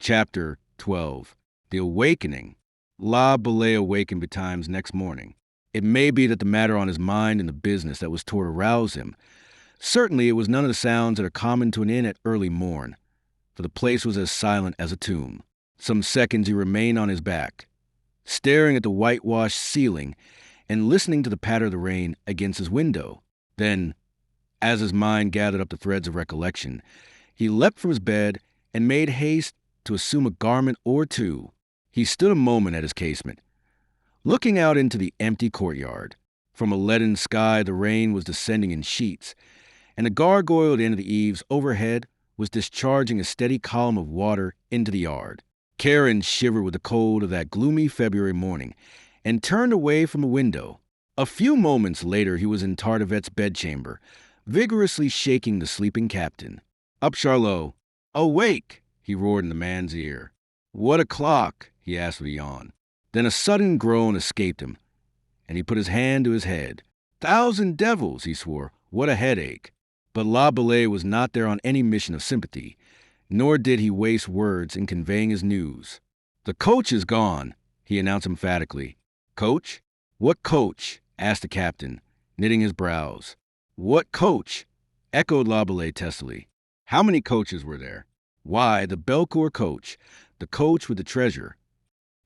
Chapter 12. The Awakening. La Belay awakened betimes next morning. It may be that the matter on his mind and the business that was toward arouse him. Certainly it was none of the sounds that are common to an inn at early morn, for the place was as silent as a tomb. Some seconds he remained on his back, staring at the whitewashed ceiling and listening to the patter of the rain against his window. Then, as his mind gathered up the threads of recollection, he leapt from his bed and made haste to assume a garment or two. He stood a moment at his casement, looking out into the empty courtyard. From a leaden sky the rain was descending in sheets, and the gargoyle at the end of the eaves overhead was discharging a steady column of water into the yard. Karen shivered with the cold of that gloomy February morning and turned away from the window. A few moments later he was in Tardivette's bedchamber, vigorously shaking the sleeping captain. "Up, Charlot! Awake!" he roared in the man's ear. "What o'clock?" he asked with a yawn. Then a sudden groan escaped him, and he put his hand to his head. "Thousand devils!" he swore. "What a headache!" But La Belay was not there on any mission of sympathy, nor did he waste words in conveying his news. "The coach is gone," he announced emphatically. "Coach? What coach?" asked the captain, knitting his brows. "What coach?" echoed La Belay testily. "How many coaches were there?" "Why, the Belcourt coach, the coach with the treasure."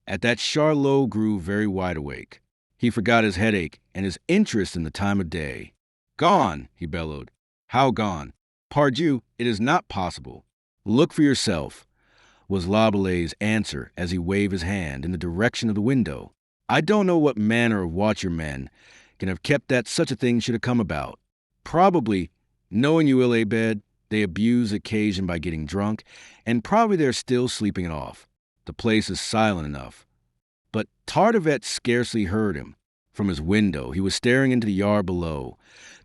At that Charlot grew very wide awake. He forgot his headache and his interest in the time of day. "Gone!" he bellowed. "How gone?" "Pardieu, it is not possible." "Look for yourself," was La Belay's answer as he waved his hand in the direction of the window. "I don't know what manner of watcher men can have kept that such a thing should have come about. Probably, knowing you ill abed, they abuse the occasion by getting drunk, and probably they're still sleeping it off. The place is silent enough." But Tardivette scarcely heard him. From his window he was staring into the yard below,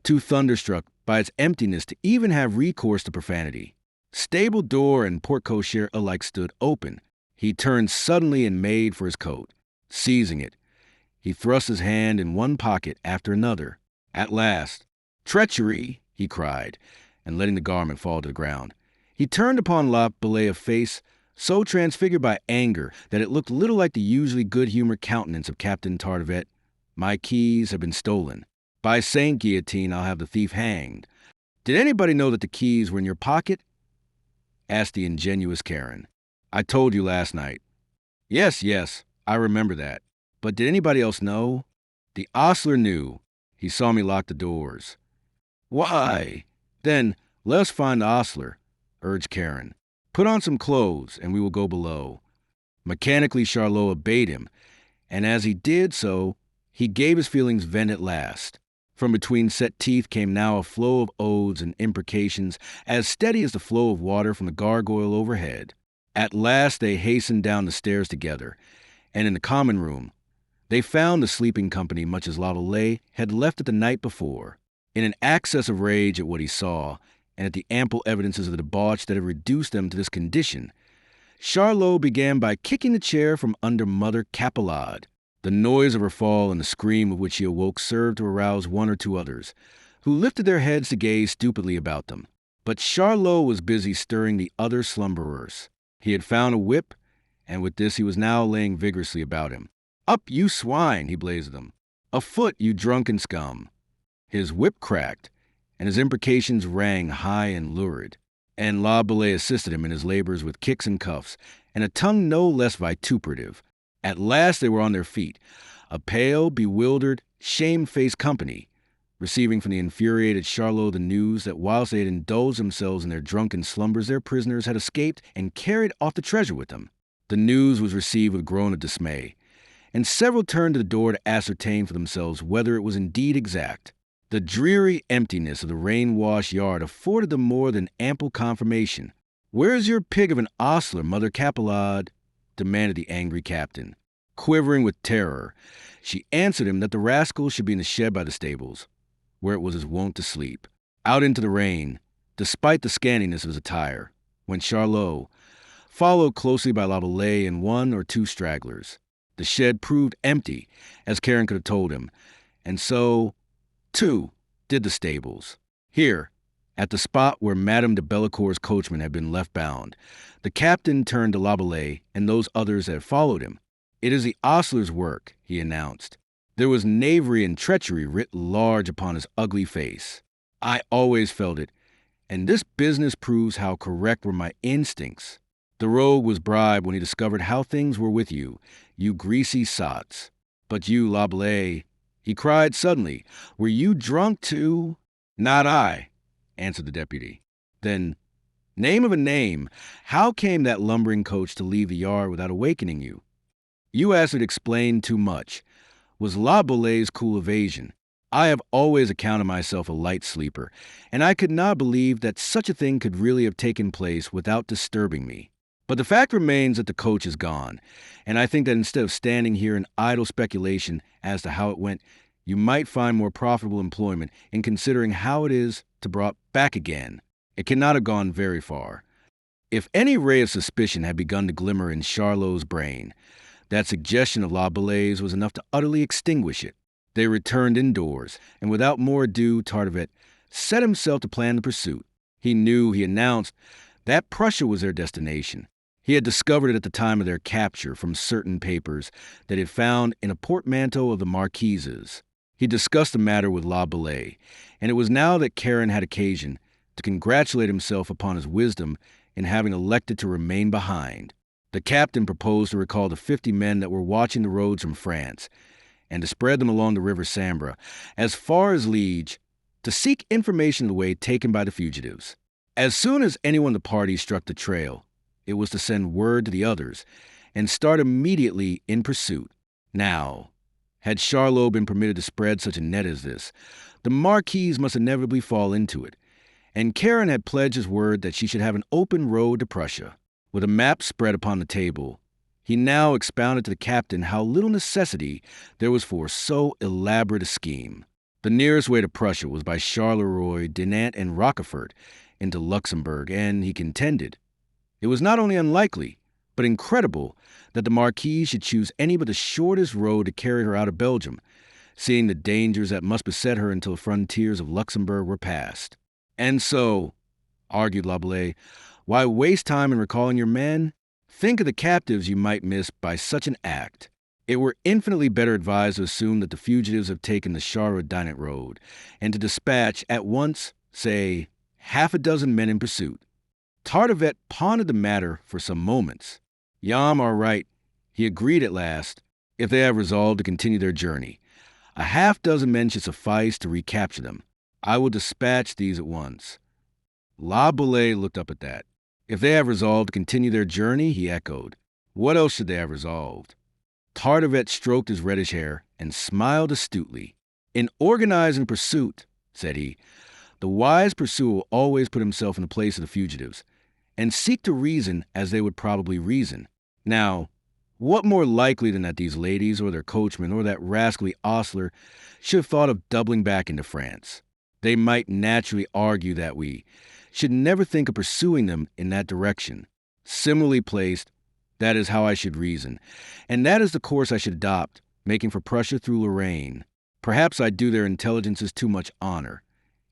too thunderstruck by its emptiness to even have recourse to profanity. Stable door and porte-cochere alike stood open. He turned suddenly and made for his coat. Seizing it, he thrust his hand in one pocket after another. At last, "Treachery!" he cried, and letting the garment fall to the ground, he turned upon La Belay a face so transfigured by anger that it looked little like the usually good-humored countenance of Captain Tardivette. "My keys have been stolen. By Saint Guillotine, I'll have the thief hanged." "Did anybody know that the keys were in your pocket?" asked the ingenuous Karen. "I told you last night." Yes, I remember that. But did anybody else know?" "The ostler knew. He saw me lock the doors." "Why? Then let us find the ostler," urged Karen. "Put on some clothes, and we will go below." Mechanically Charlot obeyed him, and as he did so, he gave his feelings vent at last. From between set teeth came now a flow of oaths and imprecations as steady as the flow of water from the gargoyle overhead. At last they hastened down the stairs together, and in the common room they found the sleeping company much as La Belay had left it the night before. In an access of rage at what he saw, and at the ample evidences of the debauch that had reduced them to this condition, Charlot began by kicking the chair from under Mother Capelade. The noise of her fall and the scream of which she awoke served to arouse one or two others, who lifted their heads to gaze stupidly about them. But Charlot was busy stirring the other slumberers. He had found a whip, and with this he was now laying vigorously about him. "Up, you swine!" he blazed at them. "Afoot, you drunken scum!" His whip cracked, and his imprecations rang high and lurid, and La Belay assisted him in his labors with kicks and cuffs, and a tongue no less vituperative. At last they were on their feet, a pale, bewildered, shame-faced company, receiving from the infuriated Charlot the news that whilst they had indulged themselves in their drunken slumbers, their prisoners had escaped and carried off the treasure with them. The news was received with a groan of dismay, and several turned to the door to ascertain for themselves whether it was indeed exact. The dreary emptiness of the rain-washed yard afforded them more than ample confirmation. "Where's your pig of an ostler, Mother Capelade?" demanded the angry captain. Quivering with terror, she answered him that the rascal should be in the shed by the stables, where it was his wont to sleep. Out into the rain, despite the scantiness of his attire, went Charlot, followed closely by La Belay and one or two stragglers. The shed proved empty, as Karen could have told him, and so, too, did the stables. "Here, at the spot where Madame de Bellecourt's coachman had been left bound. The captain turned to Laboulaye and those others that had followed him. "It is the ostler's work," he announced. There was knavery and treachery writ large upon his ugly face. "I always felt it, and this business proves how correct were my instincts. The rogue was bribed when he discovered how things were with you, you greasy sots. But you, Laboulaye," he cried suddenly, "were you drunk too?" "Not I," answered the deputy. "Then, name of a name, how came that lumbering coach to leave the yard without awakening you?" "You asked me to explain too much," was Laboulaye's cool evasion. "I have always accounted myself a light sleeper, and I could not believe that such a thing could really have taken place without disturbing me. But the fact remains that the coach is gone, and I think that instead of standing here in idle speculation as to how it went, you might find more profitable employment in considering how it is to brought back again. It cannot have gone very far." If any ray of suspicion had begun to glimmer in Charlot's brain, that suggestion of Laboulaye's was enough to utterly extinguish it. They returned indoors, and without more ado, Tartevet set himself to plan the pursuit. He announced, that Prussia was their destination. He had discovered it at the time of their capture from certain papers that he had found in a portmanteau of the Marquise's. He discussed the matter with Laboulaye, and it was now that Karen had occasion to congratulate himself upon his wisdom in having elected to remain behind. The captain proposed to recall the 50 men that were watching the roads from France, and to spread them along the river Sambre as far as Liege, to seek information of the way taken by the fugitives. As soon as anyone of the party struck the trail, it was to send word to the others and start immediately in pursuit. Now, had Charlot been permitted to spread such a net as this, the Marquise must inevitably fall into it, and Karen had pledged his word that she should have an open road to Prussia. With a map spread upon the table, he now expounded to the captain how little necessity there was for so elaborate a scheme. The nearest way to Prussia was by Charleroi, Dinant, and Rochefort into Luxembourg, and he contended it was not only unlikely, but incredible that the Marquise should choose any but the shortest road to carry her out of Belgium, seeing the dangers that must beset her until the frontiers of Luxembourg were passed. "And so," argued Laboulaye, "why waste time in recalling your men? Think of the captives you might miss by such an act. It were infinitely better advised to assume that the fugitives have taken the Charleroi-Dinant road, and to dispatch at once, say, half a dozen men in pursuit." Tartevet pondered the matter for some moments. "Yam are right," he agreed at last, "if they have resolved to continue their journey. A half-dozen men should suffice to recapture them. I will dispatch these at once." Laboulaye looked up at that. "If they have resolved to continue their journey," he echoed. "What else should they have resolved?" Tartevet stroked his reddish hair and smiled astutely. "In organizing pursuit," said he, "the wise pursuer will always put himself in the place of the fugitives, and seek to reason as they would probably reason. Now, what more likely than that these ladies, or their coachman, or that rascally ostler should have thought of doubling back into France? They might naturally argue that we should never think of pursuing them in that direction. Similarly placed, that is how I should reason, and that is the course I should adopt, making for Prussia through Lorraine. Perhaps I do their intelligences too much honor.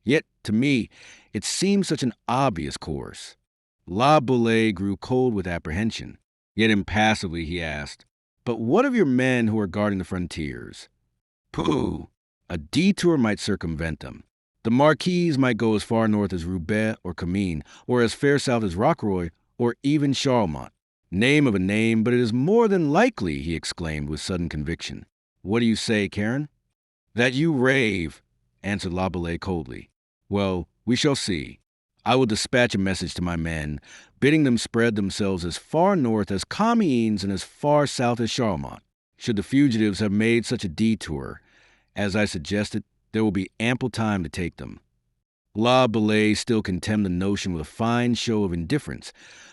Yet, to me, it seems such an obvious course." Laboulaye grew cold with apprehension. Yet impassively he asked, "But what of your men who are guarding the frontiers?" "Pooh! A detour might circumvent them. The Marquise might go as far north as Roubaix or Comines, or as far south as Rocroi, or even Charlemont." "Name of a name, but it is more than likely," he exclaimed with sudden conviction. "What do you say, Karen?" "That you rave," answered Laboulaye coldly. "Well, we shall see. I will dispatch a message to my men, bidding them spread themselves as far north as Comines and as far south as Charlemont. Should the fugitives have made such a detour, as I suggested, there will be ample time to take them." Laboulaye still contemned the notion with a fine show of indifference,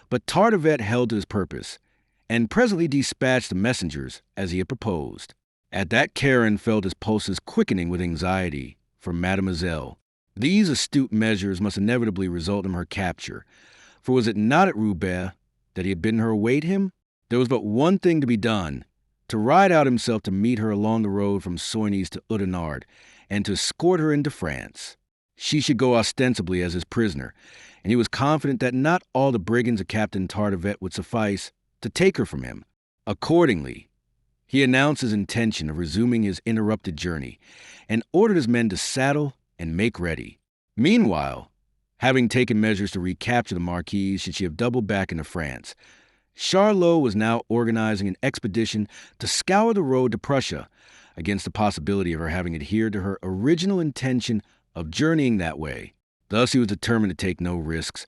but Tartevet held to his purpose, and presently dispatched the messengers as he had proposed. At that Karen felt his pulses quickening with anxiety for Mademoiselle. These astute measures must inevitably result in her capture, for was it not at Roubaix that he had bidden her await him? There was but one thing to be done, to ride out himself to meet her along the road from Soignies to Oudenarde, and to escort her into France. She should go ostensibly as his prisoner, and he was confident that not all the brigands of Captain Tardivet would suffice to take her from him. Accordingly, he announced his intention of resuming his interrupted journey and ordered his men to saddle and make ready. Meanwhile, having taken measures to recapture the Marquise should she have doubled back into France, Charlot was now organizing an expedition to scour the road to Prussia against the possibility of her having adhered to her original intention of journeying that way. Thus he was determined to take no risks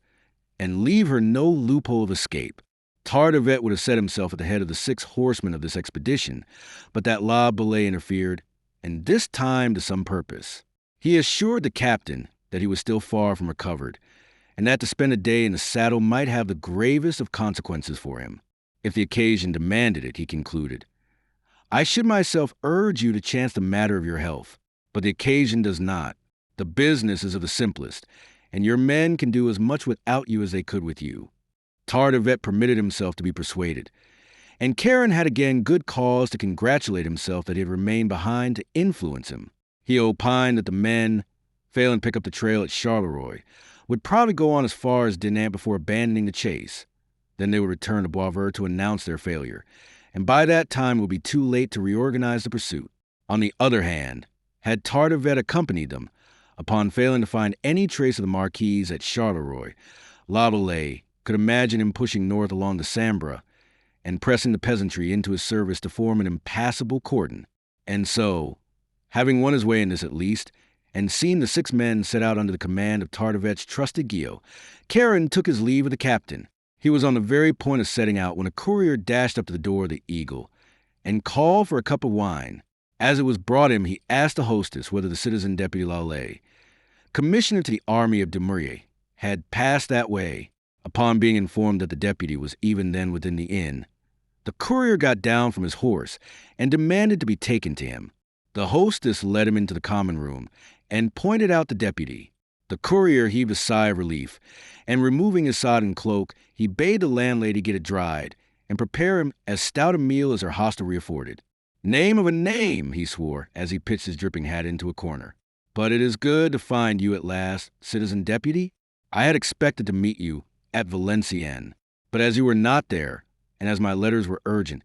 and leave her no loophole of escape. Tardivet would have set himself at the head of the 6 horsemen of this expedition, but that La Bellay interfered, and this time to some purpose. He assured the captain that he was still far from recovered, and that to spend a day in the saddle might have the gravest of consequences for him. If the occasion demanded it, he concluded, I should myself urge you to chance the matter of your health, but the occasion does not. The business is of the simplest, and your men can do as much without you as they could with you. Tardivet permitted himself to be persuaded, and Karen had again good cause to congratulate himself that he had remained behind to influence him. He opined that the men, failing to pick up the trail at Charleroi, would probably go on as far as Dinant before abandoning the chase. Then they would return to Boisvert to announce their failure, and by that time it would be too late to reorganize the pursuit. On the other hand, had Tardivet accompanied them, upon failing to find any trace of the Marquise at Charleroi, La Bellay could imagine him pushing north along the Sambre and pressing the peasantry into his service to form an impassable cordon. And so, having won his way in this at least, and seen the 6 men set out under the command of Tardivet's trusted Guillot, Karen took his leave of the captain. He was on the very point of setting out when a courier dashed up to the door of the Eagle and called for a cup of wine. As it was brought him, he asked the hostess whether the citizen deputy Lallet, commissioner to the army of Dumouriez, had passed that way. Upon being informed that the deputy was even then within the inn, the courier got down from his horse and demanded to be taken to him. The hostess led him into the common room and pointed out the deputy. The courier heaved a sigh of relief, and removing his sodden cloak, he bade the landlady get it dried and prepare him as stout a meal as her hostelry afforded. Name of a name, he swore, as he pitched his dripping hat into a corner. But it is good to find you at last, citizen deputy. I had expected to meet you at Valenciennes, but as you were not there, and as my letters were urgent,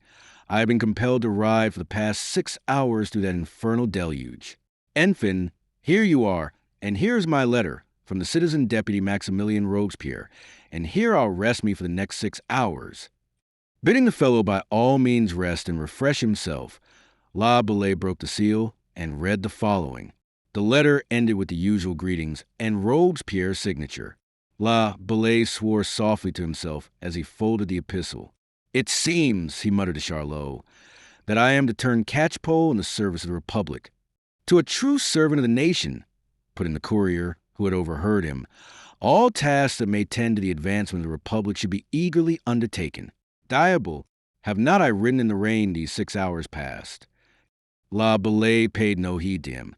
I have been compelled to ride for the past 6 hours through that infernal deluge. Enfin, here you are, and here's my letter from the citizen deputy Maximilien Robespierre, and here I'll rest me for the next 6 hours. Bidding the fellow by all means rest and refresh himself, La Bellay broke the seal and read the following. The letter ended with the usual greetings and Robespierre's signature. La Bellay swore softly to himself as he folded the epistle. It seems, he muttered to Charlot, that I am to turn catchpole in the service of the Republic. To a true servant of the nation, put in the courier, who had overheard him, all tasks that may tend to the advancement of the Republic should be eagerly undertaken. Diable, have not I ridden in the rain these 6 hours past? La Bellay paid no heed to him.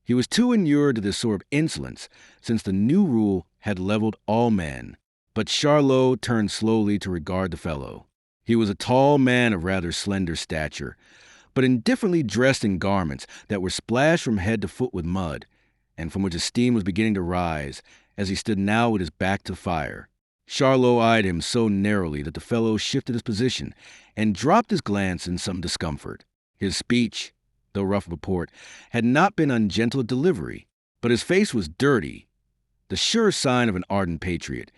He was too inured to this sort of insolence, since the new rule had leveled all men. But Charlot turned slowly to regard the fellow. He was a tall man of rather slender stature, but indifferently dressed in garments that were splashed from head to foot with mud, and from which a steam was beginning to rise as he stood now with his back to the fire. Charlot eyed him so narrowly that the fellow shifted his position and dropped his glance in some discomfort. His speech, though rough of report, had not been ungentle of delivery, but his face was dirty, the sure sign of an ardent patriot.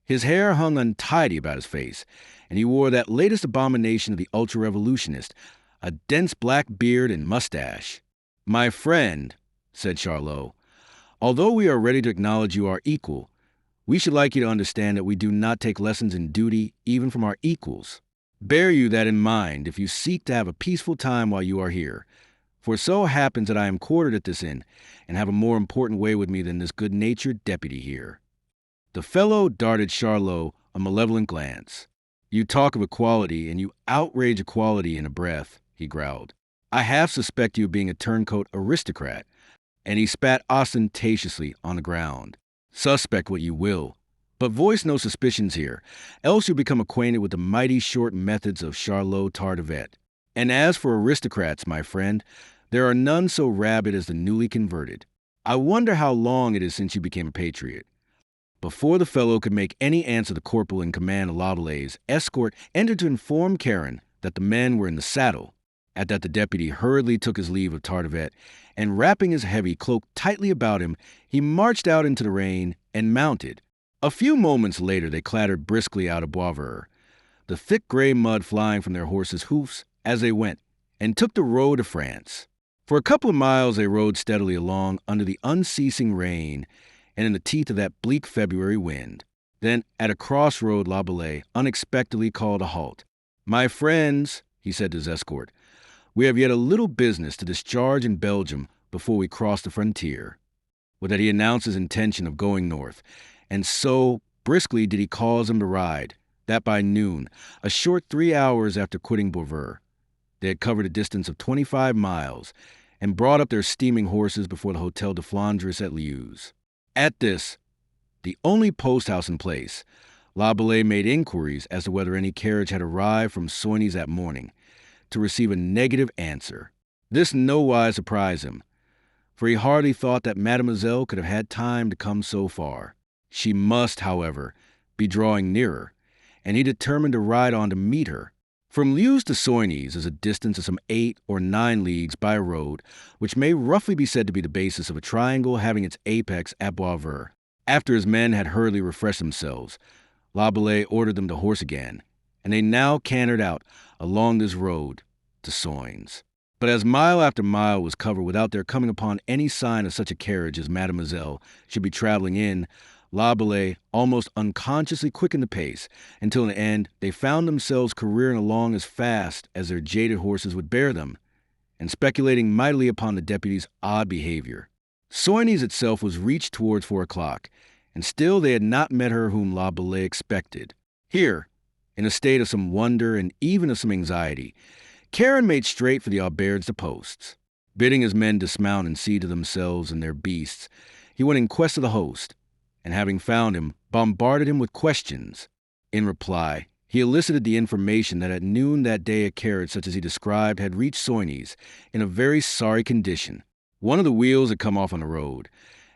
His hair hung untidy about his face, and he wore that latest abomination of the ultra-revolutionist, a dense black beard and mustache. My friend, said Charlot, although we are ready to acknowledge you our equal, we should like you to understand that we do not take lessons in duty even from our equals. Bear you that in mind if you seek to have a peaceful time while you are here. For it so happens that I am quartered at this inn, and have a more important way with me than this good-natured deputy here. The fellow darted Charlot a malevolent glance. You talk of equality, and you outrage equality in a breath, he growled. I half suspect you of being a turncoat aristocrat, and he spat ostentatiously on the ground. Suspect what you will, but voice no suspicions here, else you'll become acquainted with the mighty short methods of Charlot Tardivet. And as for aristocrats, my friend, there are none so rabid as the newly converted. I wonder how long it is since you became a patriot." Before the fellow could make any answer, the corporal in command of Lavallee's escort entered to inform Karen that the men were in the saddle. At that, the deputy hurriedly took his leave of Tardivet, and wrapping his heavy cloak tightly about him, he marched out into the rain and mounted. A few moments later, they clattered briskly out of Boisvert, the thick gray mud flying from their horses' hoofs as they went, and took the road to France. For a couple of miles, they rode steadily along under the unceasing rain and in the teeth of that bleak February wind. Then, at a crossroad, Lavallee unexpectedly called a halt. "My friends," he said to his escort, "we have yet a little business to discharge in Belgium before we cross the frontier." With that, he announced his intention of going north, and so briskly did he cause them to ride, that by noon, a short 3 hours after quitting Boisvert, they had covered a distance of 25 miles and brought up their steaming horses before the Hotel de Flandres at Lilies. At this, the only post house in place, Lavallee made inquiries as to whether any carriage had arrived from Soignies that morning, to receive a negative answer. This nowise surprised him, for he hardly thought that Mademoiselle could have had time to come so far. She must, however, be drawing nearer, and he determined to ride on to meet her. From Lilies to Soignies is a distance of some 8 or 9 leagues by a road, which may roughly be said to be the basis of a triangle having its apex at Boisvert. After his men had hurriedly refreshed themselves, Lavallee ordered them to horse again, and they now cantered out along this road to Soignies. But as mile after mile was covered without their coming upon any sign of such a carriage as Mademoiselle should be traveling in, Lavallee almost unconsciously quickened the pace, until in the end they found themselves careering along as fast as their jaded horses would bear them, and speculating mightily upon the deputy's odd behavior. Soignies itself was reached towards 4 o'clock, and still they had not met her whom Lavallee expected. Here, in a state of some wonder and even of some anxiety, Karen made straight for the auberges de posts. Bidding his men dismount and see to themselves and their beasts, he went in quest of the host, and having found him, bombarded him with questions. In reply, he elicited the information that at noon that day a carriage such as he described had reached Soignies in a very sorry condition. One of the wheels had come off on the road,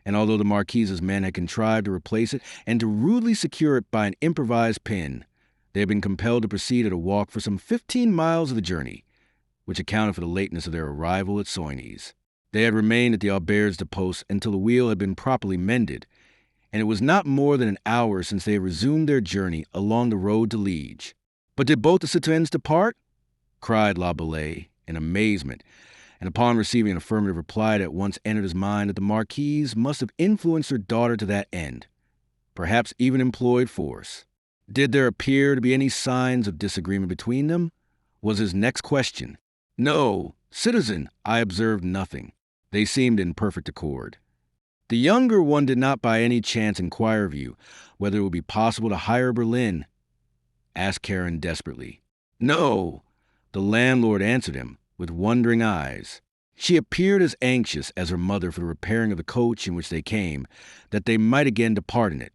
and although the Marquise's men had contrived to replace it and to rudely secure it by an improvised pin, they had been compelled to proceed at a walk for some 15 miles of the journey, which accounted for the lateness of their arrival at Soignies. They had remained at the auberges de poste until the wheel had been properly mended, and it was not more than an hour since they had resumed their journey along the road to Liege. "But did both the citoyennes depart?" cried Lavallee in amazement, and upon receiving an affirmative reply it at once entered his mind that the Marquise must have influenced her daughter to that end, perhaps even employed force. Did there appear to be any signs of disagreement between them? Was his next question. "No, citizen, I observed nothing. They seemed in perfect accord." "The younger one did not by any chance inquire of you whether it would be possible to hire Berlin?" asked Karen desperately. "No," the landlord answered him, with wondering eyes. She appeared as anxious as her mother for the repairing of the coach in which they came, that they might again depart in it.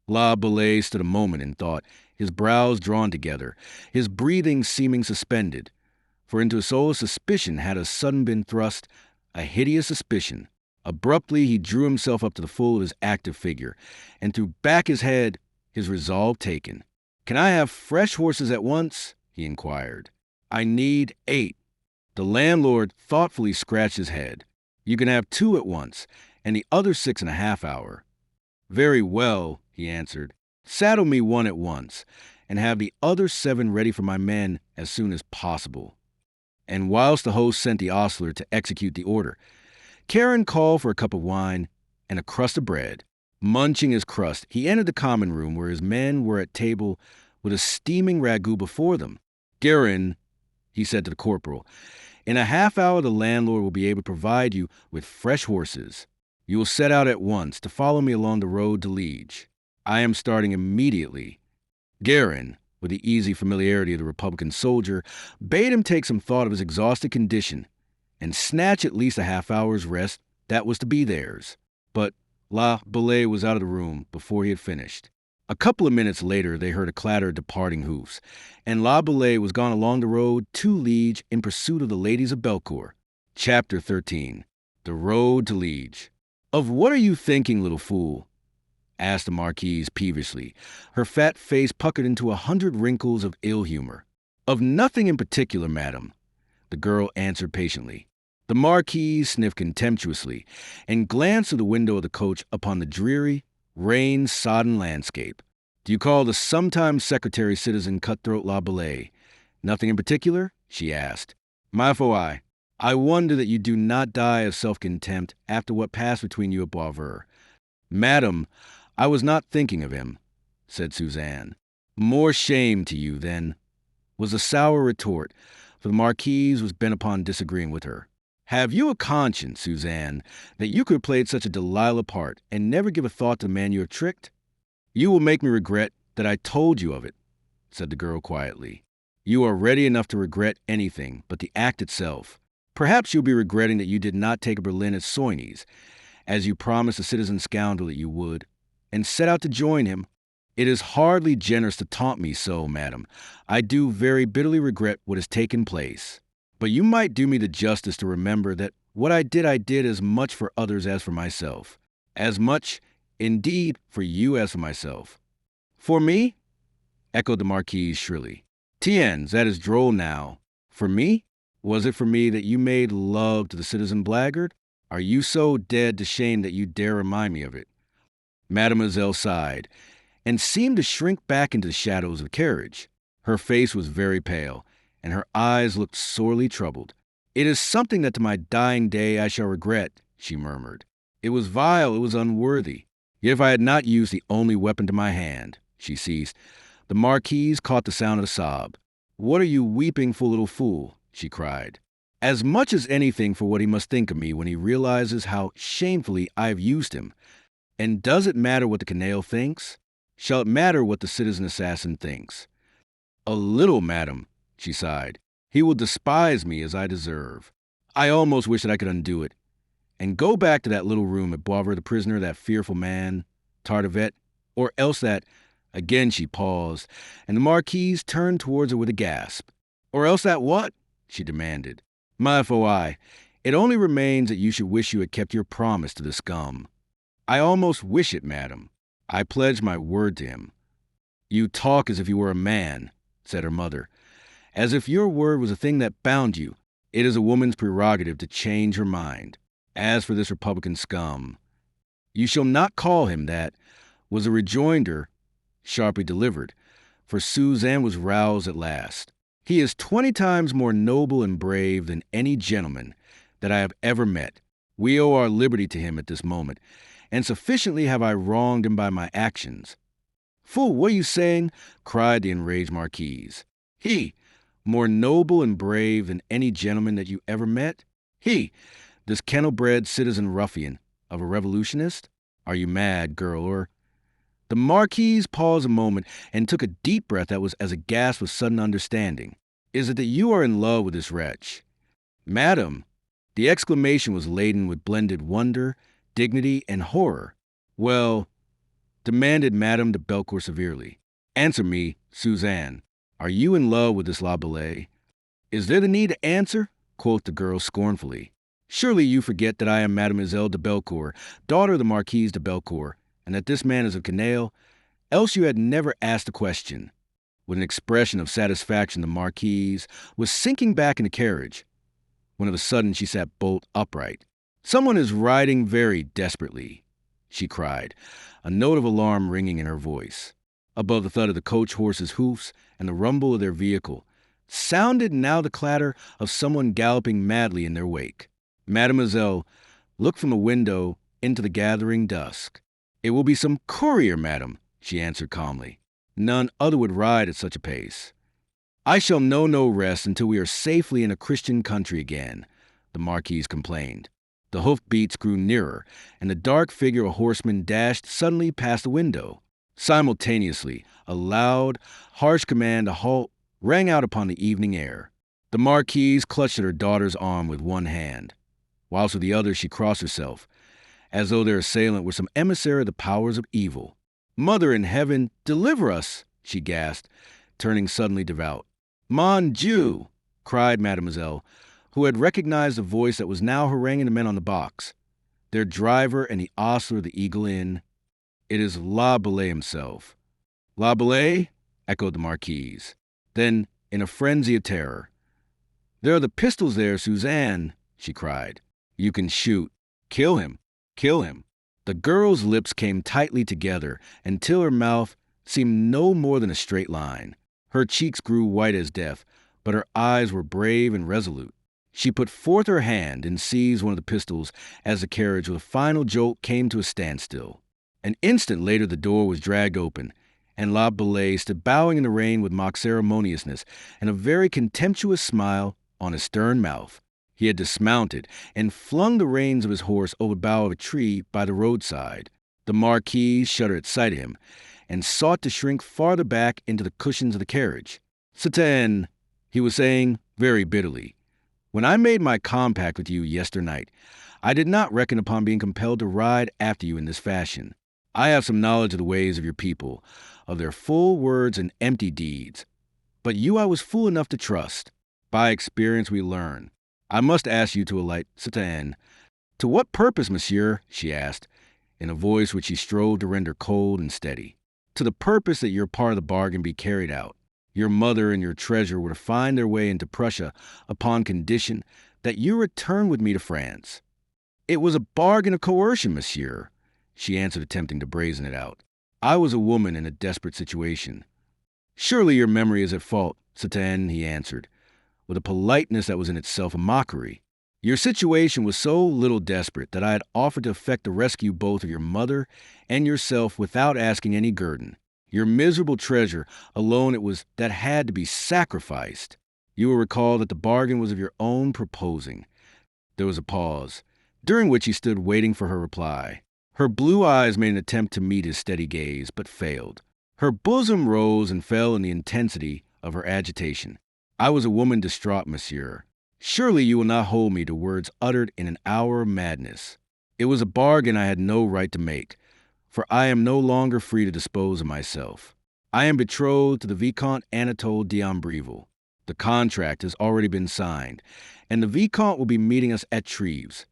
Lavallee stood a moment in thought, his brows drawn together, his breathing seeming suspended, for into his soul a suspicion had a sudden been thrust, a hideous suspicion. Abruptly he drew himself up to the full of his active figure, and threw back his head, his resolve taken. "Can I have fresh horses at once?" he inquired. "I need 8. The landlord thoughtfully scratched his head. "You can have 2 at once, and the other 6½ hours. "Very well," he answered. "Saddle me 1 at once, and have the other 7 ready for my men as soon as possible." And whilst the host sent the ostler to execute the order, Karen called for a cup of wine and a crust of bread. Munching his crust, he entered the common room where his men were at table with a steaming ragout before them. "Guerin," he said to the corporal, "in a half hour the landlord will be able to provide you with fresh horses. You will set out at once to follow me along the road to Liege. I am starting immediately." Guerin, with the easy familiarity of the Republican soldier, bade him take some thought of his exhausted condition and snatch at least a half hour's rest that was to be theirs. But Lavallee was out of the room before he had finished. A couple of minutes later they heard a clatter of departing hoofs, and Lavallee was gone along the road to Liege in pursuit of the ladies of Belcourt. Chapter 13. The Road to Liege. "Of what are you thinking, little fool?" asked the Marquise peevishly, her fat face puckered into 100 wrinkles of ill humor. "Of nothing in particular, madam," the girl answered patiently. The Marquise sniffed contemptuously and glanced through the window of the coach upon the dreary, rain-sodden landscape. "Do you call the sometime secretary citizen cutthroat La Bellay? Nothing in particular?" she asked. "Ma foi, I wonder that you do not die of self-contempt after what passed between you at Boisvert." "Madam, I was not thinking of him," said Suzanne. "More shame to you, then," was a sour retort, for the Marquise was bent upon disagreeing with her. "Have you a conscience, Suzanne, that you could have played such a Delilah part and never give a thought to the man you have tricked?" "You will make me regret that I told you of it," said the girl quietly. "You are ready enough to regret anything but the act itself. Perhaps you'll be regretting that you did not take a Berlin at Soigny's, as you promised the citizen scoundrel that you would, and set out to join him. It is hardly generous to taunt me so, madam. I do very bitterly regret what has taken place. But you might do me the justice to remember that what I did as much for others as for myself. As much, indeed, for you as for myself." "For me?" echoed the Marquise shrilly. "Tiens, that is droll now. For me? Was it for me that you made love to the citizen blackguard? Are you so dead to shame that you dare remind me of it?" Mademoiselle sighed and seemed to shrink back into the shadows of the carriage. Her face was very pale, and her eyes looked sorely troubled. "It is something that to my dying day I shall regret," she murmured. "It was vile, it was unworthy. Yet if I had not used the only weapon to my hand—" She ceased. The Marquise caught the sound of a sob. "What are you weeping for, little fool?" she cried. "As much as anything for what he must think of me when he realizes how shamefully I have used him. And does it matter what the canaille thinks? Shall it matter what the citizen assassin thinks?" "A little, madam," she sighed. "He will despise me as I deserve. I almost wish that I could undo it, and go back to that little room at Boisvert the prisoner, that fearful man, Tardivet, or else that—" Again she paused, and the Marquise turned towards her with a gasp. "Or else that what?" she demanded. "Ma foi, it only remains that you should wish you had kept your promise to the scum." "I almost wish it, madam. I pledge my word to him." "You talk as if you were a man," said her mother. "As if your word was a thing that bound you. It is a woman's prerogative to change her mind. As for this Republican scum—" "You shall not call him that," was a rejoinder sharply delivered, for Suzanne was roused at last. "He is 20 times more noble and brave than any gentleman that I have ever met. We owe our liberty to him at this moment, and sufficiently have I wronged him by my actions." "Fool, what are you saying?" cried the enraged Marquise. "He, more noble and brave than any gentleman that you ever met? He, this kennel-bred citizen ruffian of a revolutionist? Are you mad, girl, or—" The Marquise paused a moment and took a deep breath that was as a gasp of sudden understanding. "Is it that you are in love with this wretch?" "Madam," the exclamation was laden with blended wonder, dignity, and horror. "Well," demanded Madame de Belcourt severely. "Answer me, Suzanne. Are you in love with this La Bellay?" "Is there the need to answer?" quoth the girl scornfully. "Surely you forget that I am Mademoiselle de Belcourt, daughter of the Marquise de Belcourt, and that this man is of canaille, else you had never asked the question." With an expression of satisfaction, the Marquise was sinking back in the carriage, when of a sudden she sat bolt upright. "Someone is riding very desperately," she cried, a note of alarm ringing in her voice. Above the thud of the coach horses' hoofs and the rumble of their vehicle, sounded now the clatter of someone galloping madly in their wake. Mademoiselle looked from the window into the gathering dusk. "It will be some courier, madam," she answered calmly. "None other would ride at such a pace." "I shall know no rest until we are safely in a Christian country again," the Marquise complained. The hoofbeats grew nearer, and the dark figure of a horseman dashed suddenly past the window. Simultaneously, a loud, harsh command to halt rang out upon the evening air. The Marquise clutched at her daughter's arm with one hand, whilst with the other she crossed herself, as though their assailant were some emissary of the powers of evil. "Mother in heaven, deliver us!" she gasped, turning suddenly devout. "Mon Dieu!" cried Mademoiselle, who had recognized the voice that was now haranguing the men on the box. their driver and the ostler of the Eagle Inn. It is La Bellay himself. La Bellay? Echoed the Marquise. Then, in a frenzy of terror, there are the pistols there, Suzanne, she cried. You can shoot. Kill him. Kill him. The girl's lips came tightly together until her mouth seemed no more than a straight line. Her cheeks grew white as death, but her eyes were brave and resolute. She put forth her hand and seized one of the pistols as the carriage with a final jolt came to a standstill. An instant later the door was dragged open, and La Bellay stood bowing in the rain with mock ceremoniousness and a very contemptuous smile on his stern mouth. He had dismounted and flung the reins of his horse over the bough of a tree by the roadside. The Marquise shuddered at sight of him and sought to shrink farther back into the cushions of the carriage. Satan, he was saying very bitterly, when I made my compact with you yesternight, I did not reckon upon being compelled to ride after you in this fashion. I have some knowledge of the ways of your people, of their full words and empty deeds. But you I was fool enough to trust. By experience we learn. I must ask you to alight, Satan. To what purpose, monsieur? She asked, in a voice which she strove to render cold and steady. To the purpose that your part of the bargain be carried out. Your mother and your treasure were to find their way into Prussia upon condition that you return with me to France. It was a bargain of coercion, monsieur, she answered, attempting to brazen it out. I was a woman in a desperate situation. Surely your memory is at fault, Satan, he answered, with a politeness that was in itself a mockery. Your situation was so little desperate that I had offered to effect the rescue both of your mother and yourself without asking any guerdon. Your miserable treasure alone it was that had to be sacrificed. You will recall that the bargain was of your own proposing. There was a pause, during which he stood waiting for her reply. Her blue eyes made an attempt to meet his steady gaze, but failed. Her bosom rose and fell in the intensity of her agitation. I was a woman distraught, monsieur. Surely you will not hold me to words uttered in an hour of madness. It was a bargain I had no right to make, for I am no longer free to dispose of myself. I am betrothed to the Vicomte Anatole d'Ambreville. The contract has already been signed, and the Vicomte will be meeting us at Treves.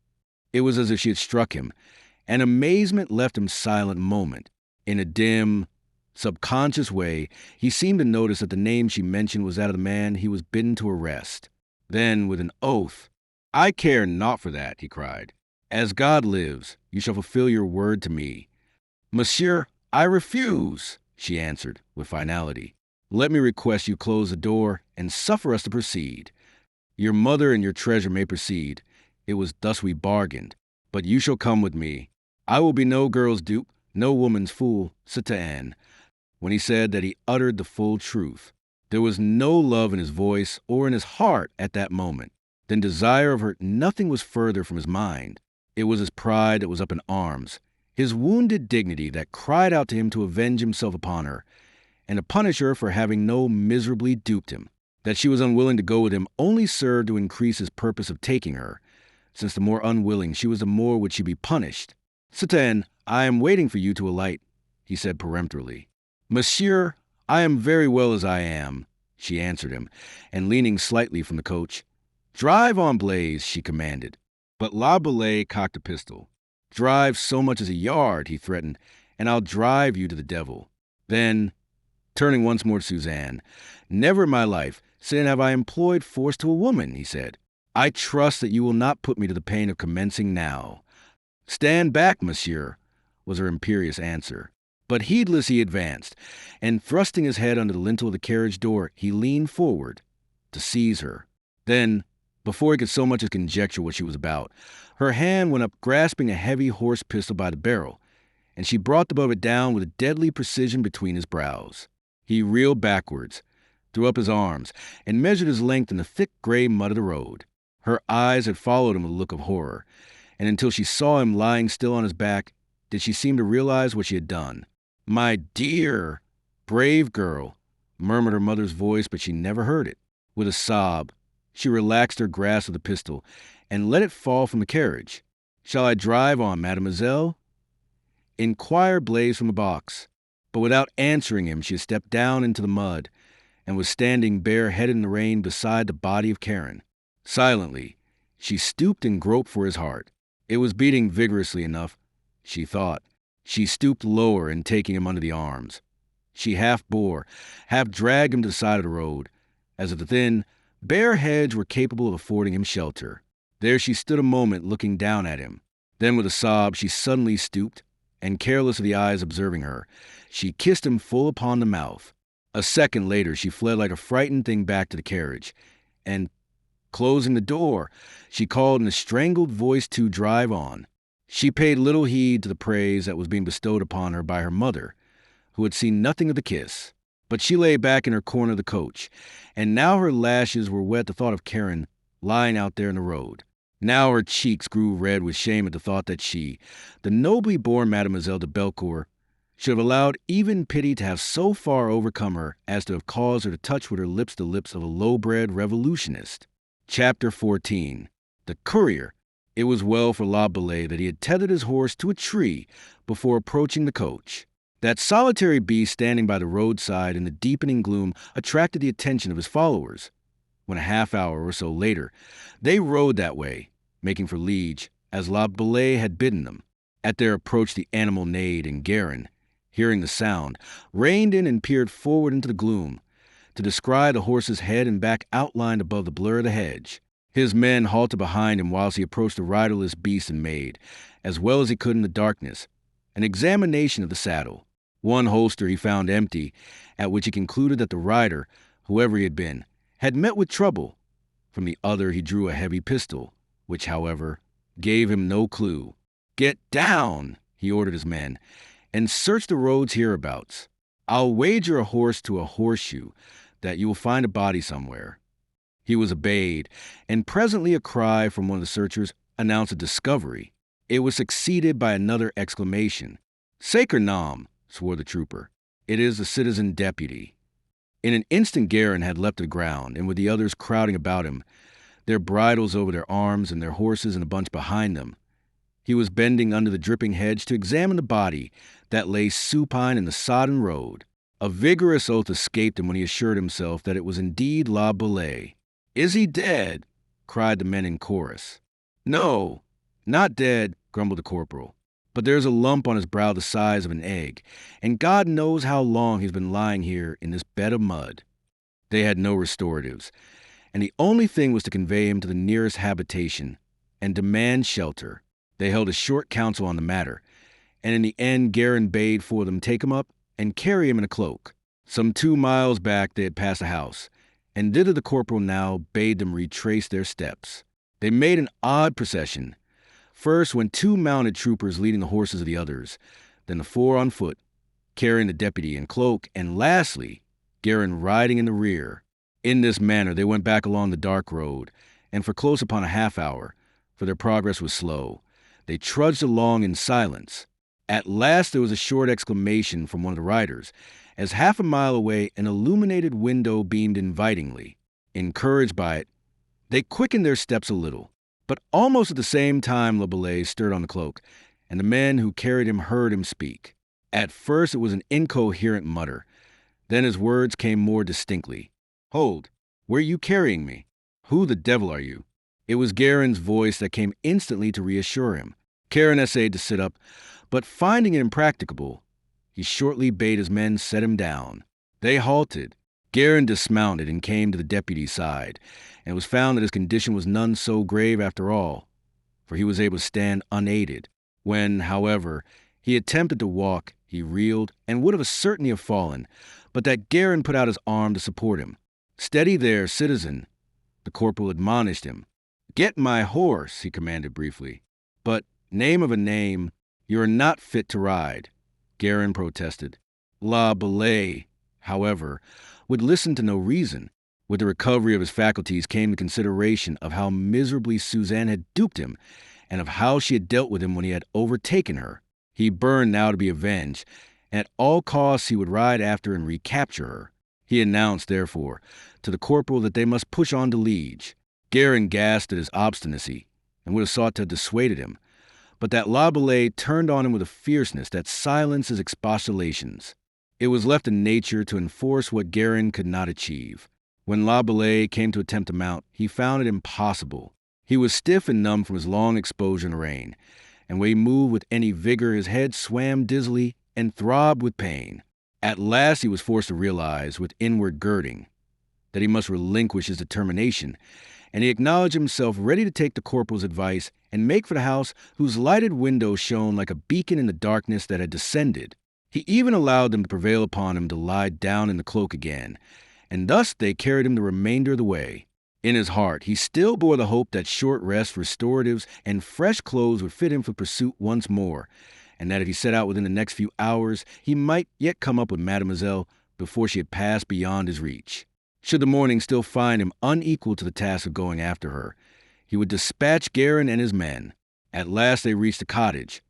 It was as if she had struck him, and amazement left him silent a moment. In a dim, subconscious way, he seemed to notice that the name she mentioned was that of the man he was bidden to arrest. Then, with an oath, I care not for that, he cried. As God lives, you shall fulfill your word to me. Monsieur, I refuse, she answered, with finality. Let me request you close the door and suffer us to proceed. Your mother and your treasure may proceed. It was thus we bargained. But you shall come with me. I will be no girl's dupe, no woman's fool, Satan. When he said that he uttered the full truth, there was no love in his voice or in his heart at that moment. Than desire of her, nothing was further from his mind. It was his pride that was up in arms, his wounded dignity that cried out to him to avenge himself upon her, and to punish her for having no miserably duped him. That she was unwilling to go with him only served to increase his purpose of taking her, since the more unwilling she was, the more would she be punished. Satan, I am waiting for you to alight, he said peremptorily. Monsieur, I am very well as I am, she answered him, and leaning slightly from the coach. Drive on, Blaise, she commanded. But La Bellay cocked a pistol. Drive so much as a yard, he threatened, and I'll drive you to the devil. Then, turning once more to Suzanne, never in my life, since have I employed force to a woman, he said. I trust that you will not put me to the pain of commencing now. Stand back, monsieur, was her imperious answer. But heedless he advanced, and thrusting his head under the lintel of the carriage door, he leaned forward to seize her. Then, before he could so much as conjecture what she was about, her hand went up grasping a heavy horse pistol by the barrel, and she brought the bullet down with a deadly precision between his brows. He reeled backwards, threw up his arms, and measured his length in the thick gray mud of the road. Her eyes had followed him with a look of horror, and until she saw him lying still on his back, did she seem to realize what she had done. My dear, brave girl, murmured her mother's voice, but she never heard it. With a sob, she relaxed her grasp of the pistol and let it fall from the carriage. Shall I drive on, mademoiselle? Inquired Blaise from the box. But without answering him, she had stepped down into the mud and was standing bareheaded in the rain beside the body of Karen. Silently, she stooped and groped for his heart. It was beating vigorously enough, she thought. She stooped lower and taking him under the arms. She half bore, half dragged him to the side of the road, as if the thin, bare hedge were capable of affording him shelter. There she stood a moment looking down at him. Then with a sob she suddenly stooped, and careless of the eyes observing her, she kissed him full upon the mouth. A second later she fled like a frightened thing back to the carriage, and, closing the door, she called in a strangled voice to drive on. She paid little heed to the praise that was being bestowed upon her by her mother, who had seen nothing of the kiss. But she lay back in her corner of the coach, and now her lashes were wet at the thought of Karen lying out there in the road. Now her cheeks grew red with shame at the thought that she, the nobly born Mademoiselle de Belcourt, should have allowed even pity to have so far overcome her as to have caused her to touch with her lips the lips of a low-bred revolutionist. Chapter 14. The Courier. It was well for La Bellay that he had tethered his horse to a tree before approaching the coach. That solitary beast standing by the roadside in the deepening gloom attracted the attention of his followers. When a half hour or so later, they rode that way, making for Liege, as La Bellay had bidden them. At their approach the animal neighed, and Guerin, hearing the sound, reined in and peered forward into the gloom, to descry the horse's head and back outlined above the blur of the hedge. His men halted behind him whilst he approached the riderless beast and made, as well as he could in the darkness, an examination of the saddle. One holster he found empty, at which he concluded that the rider, whoever he had been, had met with trouble. From the other he drew a heavy pistol, which, however, gave him no clue. "Get down," he ordered his men, "and search the roads hereabouts. I'll wager a horse to a horseshoe that you will find a body somewhere." He was obeyed, and presently a cry from one of the searchers announced a discovery. It was succeeded by another exclamation. "Sacre nom," swore the trooper. "It is the citizen deputy." In an instant Guerin had leapt to the ground, and with the others crowding about him, their bridles over their arms and their horses in a bunch behind them, he was bending under the dripping hedge to examine the body that lay supine in the sodden road. A vigorous oath escaped him when he assured himself that it was indeed La Bellay. "Is he dead?" cried the men in chorus. "No, not dead," grumbled the corporal. "But there's a lump on his brow the size of an egg, and God knows how long he's been lying here in this bed of mud." They had no restoratives, and the only thing was to convey him to the nearest habitation and demand shelter. They held a short council on the matter, and in the end Guerin bade for them take him up and carry him in a cloak. Some 2 miles back they had passed a house, and thither the corporal now bade them retrace their steps. They made an odd procession. First went 2 mounted troopers leading the horses of the others, then the 4 on foot, carrying the deputy and cloak, and lastly, Guerin riding in the rear. In this manner they went back along the dark road, and for close upon a half hour, for their progress was slow, they trudged along in silence. At last there was a short exclamation from one of the riders, as half a mile away an illuminated window beamed invitingly. Encouraged by it, they quickened their steps a little. But almost at the same time La Bellay stirred on the cloak, and the men who carried him heard him speak. At first it was an incoherent mutter. Then his words came more distinctly. "Hold! Where are you carrying me? Who the devil are you?" It was Guerin's voice that came instantly to reassure him. Guerin essayed to sit up, but finding it impracticable, he shortly bade his men set him down. They halted. Guerin dismounted and came to the deputy's side, and it was found that his condition was none so grave after all, for he was able to stand unaided. When, however, he attempted to walk, he reeled and would of a certainty have fallen, but that Guerin put out his arm to support him. "Steady there, citizen," the corporal admonished him. "Get my horse," he commanded briefly. "But, name of a name, you are not fit to ride," Guerin protested. La Bellay, however, would listen to no reason. With the recovery of his faculties came the consideration of how miserably Suzanne had duped him, and of how she had dealt with him when he had overtaken her. He burned now to be avenged, and at all costs he would ride after and recapture her. He announced, therefore, to the corporal that they must push on to Liege. Guerin gasped at his obstinacy, and would have sought to have dissuaded him, but that La Bellay turned on him with a fierceness that silenced his expostulations. It was left to nature to enforce what Guerin could not achieve. When La Bellay came to attempt to mount, he found it impossible. He was stiff and numb from his long exposure in the rain, and when he moved with any vigor, his head swam dizzily and throbbed with pain. At last he was forced to realize, with inward girding, that he must relinquish his determination, and he acknowledged himself ready to take the corporal's advice and make for the house whose lighted window shone like a beacon in the darkness that had descended. He even allowed them to prevail upon him to lie down in the cloak again, and thus they carried him the remainder of the way. In his heart, he still bore the hope that short rest, restoratives, and fresh clothes would fit him for pursuit once more, and that if he set out within the next few hours, he might yet come up with Mademoiselle before she had passed beyond his reach. Should the morning still find him unequal to the task of going after her, he would dispatch Guerin and his men. At last they reached the cottage.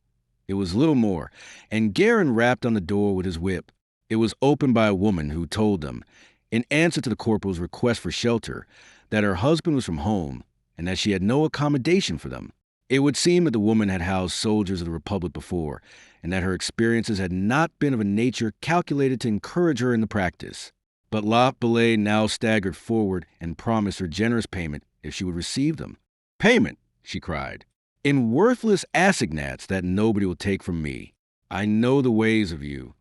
It was little more, and Guerin rapped on the door with his whip. It was opened by a woman who told them, in answer to the corporal's request for shelter, that her husband was from home and that she had no accommodation for them. It would seem that the woman had housed soldiers of the Republic before, and that her experiences had not been of a nature calculated to encourage her in the practice. But La Bellay now staggered forward and promised her generous payment if she would receive them. "Payment!" she cried. "In worthless assignats that nobody will take from me. I know the ways of you."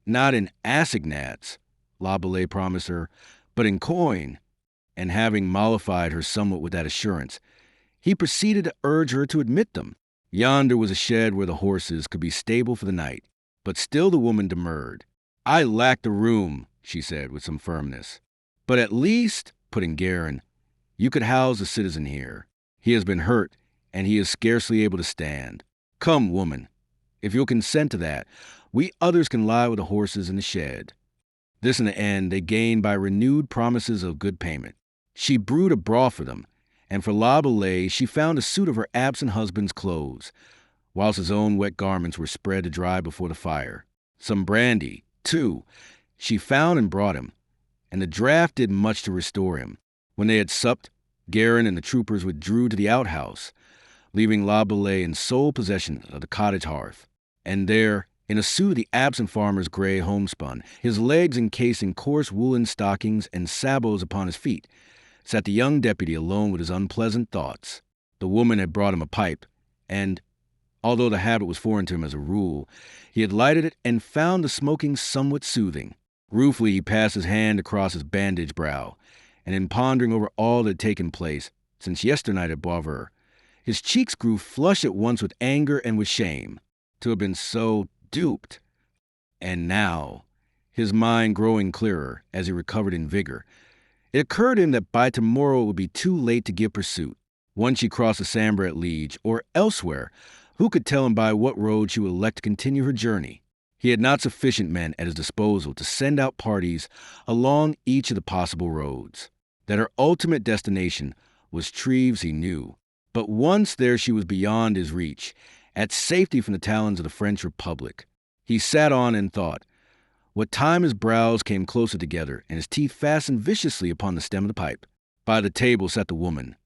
"Not in assignats," La Bellay promised her, "but in coin." And having mollified her somewhat with that assurance, he proceeded to urge her to admit them. Yonder was a shed where the horses could be stabled for the night, but still the woman demurred. "I lack the room," she said with some firmness. "But at least," put in Guerin, "you could house a citizen here. He has been hurt, and he is scarcely able to stand. Come, woman, if you'll consent to that, we others can lie with the horses in the shed." This in the end they gained by renewed promises of good payment. She brewed a broth for them, and for La Bellay she found a suit of her absent husband's clothes, whilst his own wet garments were spread to dry before the fire. Some brandy, too, she found and brought him, and the draught did much to restore him. When they had supped, Guerin and the troopers withdrew to the outhouse, leaving La Bellay in sole possession of the cottage hearth. And there, in a suit of the absent farmer's gray homespun, his legs encased in coarse woolen stockings and sabots upon his feet, sat the young deputy alone with his unpleasant thoughts. The woman had brought him a pipe, and, although the habit was foreign to him as a rule, he had lighted it and found the smoking somewhat soothing. Ruefully he passed his hand across his bandaged brow, and in pondering over all that had taken place since yesternight at Boisvert, his cheeks grew flushed at once with anger and with shame. To have been so duped. And now, his mind growing clearer as he recovered in vigor, it occurred to him that by tomorrow it would be too late to give pursuit. Once she crossed the Sambre at Liege, or elsewhere, who could tell him by what road she would elect to continue her journey? He had not sufficient men at his disposal to send out parties along each of the possible roads. That her ultimate destination was Treves he knew, but once there she was beyond his reach, at safety from the talons of the French Republic. He sat on and thought. What time his brows came closer together and his teeth fastened viciously upon the stem of the pipe. By the table sat the woman,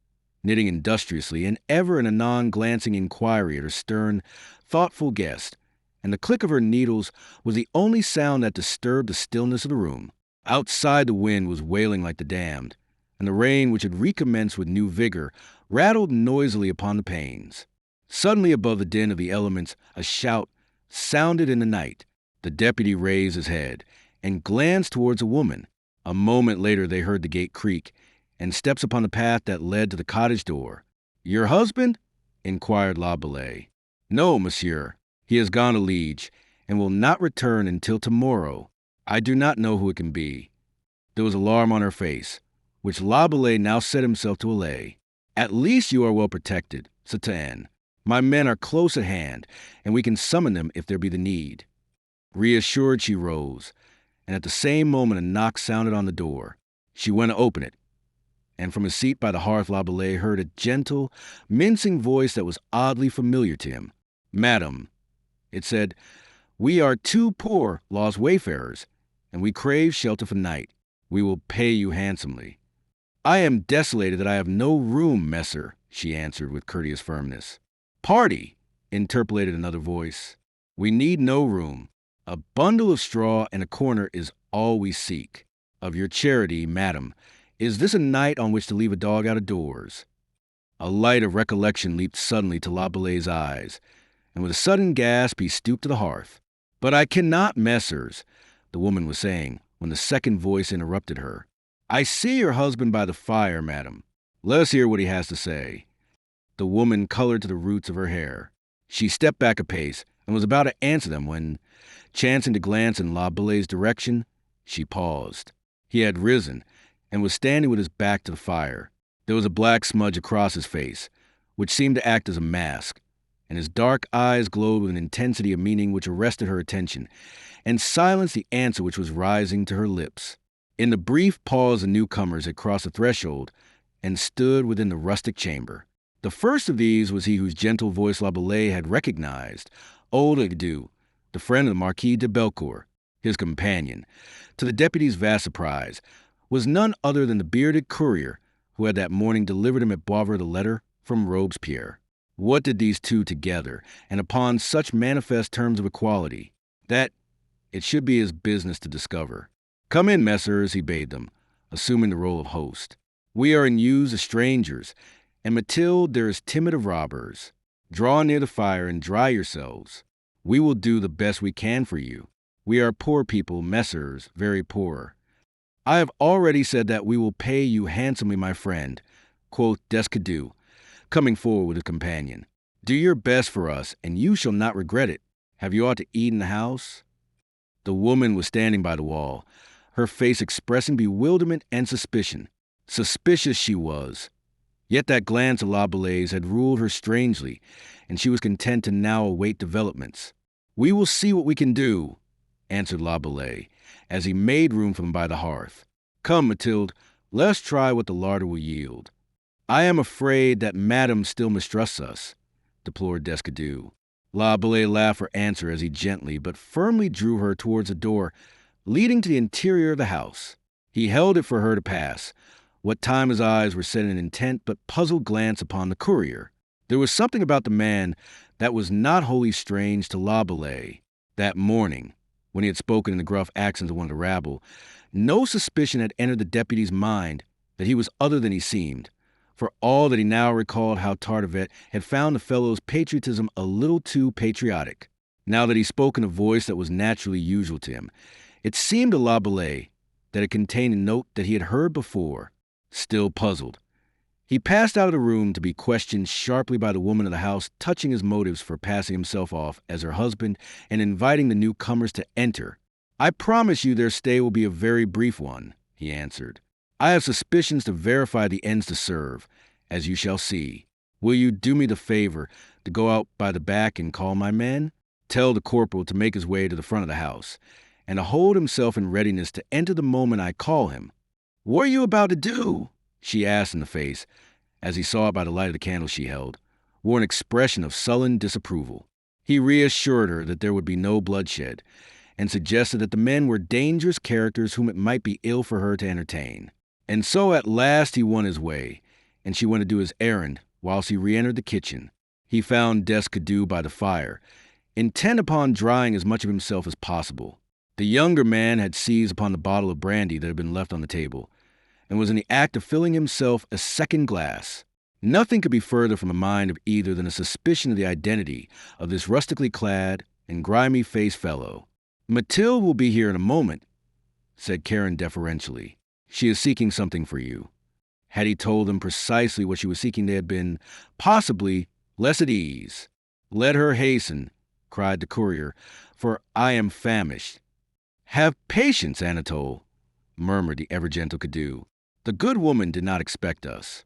knitting industriously and ever and anon glancing inquiry at her stern, thoughtful guest, and the click of her needles was the only sound that disturbed the stillness of the room. Outside the wind was wailing like the damned, and the rain, which had recommenced with new vigor, rattled noisily upon the panes. Suddenly above the din of the elements, a shout sounded in the night. The deputy raised his head and glanced towards a woman. A moment later they heard the gate creak, and steps upon the path that led to the cottage door. "Your husband?" inquired La Bellay. "No, monsieur. He has gone to Liege, and will not return until tomorrow. I do not know who it can be." There was alarm on her face, which La Bellay now set himself to allay. "At least you are well protected, citoyen. My men are close at hand, and we can summon them if there be the need." Reassured, she rose, and at the same moment a knock sounded on the door. She went to open it, and from his seat by the hearth La Bellay heard a gentle, mincing voice that was oddly familiar to him. "Madam," it said, "we are two poor, lost wayfarers, and we crave shelter for night. We will pay you handsomely." "I am desolated that I have no room, messer," she answered with courteous firmness. "Party," interpolated another voice. "We need no room. A bundle of straw and a corner is all we seek. Of your charity, madam, is this a night on which to leave a dog out of doors?" A light of recollection leaped suddenly to La Belay's eyes, and with a sudden gasp he stooped to the hearth. "But I cannot, messers," the woman was saying, when the second voice interrupted her. "I see your husband by the fire, madam. Let us hear what he has to say." The woman colored to the roots of her hair. She stepped back a pace and was about to answer them when, chancing to glance in La Belay's direction, she paused. He had risen and was standing with his back to the fire. There was a black smudge across his face, which seemed to act as a mask, and his dark eyes glowed with an intensity of meaning which arrested her attention and silenced the answer which was rising to her lips. In the brief pause, the newcomers had crossed the threshold and stood within the rustic chamber. The first of these was he whose gentle voice La Belay had recognized, old Ledoux, the friend of the Marquis de Belcourt. His companion, to the deputy's vast surprise, was none other than the bearded courier who had that morning delivered him at Boisvert the letter from Robespierre. What did these two together, and upon such manifest terms of equality, that it should be his business to discover? "Come in, messers," he bade them, assuming the role of host. "We are in use as strangers, and Mathilde, there is timid of robbers. Draw near the fire and dry yourselves. We will do the best we can for you. We are poor people, messers, very poor." "I have already said that we will pay you handsomely, my friend," quoth Descadoux, coming forward with his companion. "Do your best for us, and you shall not regret it. Have you aught to eat in the house?" The woman was standing by the wall, her face expressing bewilderment and suspicion. Suspicious she was. Yet that glance of La Belay's had ruled her strangely, and she was content to now await developments. "We will see what we can do," answered La Belay, as he made room for them by the hearth. "Come, Mathilde, let us try what the larder will yield." "I am afraid that madame still mistrusts us," deplored Descadoux. La Belay laughed for answer as he gently but firmly drew her towards a door leading to the interior of the house. He held it for her to pass, what time his eyes were set in an intent but puzzled glance upon the courier. There was something about the man that was not wholly strange to La Belay. That morning, when he had spoken in the gruff accents of one of the rabble, no suspicion had entered the deputy's mind that he was other than he seemed, for all that he now recalled how Tardivet had found the fellow's patriotism a little too patriotic. Now that he spoke in a voice that was naturally usual to him, it seemed to La Belay that it contained a note that he had heard before. Still puzzled, he passed out of the room to be questioned sharply by the woman of the house touching his motives for passing himself off as her husband and inviting the newcomers to enter. "I promise you their stay will be a very brief one," he answered. "I have suspicions to verify the ends to serve, as you shall see. Will you do me the favor to go out by the back and call my men? Tell the corporal to make his way to the front of the house, and to hold himself in readiness to enter the moment I call him." "What are you about to do?" she asked in the face, as he saw it by the light of the candle she held, wore an expression of sullen disapproval. He reassured her that there would be no bloodshed, and suggested that the men were dangerous characters whom it might be ill for her to entertain. And so at last he won his way, and she went to do his errand whilst he re-entered the kitchen. He found Descadoux by the fire, intent upon drying as much of himself as possible. The younger man had seized upon the bottle of brandy that had been left on the table, and was in the act of filling himself a second glass. Nothing could be further from the mind of either than a suspicion of the identity of this rustically clad and grimy-faced fellow. "Mathilde will be here in a moment," said Karen deferentially. "She is seeking something for you." Had he told them precisely what she was seeking, they had been, possibly, less at ease. "Let her hasten," cried the courier, "for I am famished." "Have patience, Anatole," murmured the ever-gentle Cadeau. "The good woman did not expect us."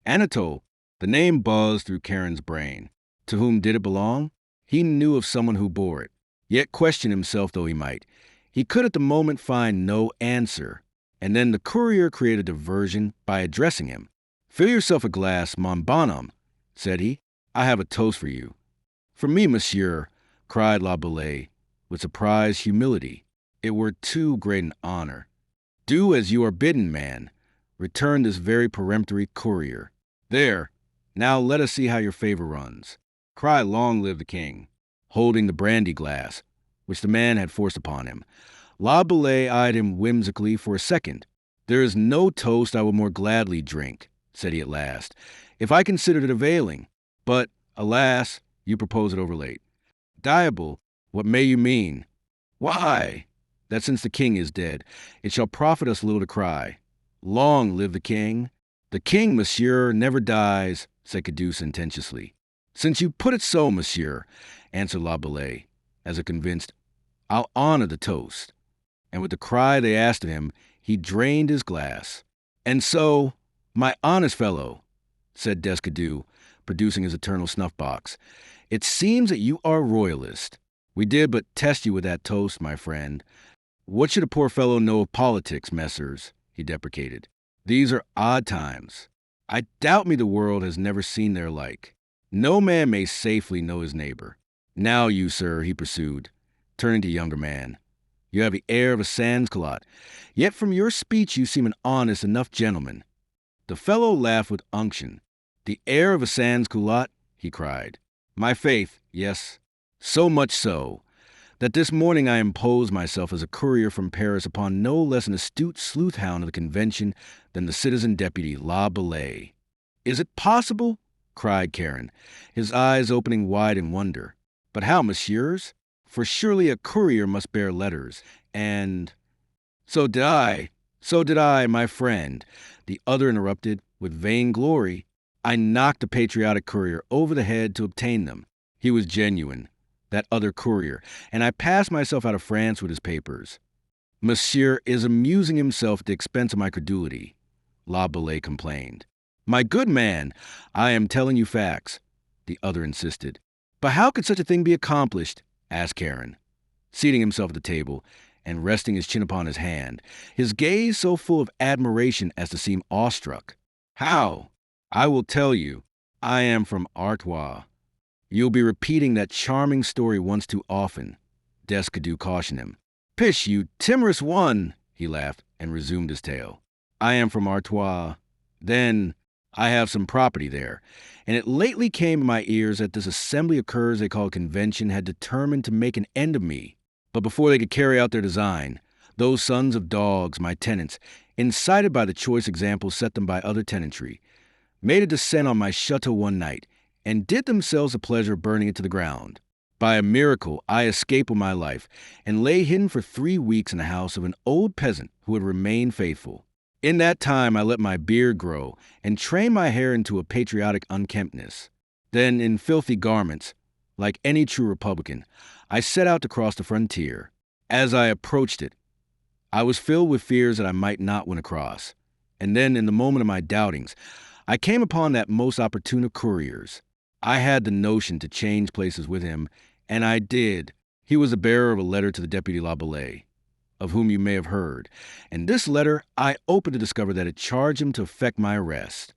Anatole, the name buzzed through Karen's brain. To whom did it belong? He knew of someone who bore it. Yet question himself though he might, he could at the moment find no answer. And then the courier created a diversion by addressing him. "Fill yourself a glass, mon bonhomme," said he. "I have a toast for you." "For me, monsieur," cried La Belay, with surprised humility. "It were too great an honor." "Do as you are bidden, man," returned this very peremptory courier. "There, now let us see how your favor runs. Cry, 'Long live the king,'" holding the brandy glass, which the man had forced upon him. La Belay eyed him whimsically for a second. "There is no toast I would more gladly drink," said he at last, if I considered it availing. But, alas, you propose it overlate. Diable, what may you mean? Why, that since the king is dead, it shall profit us little to cry. Long live the king! The king, monsieur, never dies, said Cadew sententiously. Since you put it so, monsieur, answered La Bellay, as a convinced, I'll honor the toast. And with the cry they asked of him, he drained his glass. And so, my honest fellow, said Descadeau, producing his eternal snuff-box, it seems that you are a royalist. We did but test you with that toast, my friend. What should a poor fellow know of politics, messers? He deprecated. These are odd times. I doubt me the world has never seen their like. No man may safely know his neighbor. Now you, sir, he pursued, turning to younger man, you have the air of a sans-culotte, yet from your speech you seem an honest enough gentleman. The fellow laughed with unction. The air of a sans-culotte, he cried. My faith, yes, so much so, that this morning I imposed myself as a courier from Paris upon no less an astute sleuth-hound of the convention than the citizen deputy La Bellay. Is it possible? Cried Karen, his eyes opening wide in wonder. But how, messieurs? For surely a courier must bear letters, and— So did I, my friend, the other interrupted, with vain glory. I knocked a patriotic courier over the head to obtain them. He was genuine, that other courier, and I passed myself out of France with his papers. Monsieur is amusing himself at the expense of my credulity, La Bellay complained. My good man, I am telling you facts, the other insisted. But how could such a thing be accomplished? Asked Karen, seating himself at the table and resting his chin upon his hand, his gaze so full of admiration as to seem awestruck. How? I will tell you. I am from Artois. You'll be repeating that charming story once too often, Descadeau cautioned him. Pish, you timorous one, he laughed and resumed his tale. I am from Artois. Then I have some property there, and it lately came to my ears that this assembly of curs they call convention had determined to make an end of me. But before they could carry out their design, those sons of dogs, my tenants, incited by the choice example set them by other tenantry, made a descent on my chateau one night, and did themselves the pleasure of burning it to the ground. By a miracle, I escaped with my life, and lay hidden for 3 weeks in the house of an old peasant who had remained faithful. In that time, I let my beard grow, and trained my hair into a patriotic unkemptness. Then, in filthy garments, like any true Republican, I set out to cross the frontier. As I approached it, I was filled with fears that I might not win across. And then, in the moment of my doubtings, I came upon that most opportune of couriers. I had the notion to change places with him, and I did. He was the bearer of a letter to the Deputy La Bellay, of whom you may have heard, and this letter I opened to discover that it charged him to effect my arrest.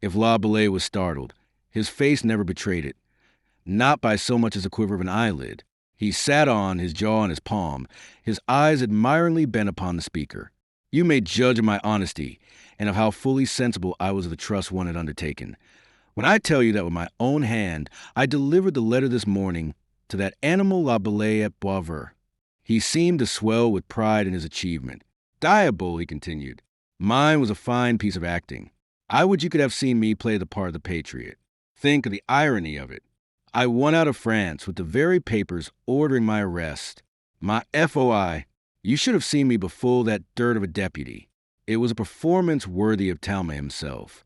If La Bellay was startled, his face never betrayed it, not by so much as a quiver of an eyelid. He sat on, his jaw on his palm, his eyes admiringly bent upon the speaker. You may judge of my honesty, and of how fully sensible I was of the trust one had undertaken, when I tell you that with my own hand I delivered the letter this morning to that animal La Bellay at Boisvert. He seemed to swell with pride in his achievement. Diable, he continued. Mine was a fine piece of acting. I would you could have seen me play the part of the patriot. Think of the irony of it. I won out of France with the very papers ordering my arrest. My FOI, you should have seen me befool that dirt of a deputy. It was a performance worthy of Talma himself.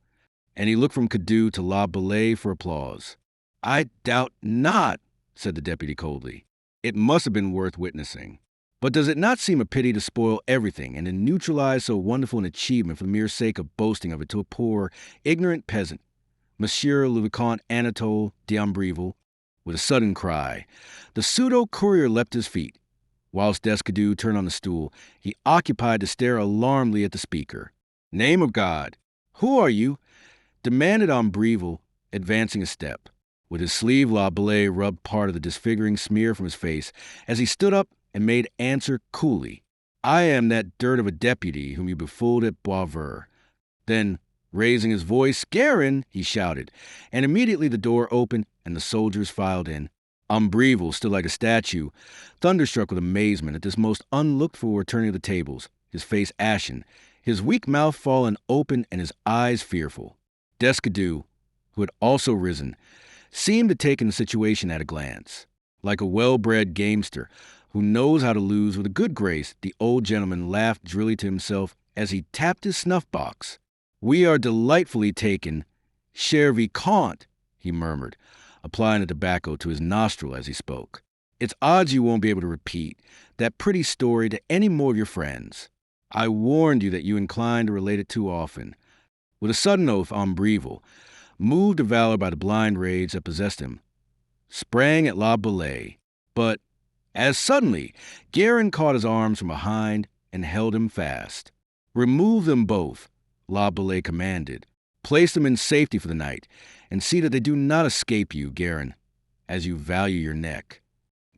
And he looked from Cadew to La Bellay for applause. I doubt not, said the deputy coldly. It must have been worth witnessing. But does it not seem a pity to spoil everything and to neutralize so wonderful an achievement for the mere sake of boasting of it to a poor, ignorant peasant? Monsieur le Vicomte Anatole d'Ambreville, with a sudden cry, the pseudo-courier leapt his feet. Whilst Descadeau turned on the stool, he occupied to stare alarmedly at the speaker. Name of God, who are you? Demanded Ambreville, advancing a step. With his sleeve, La Bellay rubbed part of the disfiguring smear from his face as he stood up and made answer coolly. I am that dirt of a deputy whom you befooled at Boisvert. Then, raising his voice, Scarin, he shouted, and immediately the door opened and the soldiers filed in. Ambreville stood like a statue, thunderstruck with amazement at this most unlooked-for turning of the tables, his face ashen, his weak mouth fallen open and his eyes fearful. Descadeau, who had also risen, seemed to take in the situation at a glance. Like a well-bred gamester who knows how to lose with a good grace, the old gentleman laughed drily to himself as he tapped his snuff-box. "We are delightfully taken, cher vicomte," he murmured, applying the tobacco to his nostril as he spoke. "It's odds you won't be able to repeat that pretty story to any more of your friends. I warned you that you inclined to relate it too often." With a sudden oath, André-Louis, moved to valor by the blind rage that possessed him, sprang at La Bellay. But as suddenly, Guérin caught his arms from behind and held him fast. "Remove them both," La Bellay commanded. "Place them in safety for the night, and see that they do not escape you, Guérin, as you value your neck."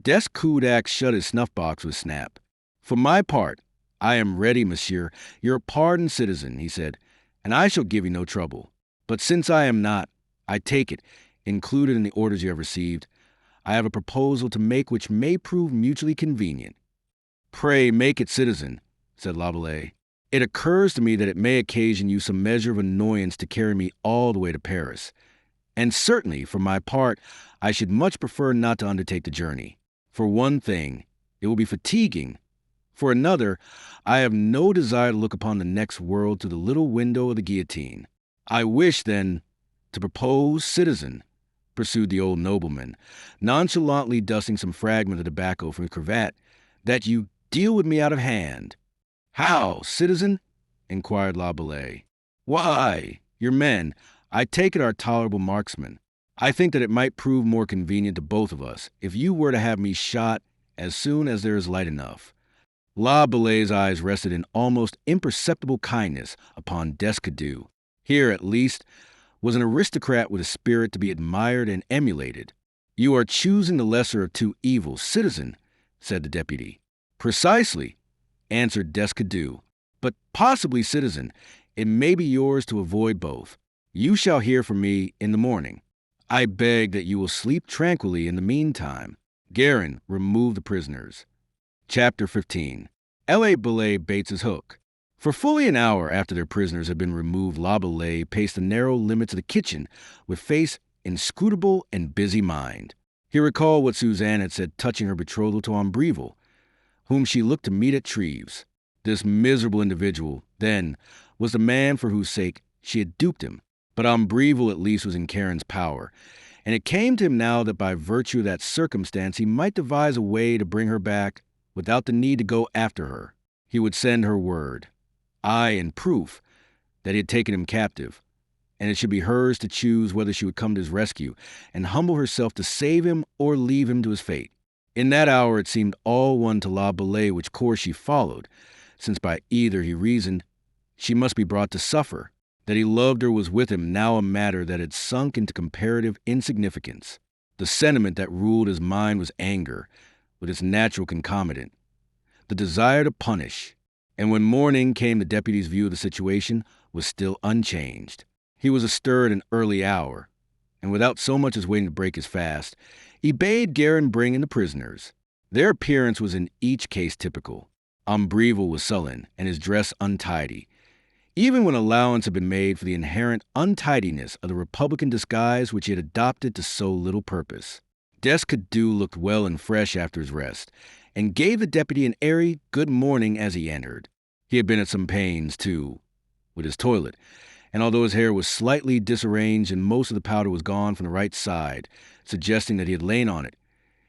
Descoudac shut his snuff-box with a snap. "For my part, I am ready, monsieur, your pardoned citizen," he said, "and I shall give you no trouble. But since I am not, I take it, included in the orders you have received, I have a proposal to make which may prove mutually convenient." "Pray make it, citizen," said La Bellay. "It occurs to me that it may occasion you some measure of annoyance to carry me all the way to Paris. And certainly, for my part, I should much prefer not to undertake the journey. For one thing, it will be fatiguing. For another, I have no desire to look upon the next world through the little window of the guillotine. I wish, then, to propose, citizen," pursued the old nobleman, nonchalantly dusting some fragment of tobacco from his cravat, "that you deal with me out of hand." "How, citizen?" inquired La Bellay. "Why, your men, I take it, are tolerable marksmen. I think that it might prove more convenient to both of us if you were to have me shot as soon as there is light enough." La Bellay's eyes rested in almost imperceptible kindness upon Descadoux. Here, at least, was an aristocrat with a spirit to be admired and emulated. "You are choosing the lesser of two evils, citizen," said the deputy. "Precisely," answered Descadoux. "But possibly, citizen, it may be yours to avoid both. You shall hear from me in the morning. I beg that you will sleep tranquilly in the meantime." Guérin removed the prisoners. Chapter 15. La Bellay baits his hook. For fully an hour after their prisoners had been removed, La Bellay paced the narrow limits of the kitchen with face inscrutable and busy mind. He recalled what Suzanne had said touching her betrothal to André-Louis, whom she looked to meet at Treves. This miserable individual, then, was the man for whose sake she had duped him. But André-Louis at least was in Karen's power, and it came to him now that by virtue of that circumstance he might devise a way to bring her back without the need to go after her. He would send her word, aye, in proof, that he had taken him captive, and it should be hers to choose whether she would come to his rescue and humble herself to save him or leave him to his fate. In that hour it seemed all one to La Bellay which course she followed, since by either, he reasoned, she must be brought to suffer. That he loved her was with him now a matter that had sunk into comparative insignificance. The sentiment that ruled his mind was anger, with its natural concomitant, the desire to punish. And when morning came, the deputy's view of the situation was still unchanged. He was astir at an early hour, and without so much as waiting to break his fast, he bade Guérin bring in the prisoners. Their appearance was in each case typical. André-Louis was sullen, and his dress untidy, even when allowance had been made for the inherent untidiness of the republican disguise which he had adopted to so little purpose. Descadoux looked well and fresh after his rest, and gave the deputy an airy good morning as he entered. He had been at some pains, too, with his toilet, and although his hair was slightly disarranged and most of the powder was gone from the right side, suggesting that he had lain on it,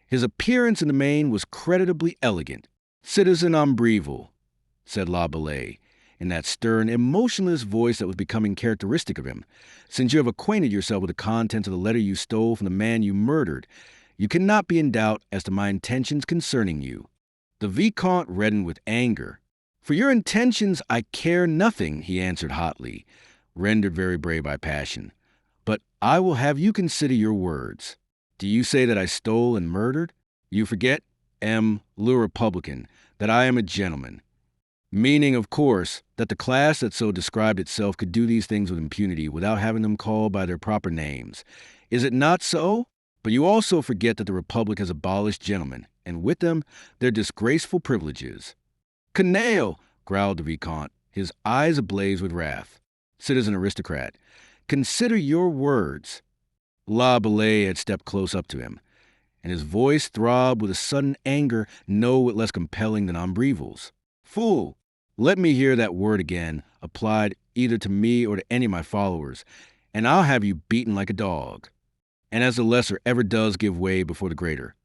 his appearance in the main was creditably elegant. "Citizen André-Louis," said La Bellay, in that stern, emotionless voice that was becoming characteristic of him, "since you have acquainted yourself with the contents of the letter you stole from the man you murdered, you cannot be in doubt as to my intentions concerning you." The Vicomte reddened with anger. "For your intentions I care nothing," he answered hotly, rendered very brave by passion. "But I will have you consider your words. Do you say that I stole and murdered? You forget, le Republican, that I am a gentleman. Meaning, of course, that the class that so described itself could do these things with impunity without having them called by their proper names. Is it not so? But you also forget that the Republic has abolished gentlemen, and with them their disgraceful privileges." "Canaille!" growled the Vicomte, his eyes ablaze with wrath. "Citizen aristocrat, Consider your words. La Bellay had stepped close up to him, and his voice throbbed with a sudden anger no whit less compelling than Ambrevil's. Fool! Let me hear that word again, applied either to me or to any of my followers, and I'll have you beaten like a dog. And as the lesser ever does give way before the greater,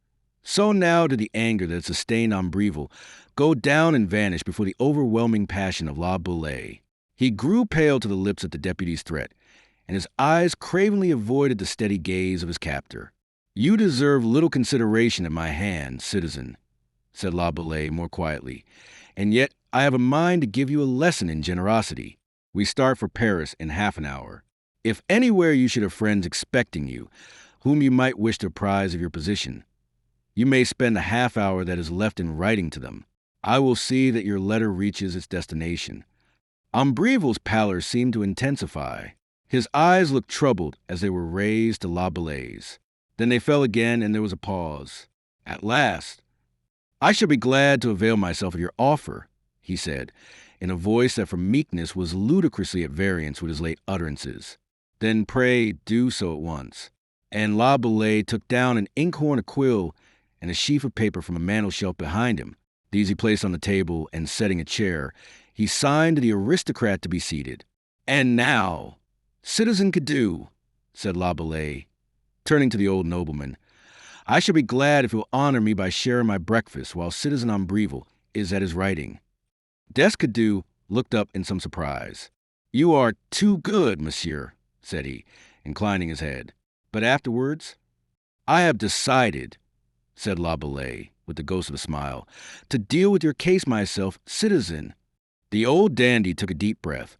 so now did the anger that had sustained Ambreville go down and vanish before the overwhelming passion of La Bellay. He grew pale to the lips at the deputy's threat, and his eyes cravenly avoided the steady gaze of his captor. You deserve little consideration at my hand, citizen, said La Bellay more quietly, and yet I have a mind to give you a lesson in generosity. We start for Paris in half an hour. If anywhere you should have friends expecting you, whom you might wish to apprise of your position, you may spend the half hour that is left in writing to them. I will see that your letter reaches its destination. Ambreville's pallor seemed to intensify. His eyes looked troubled as they were raised to La Bellay's. Then they fell again, and there was a pause. At last, I shall be glad to avail myself of your offer, he said, in a voice that for meekness was ludicrously at variance with his late utterances. Then pray do so at once. And La Bellay took down an inkhorn, a quill, and a sheaf of paper from a mantel-shelf behind him. These he placed on the table, and setting a chair, he signed to the aristocrat to be seated. And now, Citizen Cadew, said La Bellay, turning to the old nobleman, I shall be glad if you'll honor me by sharing my breakfast while Citizen Ambreville is at his writing. Descadew looked up in some surprise. You are too good, monsieur, said he, inclining his head. But afterwards, I have decided, said La Bellay, with the ghost of a smile, to deal with your case myself, citizen. The old dandy took a deep breath,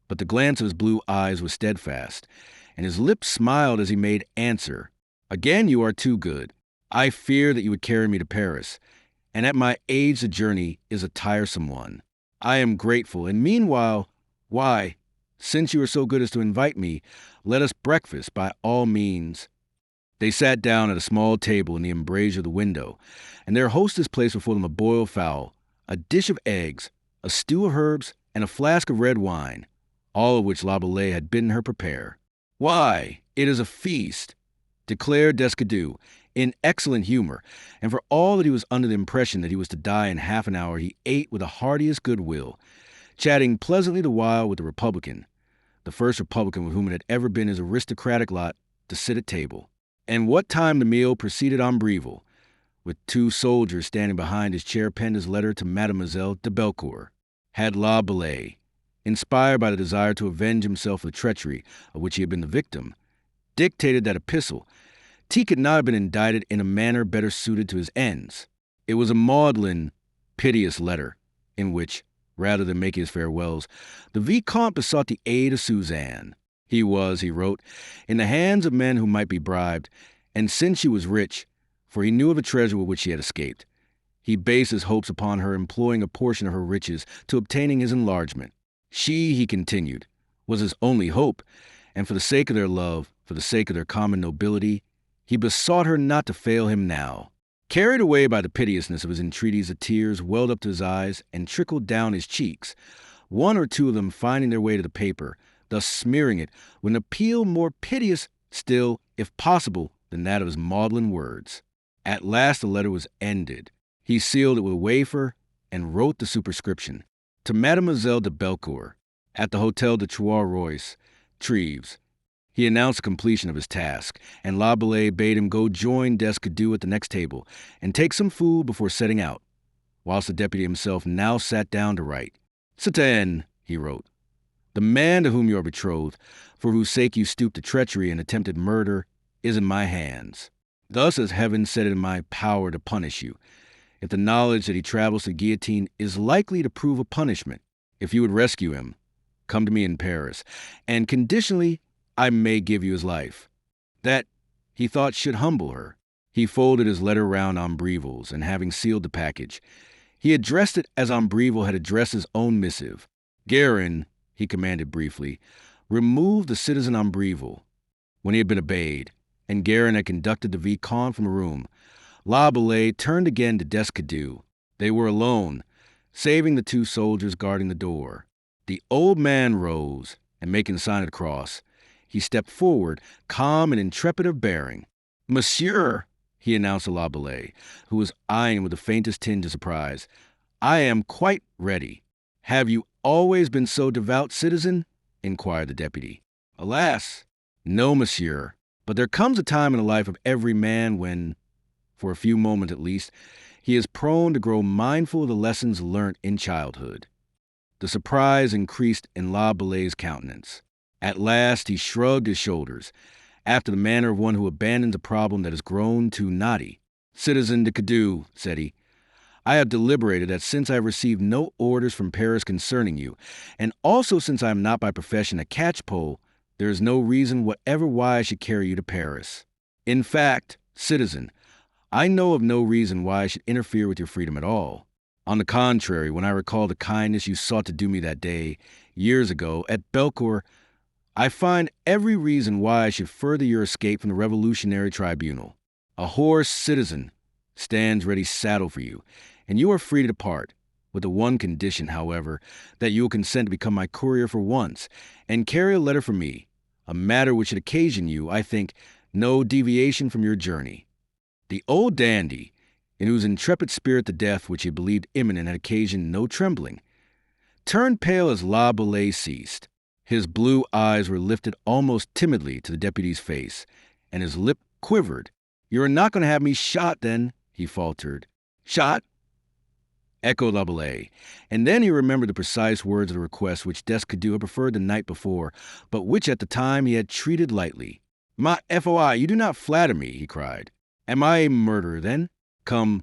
but the glance of his blue eyes was steadfast, and his lips smiled as he made answer. Again you are too good. I fear that you would carry me to Paris, and at my age the journey is a tiresome one. I am grateful, and meanwhile, why, since you are so good as to invite me, let us breakfast by all means. They sat down at a small table in the embrasure of the window, and their hostess placed before them a boiled fowl, a dish of eggs, a stew of herbs, and a flask of red wine, all of which La Bellay had bidden her prepare. Why, it is a feast, declared Descadew, in excellent humor, and for all that he was under the impression that he was to die in half an hour, he ate with the heartiest goodwill, chatting pleasantly the while with the Republican, the first Republican with whom it had ever been his aristocratic lot to sit at table. And what time the meal proceeded Ambreville, with two soldiers standing behind his chair, penned his letter to Mademoiselle de Belcourt. Had La Bellay, inspired by the desire to avenge himself of the treachery of which he had been the victim, dictated that epistle, T could not have been indicted in a manner better suited to his ends. It was a maudlin, piteous letter, in which, rather than making his farewells, the Vicomte besought the aid of Suzanne. He was, he wrote, in the hands of men who might be bribed, and since she was rich, for he knew of a treasure with which she had escaped, he based his hopes upon her employing a portion of her riches to obtaining his enlargement. She, he continued, was his only hope, and for the sake of their love, for the sake of their common nobility, he besought her not to fail him now. Carried away by the piteousness of his entreaties, the tears welled up to his eyes and trickled down his cheeks, one or two of them finding their way to the paper, thus smearing it with an appeal more piteous still, if possible, than that of his maudlin words. At last the letter was ended. He sealed it with a wafer and wrote the superscription, to Mademoiselle de Belcourt, at the Hotel de Trois-Rois, Treves. He announced the completion of his task, and La Bellay bade him go join Descadew at the next table and take some food before setting out, whilst the deputy himself now sat down to write. Citoyen, he wrote, the man to whom you are betrothed, for whose sake you stooped to treachery and attempted murder, is in my hands. Thus has heaven set it in my power to punish you. If the knowledge that he travels to the guillotine is likely to prove a punishment, if you would rescue him, come to me in Paris, and conditionally I may give you his life. That, he thought, should humble her. He folded his letter round Ambreville's, and having sealed the package, he addressed it as Ambreville had addressed his own missive. Guerin, he commanded briefly, remove the citizen Ambreville. When he had been obeyed, and Guerin had conducted the Vicomte from the room, La Bellay turned again to Descadew. They were alone, saving the two soldiers guarding the door. The old man rose, and making the sign of the cross, He stepped forward, calm and intrepid of bearing. "Monsieur," he announced to La Bellay, who was eyeing him with the faintest tinge of surprise, "I am quite ready." "Have you always been so devout, citizen?" inquired the deputy. "Alas, no, monsieur. But there comes a time in the life of every man when, for a few moments at least, he is prone to grow mindful of the lessons learnt in childhood." The surprise increased in La Bellay's countenance. At last he shrugged his shoulders, after the manner of one who abandons a problem that has grown too knotty. "Citizen de Cadeau," said he, "I have deliberated that since I have received no orders from Paris concerning you, and also since I am not by profession a catchpole, there is no reason whatever why I should carry you to Paris. In fact, citizen, I know of no reason why I should interfere with your freedom at all. On the contrary, when I recall the kindness you sought to do me that day, years ago, at Belcourt, I find every reason why I should further your escape from the revolutionary tribunal. A horse, citizen, stands ready saddled for you, and you are free to depart, with the one condition, however, that you will consent to become my courier for once, and carry a letter for me, a matter which should occasion you, I think, no deviation from your journey." The old dandy, in whose intrepid spirit the death which he believed imminent had occasioned no trembling, turned pale as La Bellay ceased. His blue eyes were lifted almost timidly to the deputy's face, and his lip quivered. "You're not going to have me shot, then?" he faltered. "Shot?" echoed La Bellay, and then he remembered the precise words of the request which Descadeau had preferred the night before, but which at the time he had treated lightly. "Ma foi, you do not flatter me," he cried. "Am I a murderer, then? Come,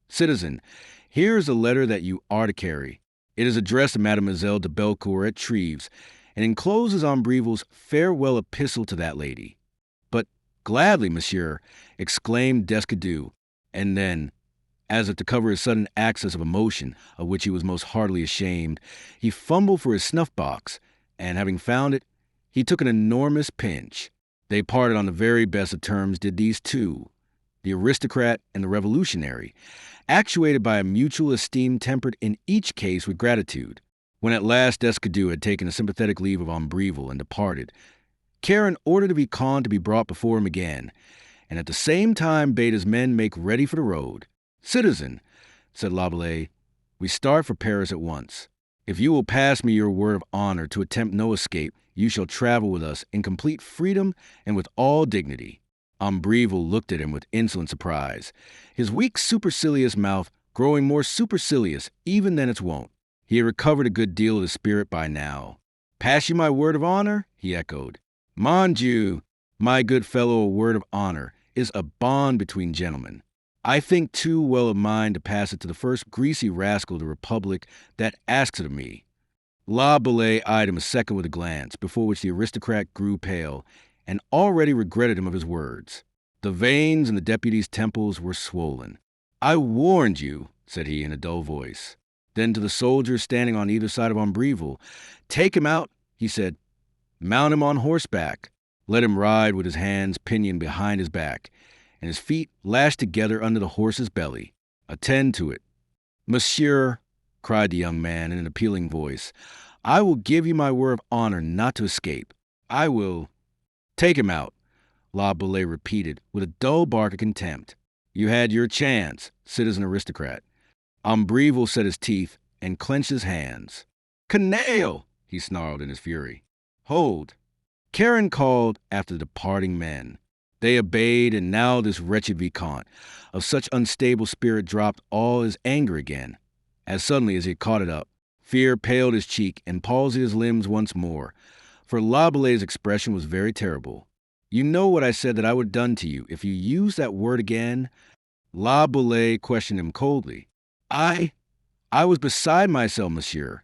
citizen, here is a letter that you are to carry. It is addressed to Mademoiselle de Belcourt at Treves, and encloses Ambrivel's farewell epistle to that lady." "But gladly, monsieur," exclaimed Descadeau, and then, as if to cover his sudden access of emotion, of which he was most heartily ashamed, he fumbled for his snuff-box, and having found it, he took an enormous pinch. They parted on the very best of terms, did these two, the aristocrat and the revolutionary, actuated by a mutual esteem tempered in each case with gratitude. When at last Descadeau had taken a sympathetic leave of Ambrivel and departed, Karen ordered the Vicomte to be brought before him again, and at the same time bade his men make ready for the road. "Citizen," said La Bellay, "we start for Paris at once. If you will pass me your word of honor to attempt no escape, you shall travel with us in complete freedom and with all dignity." Ambrivel looked at him with insolent surprise, his weak supercilious mouth growing more supercilious even than its wont. He had recovered a good deal of his spirit by now. "Pass you my word of honor?" he echoed. "Mon Dieu, my good fellow, a word of honor is a bond between gentlemen. I think too well of mine to pass it to the first greasy rascal of the Republic that asks it of me." La Bellay eyed him a second with a glance, before which the aristocrat grew pale, and already regretted him of his words. The veins in the deputy's temples were swollen. "I warned you," said he in a dull voice. Then to the soldiers standing on either side of Ambrivel, "Take him out," he said. "Mount him on horseback. Let him ride with his hands pinioned behind his back, and his feet lashed together under the horse's belly. Attend to it." "Monsieur," cried the young man in an appealing voice, "I will give you my word of honor not to escape. I will—" "Take him out," La Bellay repeated with a dull bark of contempt. "You had your chance, citizen aristocrat." Ambrivel set his teeth and clenched his hands. "Canaille!" he snarled in his fury. "Hold!" Karen called after the departing men. They obeyed, and now this wretched Vicomte, of such unstable spirit, dropped all his anger again. As suddenly as he had caught it up, fear paled his cheek and palsied his limbs once more, for La Bellay's expression was very terrible. "You know what I said that I would have done to you if you used that word again?" La Bellay questioned him coldly. I was beside myself, monsieur."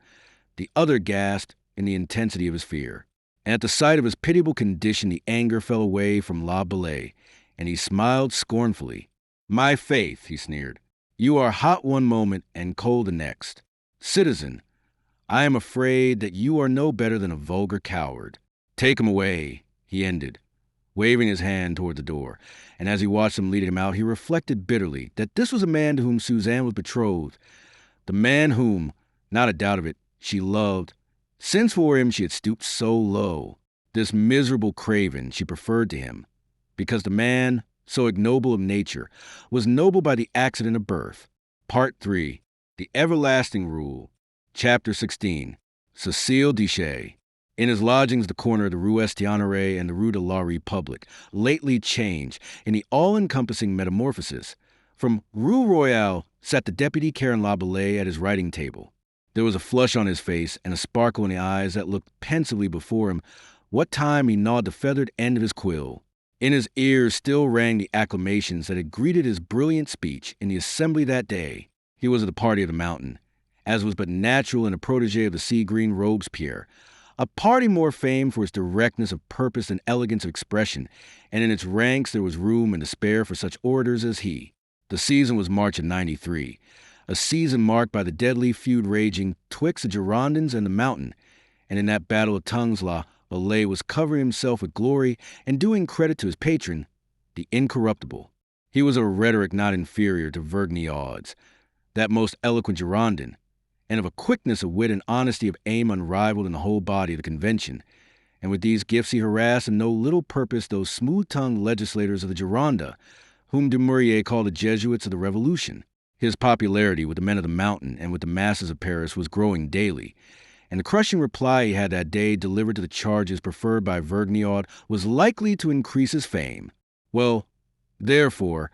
The other gasped in the intensity of his fear. And at the sight of his pitiable condition, the anger fell away from La Bellay, and he smiled scornfully. "My faith," he sneered, "you are hot one moment and cold the next. Citizen, I am afraid that you are no better than a vulgar coward. Take him away," he ended, waving his hand toward the door, and as he watched them leading him out, he reflected bitterly that this was a man to whom Suzanne was betrothed, the man whom, not a doubt of it, she loved, since for him she had stooped so low. This miserable craven she preferred to him, because the man, so ignoble of nature, was noble by the accident of birth. Part 3. The Everlasting Rule. Chapter 16. Cécile Dichet. In his lodgings, the corner of the Rue Estionneret and the Rue de la République, lately changed in the all-encompassing metamorphosis. From Rue Royale sat the deputy Karen Laboulaye at his writing table. There was a flush on his face and a sparkle in the eyes that looked pensively before him, what time he gnawed the feathered end of his quill. In his ears still rang the acclamations that had greeted his brilliant speech in the assembly that day. He was of the party of the mountain, as was but natural in a protégé of the sea-green Robespierre, a party more famed for its directness of purpose and elegance of expression, and in its ranks there was room and to spare for such orators as he. The season was March of '93, a season marked by the deadly feud raging twixt the Girondins and the mountain, and in that battle of tongues Laboulaye was covering himself with glory and doing credit to his patron, the incorruptible. He was of a rhetoric not inferior to Vergniaud's, that most eloquent Girondin, and of a quickness of wit and honesty of aim unrivaled in the whole body of the convention, and with these gifts he harassed in no little purpose those smooth-tongued legislators of the Gironde, whom Dumouriez called the Jesuits of the Revolution. His popularity with the men of the mountain and with the masses of Paris was growing daily, and the crushing reply he had that day delivered to the charges preferred by Vergniaud was likely to increase his fame. Well, therefore,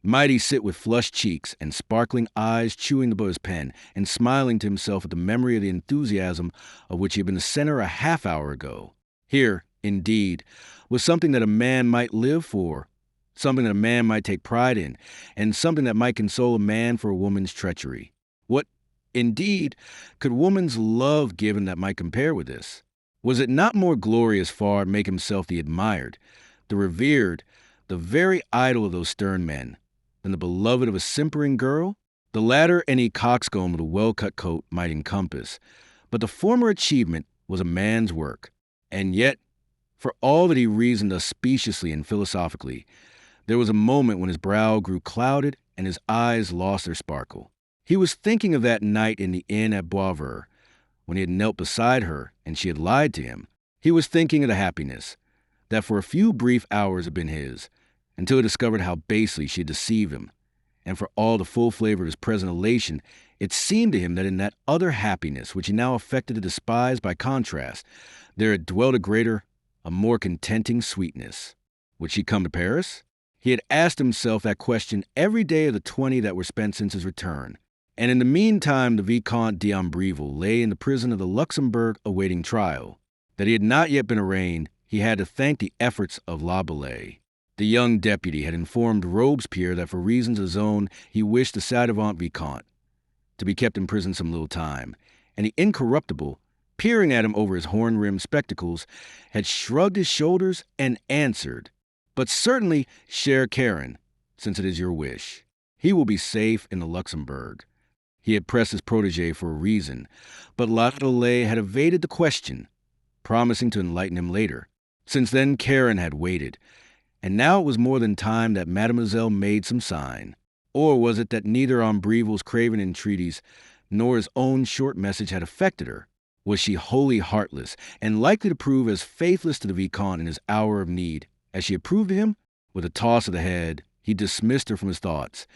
might he sit with flushed cheeks and sparkling eyes chewing the his pen and smiling to himself at the memory of the enthusiasm of which he had been the center a half-hour ago. Here, indeed, was something that a man might live for, something that a man might take pride in, and something that might console a man for a woman's treachery. What, indeed, could woman's love give him that might compare with this? Was it not more glorious far to make himself the admired, the revered, the very idol of those stern men, than the beloved of a simpering girl? The latter any coxcomb with a well-cut coat might encompass, but the former achievement was a man's work. And yet, for all that he reasoned thus speciously and philosophically, there was a moment when his brow grew clouded and his eyes lost their sparkle. He was thinking of that night in the inn at Boisvert, when he had knelt beside her and she had lied to him. He was thinking of the happiness that for a few brief hours had been his, until he discovered how basely she had deceived him. And for all the full flavor of his present elation, it seemed to him that in that other happiness, which he now affected to despise by contrast, there had dwelt a greater, a more contenting sweetness. Would she come to Paris? He had asked himself that question every day of the 20 that were spent since his return. And in the meantime, the Vicomte d'Ambreville lay in the prison of the Luxembourg awaiting trial. That he had not yet been arraigned, he had to thank the efforts of Laboulaye. The young deputy had informed Robespierre that for reasons of his own he wished the ci-devant Vicomte to be kept in prison some little time, and the incorruptible, peering at him over his horn-rimmed spectacles, had shrugged his shoulders and answered, "But certainly, cher Karen, since it is your wish. He will be safe in the Luxembourg." He had pressed his protégé for a reason, but Laboulaye had evaded the question, promising to enlighten him later. Since then, Karen had waited, and now it was more than time that Mademoiselle made some sign. Or was it that neither Ambreville's craven entreaties nor his own short message had affected her? Was she wholly heartless and likely to prove as faithless to the Vicomte in his hour of need as she had proved to him? With a toss of the head, he dismissed her from his thoughts,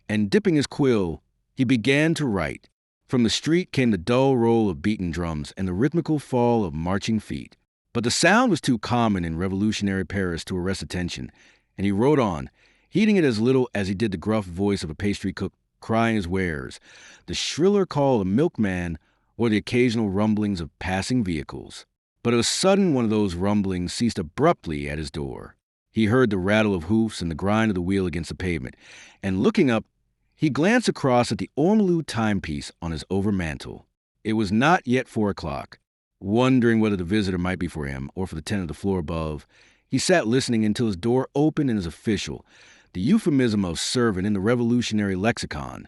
and dipping his quill, he began to write. From the street came the dull roll of beaten drums and the rhythmical fall of marching feet. But the sound was too common in revolutionary Paris to arrest attention, and he wrote on, heeding it as little as he did the gruff voice of a pastry cook crying his wares, the shriller call of a milkman, or the occasional rumblings of passing vehicles. But of a sudden one of those rumblings ceased abruptly at his door. He heard the rattle of hoofs and the grind of the wheel against the pavement, and looking up, he glanced across at the ormolu timepiece on his overmantel. It was not yet 4 o'clock. Wondering whether the visitor might be for him or for the tenant of the floor above, he sat listening until his door opened and his official, the euphemism of servant in the revolutionary lexicon,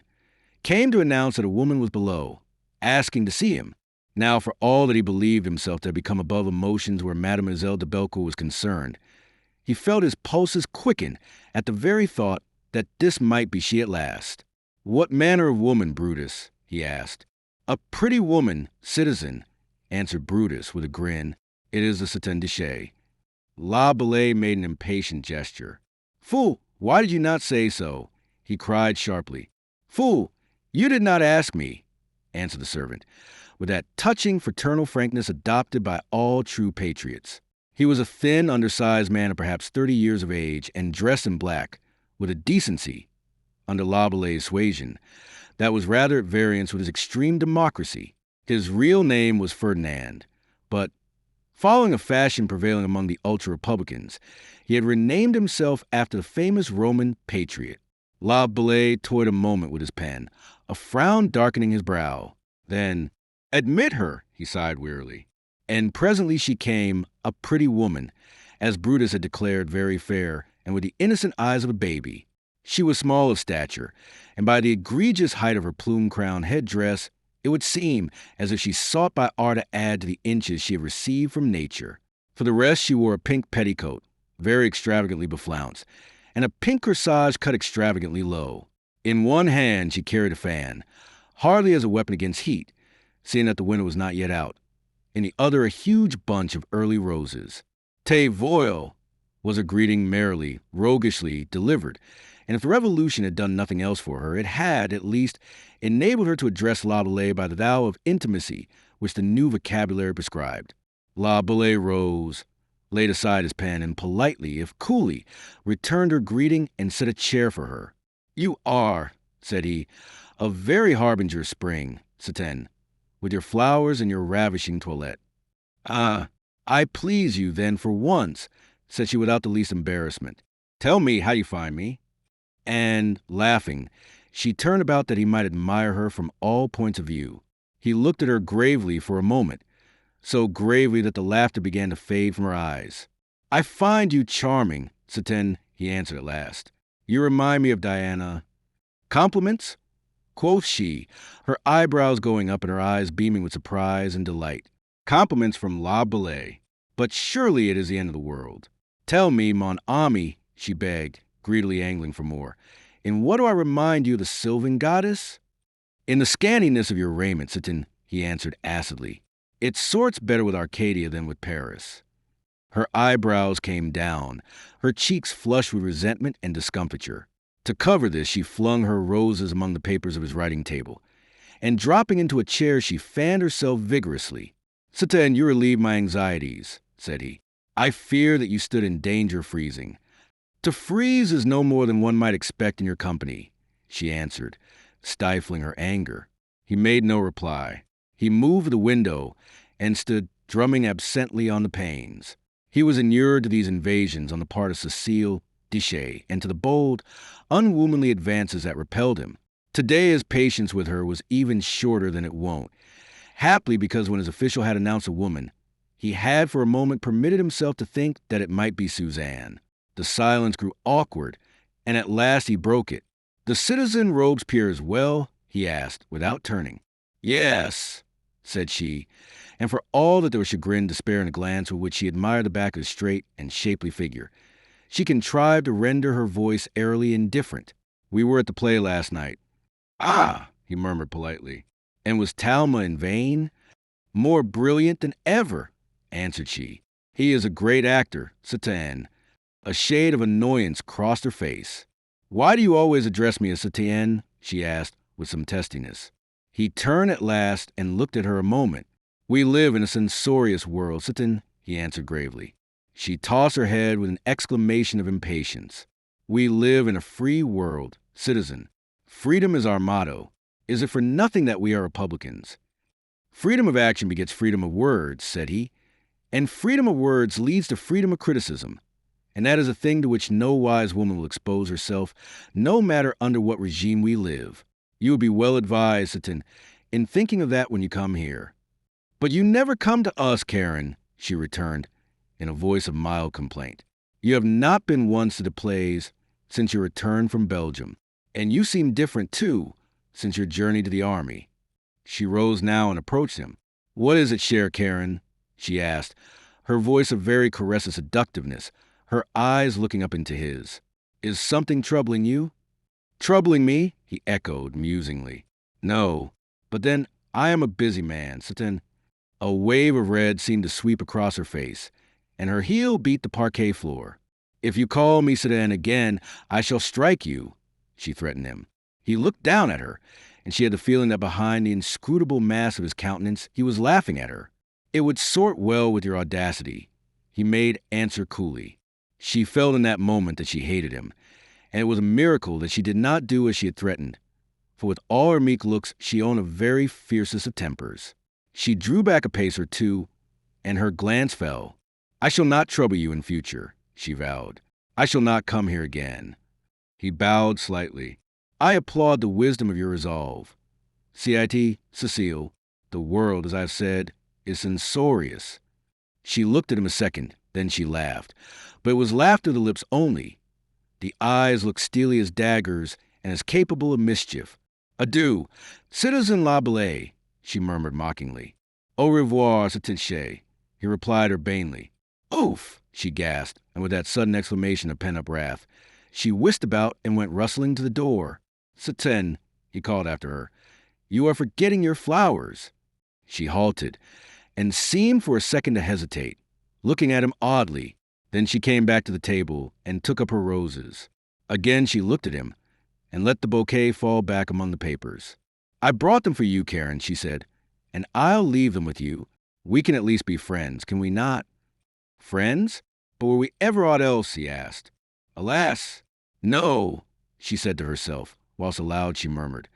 came to announce that a woman was below, asking to see him. Now, for all that he believed himself to have become above emotions where Mademoiselle de Bellecourt was concerned, he felt his pulses quicken at the very thought that this might be she at last. "What manner of woman, Brutus?" he asked. "A pretty woman, citizen," answered Brutus with a grin. It is the Satin Dichet. La Belay made an impatient gesture. Fool, why did you not say so? He cried sharply. Fool, you did not ask me, answered the servant, with that touching fraternal frankness adopted by all true patriots. He was a thin, undersized man of perhaps 30 years of age and dressed in black, with a decency, under La Belay's suasion, that was rather at variance with his extreme democracy. His real name was Ferdinand, but following a fashion prevailing among the ultra-republicans, he had renamed himself after the famous Roman patriot. La Belay toyed a moment with his pen, a frown darkening his brow. Then, admit her, he sighed wearily. And presently she came, a pretty woman, as Brutus had declared very fair, and with the innocent eyes of a baby. She was small of stature, and by the egregious height of her plume-crowned headdress, it would seem as if she sought by art to add to the inches she had received from nature. For the rest, she wore a pink petticoat, very extravagantly beflounced, and a pink corsage cut extravagantly low. In one hand she carried a fan, hardly as a weapon against heat, seeing that the winter was not yet out. In the other, a huge bunch of early roses. Te voil was a greeting merrily, roguishly delivered, and if the revolution had done nothing else for her, it had, at least, enabled her to address La Belay by the thou of intimacy which the new vocabulary prescribed. La Belay rose, laid aside his pen, and politely, if coolly, returned her greeting and set a chair for her. You are, said he, a very harbinger of spring, Satin, with your flowers and your ravishing toilette. Ah, I please you, then, for once, said she without the least embarrassment. Tell me how you find me. And, laughing, she turned about that he might admire her from all points of view. He looked at her gravely for a moment, so gravely that the laughter began to fade from her eyes. I find you charming, Satin, he answered at last. You remind me of Diana. Compliments? Quoth she, her eyebrows going up and her eyes beaming with surprise and delight. Compliments from La Belay. But surely it is the end of the world. Tell me, mon ami, she begged, greedily angling for more. In what do I remind you of the sylvan goddess? In the scantiness of your raiment, Satin, he answered acidly. It sorts better with Arcadia than with Paris. Her eyebrows came down, her cheeks flushed with resentment and discomfiture. To cover this, she flung her roses among the papers of his writing table, and dropping into a chair, she fanned herself vigorously. Satin, you relieve my anxieties, said he. I fear that you stood in danger of freezing. To freeze is no more than one might expect in your company, she answered, stifling her anger. He made no reply. He moved the window and stood drumming absently on the panes. He was inured to these invasions on the part of Cécile Dichet and to the bold, unwomanly advances that repelled him. Today his patience with her was even shorter than it wont, haply because when his official had announced a woman, he had for a moment permitted himself to think that it might be Suzanne. The silence grew awkward, and at last he broke it. The citizen Robespierre as well? He asked, without turning. Yes, said she, and for all that there was chagrin, despair in a glance with which she admired the back of his straight and shapely figure, she contrived to render her voice airily indifferent. We were at the play last night. Ah, he murmured politely. And was Talma in vain? More brilliant than ever, answered she. He is a great actor, Satin. A shade of annoyance crossed her face. Why do you always address me as Satin? She asked with some testiness. He turned at last and looked at her a moment. We live in a censorious world, Satin, he answered gravely. She tossed her head with an exclamation of impatience. We live in a free world, citizen. Freedom is our motto. Is it for nothing that we are Republicans? Freedom of action begets freedom of words, said he, and freedom of words leads to freedom of criticism. And that is a thing to which no wise woman will expose herself, no matter under what regime we live. You would be well advised, Satin, in thinking of that when you come here. But you never come to us, Karen, she returned, in a voice of mild complaint. You have not been once to the plays since your return from Belgium, and you seem different, too, since your journey to the army. She rose now and approached him. What is it, cher Karen? She asked, her voice a very caress of seductiveness, her eyes looking up into his. Is something troubling you? Troubling me? He echoed musingly. No, but then I am a busy man, Satin. A wave of red seemed to sweep across her face, and her heel beat the parquet floor. "If you call me Sedan again, I shall strike you," she threatened him. He looked down at her, and she had the feeling that behind the inscrutable mask of his countenance, he was laughing at her. "It would sort well with your audacity," he made answer coolly. She felt in that moment that she hated him, and it was a miracle that she did not do as she had threatened, for with all her meek looks, she owned a very fiercest of tempers. She drew back a pace or two, and her glance fell. "I shall not trouble you in future," she vowed. "I shall not come here again." He bowed slightly. "I applaud the wisdom of your resolve. CIT, Cecile, the world, as I have said, is censorious." She looked at him a second, then she laughed. But it was laughter of the lips only. The eyes looked steely as daggers and as capable of mischief. "Adieu, Citizen Laboulaye," she murmured mockingly. "Au revoir, Satinche," he replied urbanely. "Oof!" she gasped, and with that sudden exclamation of pent-up wrath, she whisked about and went rustling to the door. "Satin," he called after her, "you are forgetting your flowers." She halted, and seemed for a second to hesitate, looking at him oddly. Then she came back to the table and took up her roses. Again she looked at him, and let the bouquet fall back among the papers. "I brought them for you, Karen," she said, "and I'll leave them with you. We can at least be friends, can we not?" "Friends? But were we ever aught else?" he asked. "Alas, no," she said to herself, whilst aloud she murmured,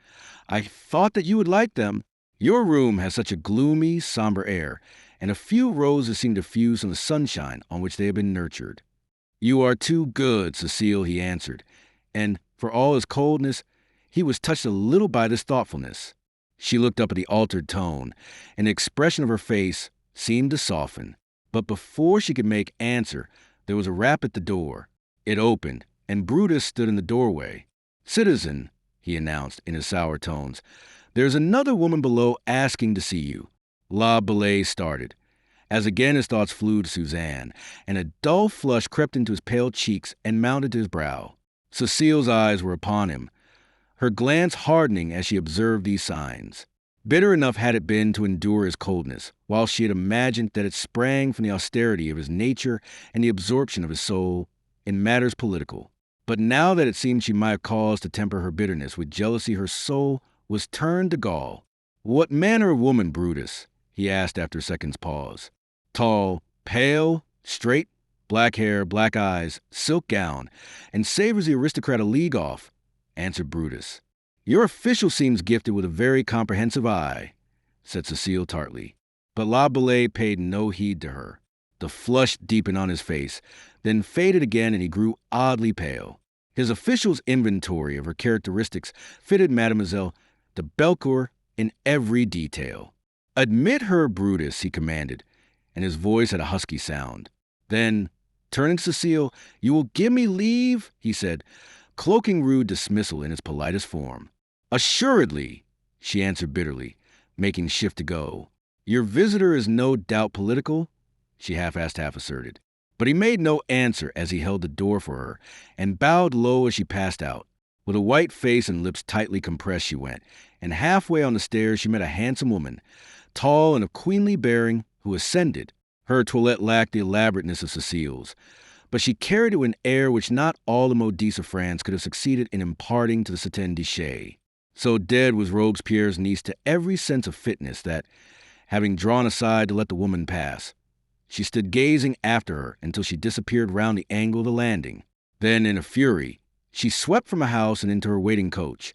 "I thought that you would like them. Your room has such a gloomy, somber air, and a few roses seem to fuse from the sunshine on which they have been nurtured." "You are too good, Cecile," he answered, and, for all his coldness, he was touched a little by this thoughtfulness. She looked up at the altered tone, and the expression of her face seemed to soften. But before she could make answer, there was a rap at the door. It opened, and Brutus stood in the doorway. "Citizen," he announced in his sour tones, "there's another woman below asking to see you." La Bellay started, as again his thoughts flew to Suzanne, and a dull flush crept into his pale cheeks and mounted to his brow. Cecile's eyes were upon him, her glance hardening as she observed these signs. Bitter enough had it been to endure his coldness, while she had imagined that it sprang from the austerity of his nature and the absorption of his soul in matters political. But now that it seemed she might have cause to temper her bitterness with jealousy, her soul was turned to gall. "What manner of woman, Brutus?" he asked after a second's pause. "Tall, pale, straight, black hair, black eyes, silk gown, and savors the aristocrat a league off," answered Brutus. "Your official seems gifted with a very comprehensive eye," said Cecile tartly. But La Bellay paid no heed to her. The flush deepened on his face, then faded again, and he grew oddly pale. His official's inventory of her characteristics fitted Mademoiselle de Belcourt in every detail. "Admit her, Brutus," he commanded, and his voice had a husky sound. Then, turning to Cecile, "You will give me leave?" he said, cloaking rude dismissal in its politest form. "Assuredly," she answered bitterly, making shift to go. "Your visitor is no doubt political?" she half-asked, half-asserted. But he made no answer as he held the door for her, and bowed low as she passed out. With a white face and lips tightly compressed she went, and halfway on the stairs she met a handsome woman, tall and of queenly bearing, who ascended. Her toilette lacked the elaborateness of Cecile's, but she carried it with an air which not all the modistes of France could have succeeded in imparting to the Satin Dichet. So dead was Robespierre's niece to every sense of fitness that, having drawn aside to let the woman pass, she stood gazing after her until she disappeared round the angle of the landing. Then, in a fury, she swept from a house and into her waiting coach,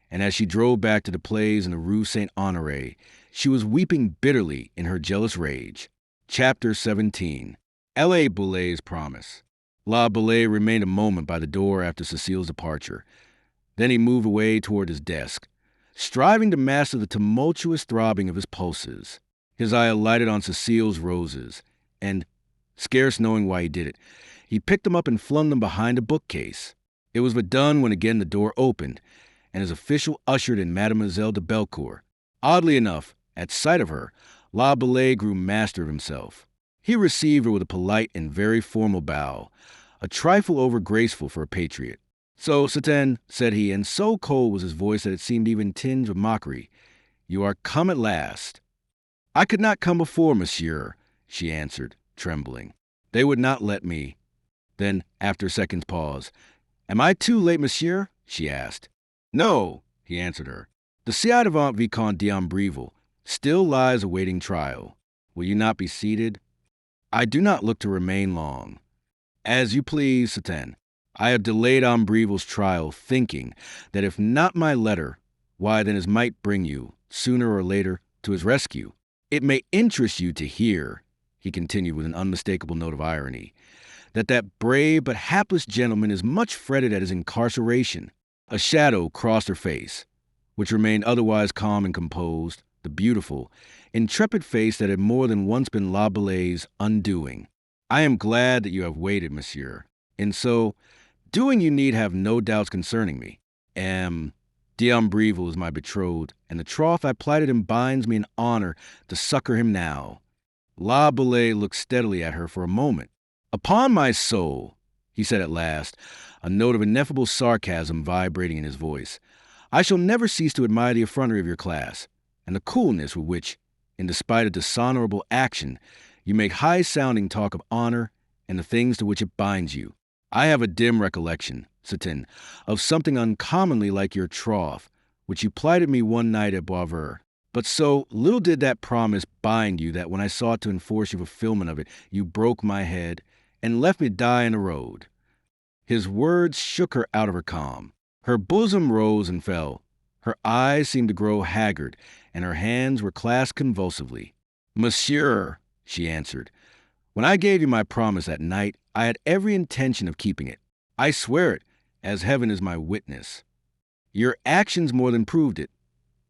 and as she drove back to the Place in the Rue Saint-Honoré, she was weeping bitterly in her jealous rage. Chapter 17. L.A. Boulet's Promise. La Boulet remained a moment by the door after Cecile's departure. Then he moved away toward his desk, striving to master the tumultuous throbbing of his pulses. His eye alighted on Cecile's roses, and, scarce knowing why he did it, he picked them up and flung them behind a bookcase. It was but done when again the door opened, and his official ushered in Mademoiselle de Belcourt. Oddly enough, at sight of her, La Bellay grew master of himself. He received her with a polite and very formal bow, a trifle over-graceful for a patriot. "So, Satin," said he, and so cold was his voice that it seemed even tinged with mockery, "you are come at last." I could not come before, monsieur, she answered, trembling. They would not let me. Then, after a second's pause, Am I too late, monsieur? She asked. No, he answered her. The ci-devant Vicomte d'Ambreville still lies awaiting trial. Will you not be seated? I do not look to remain long. As you please, Satin. I have delayed Ambreville's trial, thinking that if not my letter, why then his might bring you, sooner or later, to his rescue. It may interest you to hear, he continued with an unmistakable note of irony, that brave but hapless gentleman is much fretted at his incarceration. A shadow crossed her face, which remained otherwise calm and composed, the beautiful, intrepid face that had more than once been La Belay's undoing. I am glad that you have waited, monsieur, and so, doing you need have no doubts concerning me. D'Ambreville is my betrothed, and the troth I plighted him binds me in honor to succor him now. La Belay looked steadily at her for a moment. Upon my soul, he said at last, a note of ineffable sarcasm vibrating in his voice, I shall never cease to admire the effrontery of your class, and the coolness with which, in despite of dishonorable action, you make high-sounding talk of honor and the things to which it binds you. I have a dim recollection, Satin, of something uncommonly like your troth, which you plighted me one night at Boisvert. But so little did that promise bind you that when I sought to enforce your fulfillment of it, you broke my head and left me die in the road. His words shook her out of her calm. Her bosom rose and fell. Her eyes seemed to grow haggard, and her hands were clasped convulsively. Monsieur, she answered, when I gave you my promise that night, I had every intention of keeping it. I swear it, as heaven is my witness. Your actions more than proved it,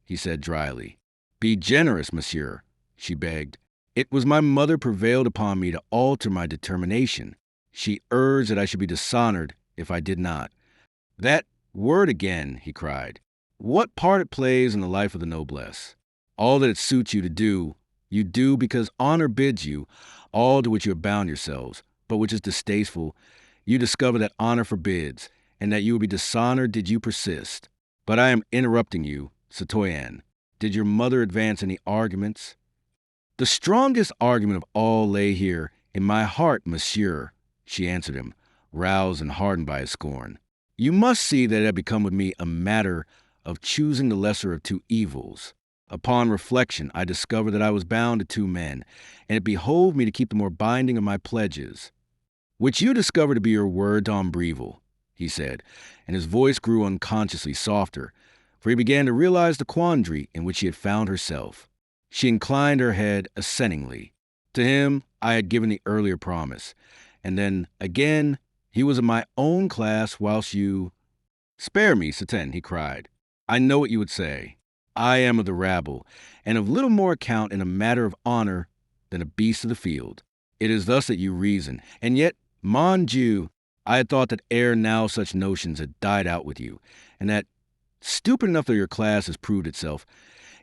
he said dryly. Be generous, monsieur, she begged. It was my mother prevailed upon me to alter my determination. She urged that I should be dishonored if I did not. That word again, he cried. What part it plays in the life of the noblesse. All that it suits you do because honor bids you, all to which you have bound yourselves, but which is distasteful. You discover that honor forbids, and that you would be dishonored did you persist. But I am interrupting you, citoyenne. Did your mother advance any arguments? The strongest argument of all lay here, in my heart, monsieur, she answered him, roused and hardened by his scorn. You must see that it had become with me a matter of choosing the lesser of two evils. Upon reflection, I discovered that I was bound to two men, and it behoved me to keep the more binding of my pledges. Which you discover to be your word to Ambreville, he said, and his voice grew unconsciously softer, for he began to realize the quandary in which she had found herself. She inclined her head assentingly. To him, I had given the earlier promise, and then, again, he was of my own class whilst you— Spare me, Satin, he cried. I know what you would say. I am of the rabble, and of little more account in a matter of honor than a beast of the field. It is thus that you reason, and yet, mon Dieu, I had thought that ere now such notions had died out with you, and that, stupid enough though your class has proved itself,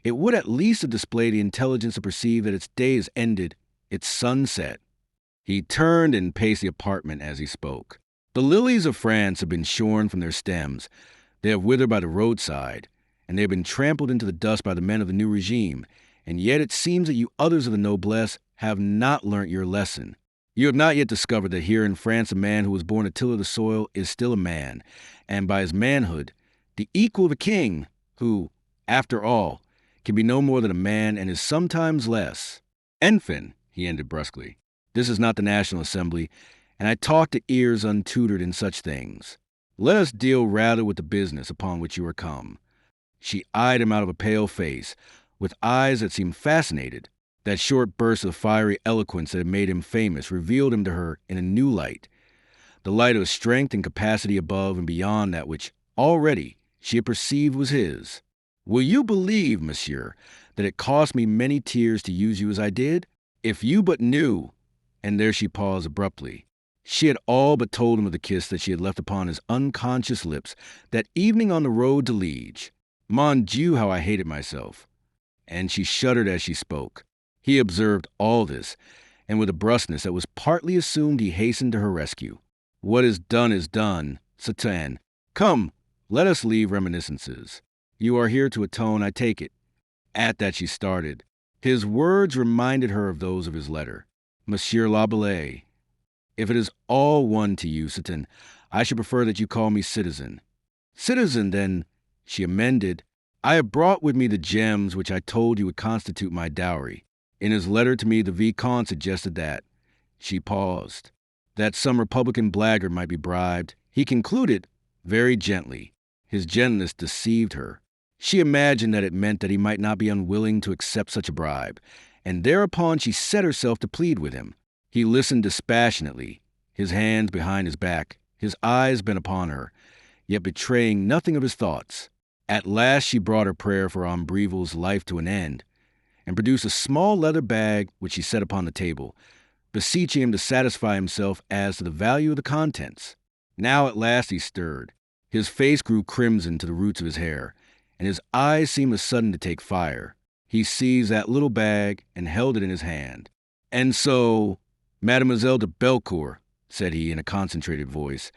it would at least have displayed the intelligence to perceive that its day is ended, its sun set. He turned and paced the apartment as he spoke. The lilies of France have been shorn from their stems. They have withered by the roadside, and they have been trampled into the dust by the men of the new regime, and yet it seems that you others of the noblesse have not learnt your lesson. You have not yet discovered that here in France a man who was born to till the soil is still a man, and by his manhood, the equal of a king, who, after all, can be no more than a man and is sometimes less. Enfin, he ended brusquely, this is not the National Assembly, and I talk to ears untutored in such things. Let us deal rather with the business upon which you are come. She eyed him out of a pale face, with eyes that seemed fascinated. That short burst of fiery eloquence that had made him famous revealed him to her in a new light, the light of strength and capacity above and beyond that which, already, she had perceived was his. Will you believe, monsieur, that it cost me many tears to use you as I did? If you but knew— and there she paused abruptly. She had all but told him of the kiss that she had left upon his unconscious lips that evening on the road to Liege. Mon Dieu, how I hated myself. And she shuddered as she spoke. He observed all this, and with a brusqueness that was partly assumed, he hastened to her rescue. What is done, Satin. Come, let us leave reminiscences. You are here to atone, I take it. At that she started. His words reminded her of those of his letter. Monsieur Laboulaye, if it is all one to you, Satan, I should prefer that you call me citizen. Citizen, then, she amended, I have brought with me the gems which I told you would constitute my dowry. In his letter to me, the Vicomte suggested that. She paused. That some Republican blackguard might be bribed. He concluded, very gently. His gentleness deceived her. She imagined that it meant that he might not be unwilling to accept such a bribe, and thereupon she set herself to plead with him. He listened dispassionately, his hands behind his back, his eyes bent upon her, yet betraying nothing of his thoughts. At last she brought her prayer for Ambrevil's life to an end, and produced a small leather bag which she set upon the table, beseeching him to satisfy himself as to the value of the contents. Now at last he stirred. His face grew crimson to the roots of his hair, and his eyes seemed a sudden to take fire. He seized that little bag and held it in his hand. And so, Mademoiselle de Belcourt, said he in a concentrated voice,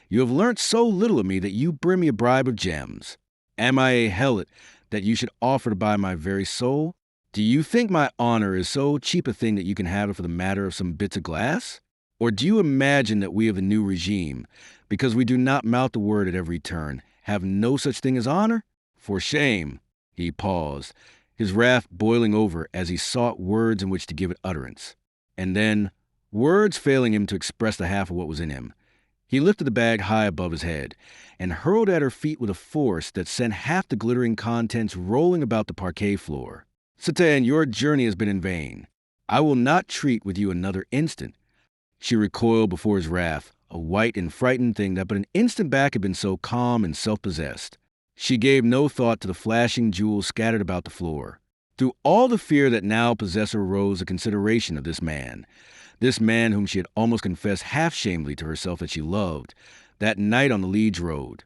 you have learnt so little of me that you bring me a bribe of gems. Am I a helot that you should offer to buy my very soul? Do you think my honor is so cheap a thing that you can have it for the matter of some bits of glass? Or do you imagine that we of the new regime, because we do not mouth the word at every turn, have no such thing as honor? For shame, he paused, his wrath boiling over as he sought words in which to give it utterance. And then, words failing him to express the half of what was in him, he lifted the bag high above his head and hurled at her feet with a force that sent half the glittering contents rolling about the parquet floor. Satan, your journey has been in vain. I will not treat with you another instant. She recoiled before his wrath, a white and frightened thing that but an instant back had been so calm and self-possessed. She gave no thought to the flashing jewels scattered about the floor. Through all the fear that now possessed her rose a consideration of this man whom she had almost confessed half-shamedly to herself that she loved, that night on the Liege road.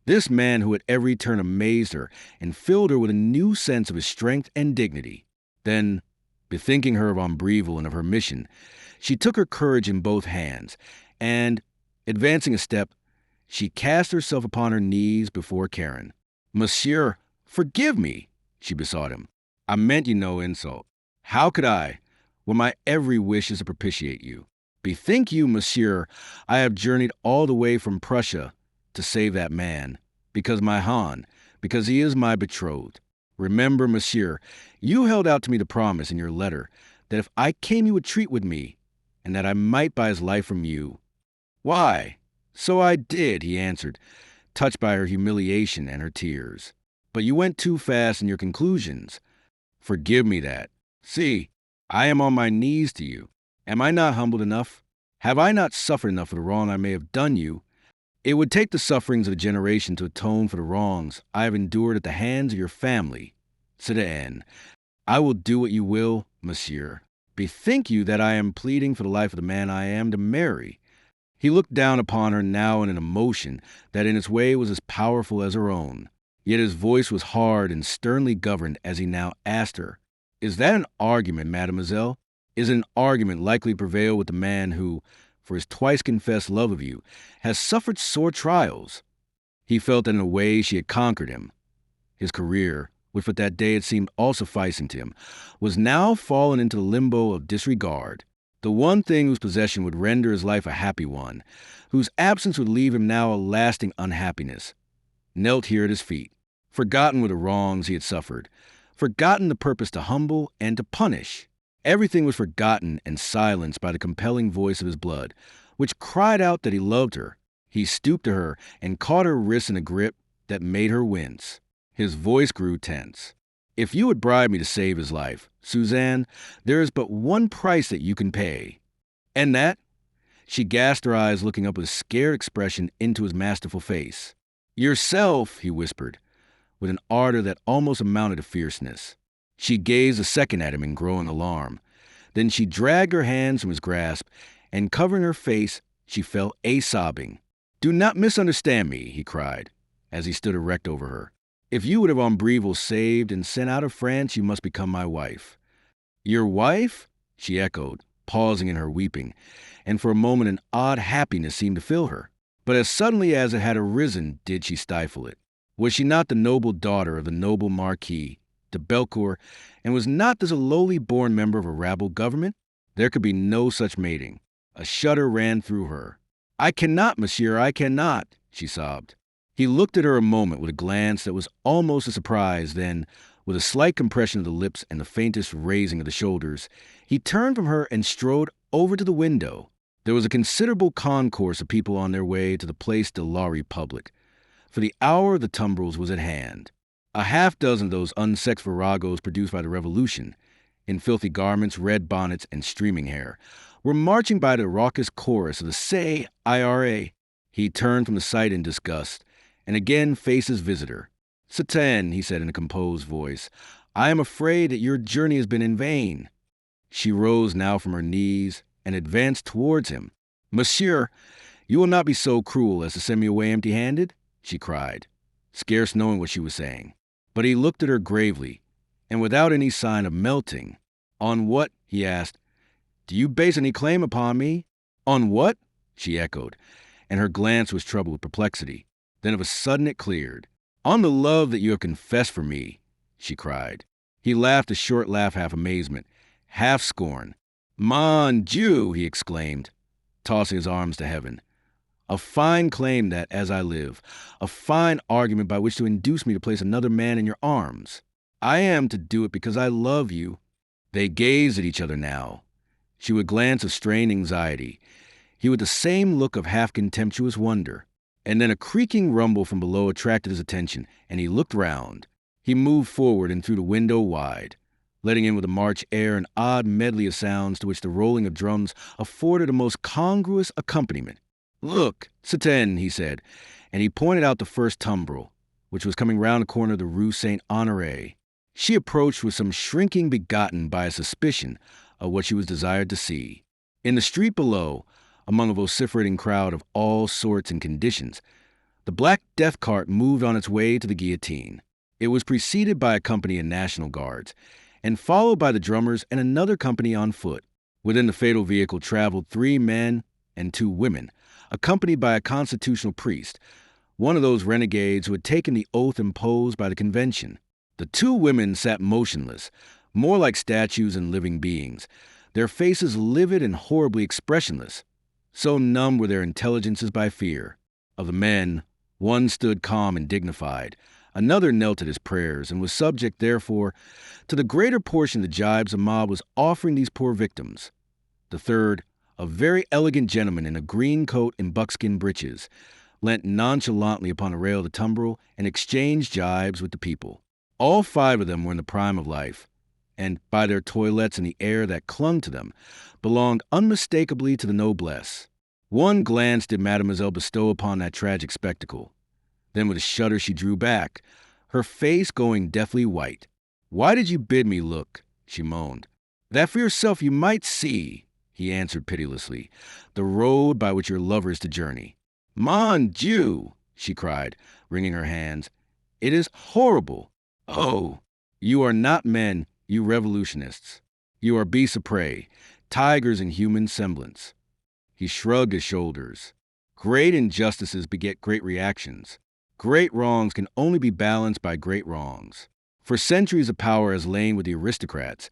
This man who at every turn amazed her and filled her with a new sense of his strength and dignity. Then, bethinking her of Ambreville and of her mission, she took her courage in both hands, and, advancing a step, she cast herself upon her knees before Karen. Monsieur, forgive me, she besought him. I meant you no insult. How could I, when my every wish is to propitiate you? Bethink you, monsieur, I have journeyed all the way from Prussia to save that man, because he is my betrothed. Remember, monsieur, you held out to me the promise in your letter that if I came you would treat with me, and that I might buy his life from you. Why? So I did, he answered, touched by her humiliation and her tears. But you went too fast in your conclusions. Forgive me that. See, I am on my knees to you. Am I not humbled enough? Have I not suffered enough for the wrong I may have done you? It would take the sufferings of a generation to atone for the wrongs I have endured at the hands of your family. Citoyen, I will do what you will, monsieur. Bethink you that I am pleading for the life of the man I am to marry. He looked down upon her now in an emotion that in its way was as powerful as her own. Yet his voice was hard and sternly governed as he now asked her, Is that an argument, mademoiselle? Is it an argument likely to prevail with the man who, for his twice-confessed love of you, has suffered sore trials? He felt that in a way she had conquered him. His career, which but that day had seemed all sufficing to him, was now fallen into the limbo of disregard. The one thing whose possession would render his life a happy one, whose absence would leave him now a lasting unhappiness, knelt here at his feet, forgotten were the wrongs he had suffered, forgotten the purpose to humble and to punish. Everything was forgotten and silenced by the compelling voice of his blood, which cried out that he loved her. He stooped to her and caught her wrist in a grip that made her wince. His voice grew tense. If you would bribe me to save his life, Suzanne, there is but one price that you can pay. And that? She gasped her eyes, looking up with a scared expression into his masterful face. Yourself, he whispered, with an ardor that almost amounted to fierceness. She gazed a second at him in growing alarm. Then she dragged her hands from his grasp, and covering her face, she fell a-sobbing. Do not misunderstand me, he cried, as he stood erect over her. If you would have Ambreville saved and sent out of France, you must become my wife. Your wife? She echoed, pausing in her weeping, and for a moment an odd happiness seemed to fill her. But as suddenly as it had arisen did she stifle it. Was she not the noble daughter of the noble Marquis to Belcourt, and was not this a lowly born member of a rabble government? There could be no such mating. A shudder ran through her. "I cannot, monsieur, I cannot," she sobbed. He looked at her a moment with a glance that was almost a surprise, then, with a slight compression of the lips and the faintest raising of the shoulders, he turned from her and strode over to the window. There was a considerable concourse of people on their way to the Place de la Republique, for the hour of the tumbrils was at hand. A half-dozen of those unsexed viragos produced by the Revolution, in filthy garments, red bonnets, and streaming hair, were marching by the raucous chorus of the Say IRA. He turned from the sight in disgust, and again faced his visitor. "Citoyenne," he said in a composed voice, "I am afraid that your journey has been in vain." She rose now from her knees and advanced towards him. "Monsieur, you will not be so cruel as to send me away empty-handed?" she cried, scarce knowing what she was saying. But he looked at her gravely, and without any sign of melting. "On what?" he asked. "Do you base any claim upon me?" "On what?" she echoed, and her glance was troubled with perplexity. Then of a sudden it cleared. "On the love that you have confessed for me," she cried. He laughed a short laugh, half amazement, half scorn. "Mon Dieu!" he exclaimed, tossing his arms to heaven. "A fine claim that, as I live. A fine argument by which to induce me to place another man in your arms. I am to do it because I love you." They gazed at each other now. She with glance of strained anxiety, he with the same look of half-contemptuous wonder. And then a creaking rumble from below attracted his attention, and he looked round. He moved forward and threw the window wide, letting in with the March air an odd medley of sounds to which the rolling of drums afforded a most congruous accompaniment. "Look, Citoyenne," he said, and he pointed out the first tumbril, which was coming round the corner of the Rue Saint-Honoré. She approached with some shrinking begotten by a suspicion of what she was desired to see. In the street below, among a vociferating crowd of all sorts and conditions, the black death cart moved on its way to the guillotine. It was preceded by a company of National Guards, and followed by the drummers and another company on foot. Within the fatal vehicle traveled 3 men and 2 women, accompanied by a constitutional priest, one of those renegades who had taken the oath imposed by the convention. The 2 women sat motionless, more like statues than living beings, their faces livid and horribly expressionless. So numb were their intelligences by fear. Of the men, one stood calm and dignified, another knelt at his prayers, and was subject, therefore, to the greater portion of the jibes the mob was offering these poor victims. The third, a very elegant gentleman in a green coat and buckskin breeches, leant nonchalantly upon a rail of the tumbril and exchanged jibes with the people. All 5 of them were in the prime of life, and, by their toilettes and the air that clung to them, belonged unmistakably to the noblesse. One glance did Mademoiselle bestow upon that tragic spectacle. Then with a shudder she drew back, her face going deathly white. "Why did you bid me look?" she moaned. "That for yourself you might see," he answered pitilessly, "the road by which your lover is to journey." "Mon Dieu!" she cried, wringing her hands. "It is horrible. Oh, you are not men, you revolutionists. You are beasts of prey, tigers in human semblance." He shrugged his shoulders. "Great injustices beget great reactions. Great wrongs can only be balanced by great wrongs. For centuries the power has lain with the aristocrats,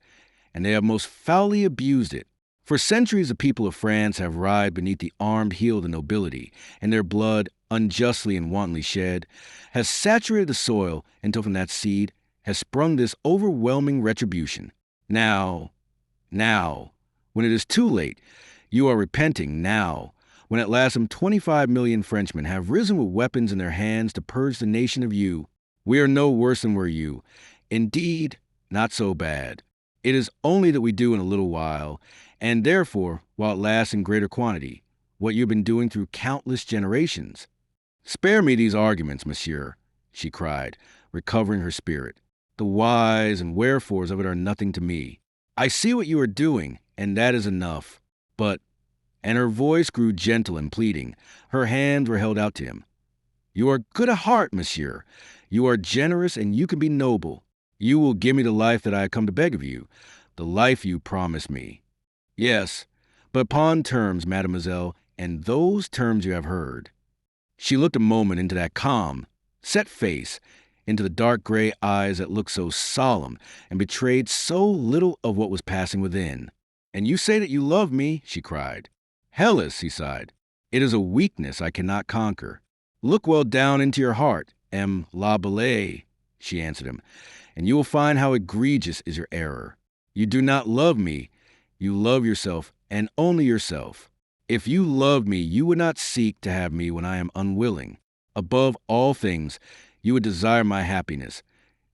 and they have most foully abused it. For centuries the people of France have writhed beneath the armed heel of the nobility, and their blood, unjustly and wantonly shed, has saturated the soil until from that seed has sprung this overwhelming retribution. Now, when it is too late, you are repenting now, when at last some 25 million Frenchmen have risen with weapons in their hands to purge the nation of you. We are no worse than were you. Indeed, not so bad. It is only that we do in a little while, and therefore, while it lasts in greater quantity, what you have been doing through countless generations. Spare me these arguments, monsieur," she cried, recovering her spirit. "The whys and wherefores of it are nothing to me. I see what you are doing, and that is enough. But," and her voice grew gentle and pleading, her hands were held out to him, "you are good at heart, monsieur. You are generous, and you can be noble. You will give me the life that I have come to beg of you, the life you promised me. Yes, but upon terms, mademoiselle, and those terms you have heard." She looked a moment into that calm, set face, into the dark gray eyes that looked so solemn and betrayed so little of what was passing within. "And you say that you love me," she cried. "Hellas," he sighed. "It is a weakness I cannot conquer." "Look well down into your heart, M. La Belle," she answered him, "and you will find how egregious is your error. You do not love me. You love yourself, and only yourself. If you loved me, you would not seek to have me when I am unwilling. Above all things, you would desire my happiness.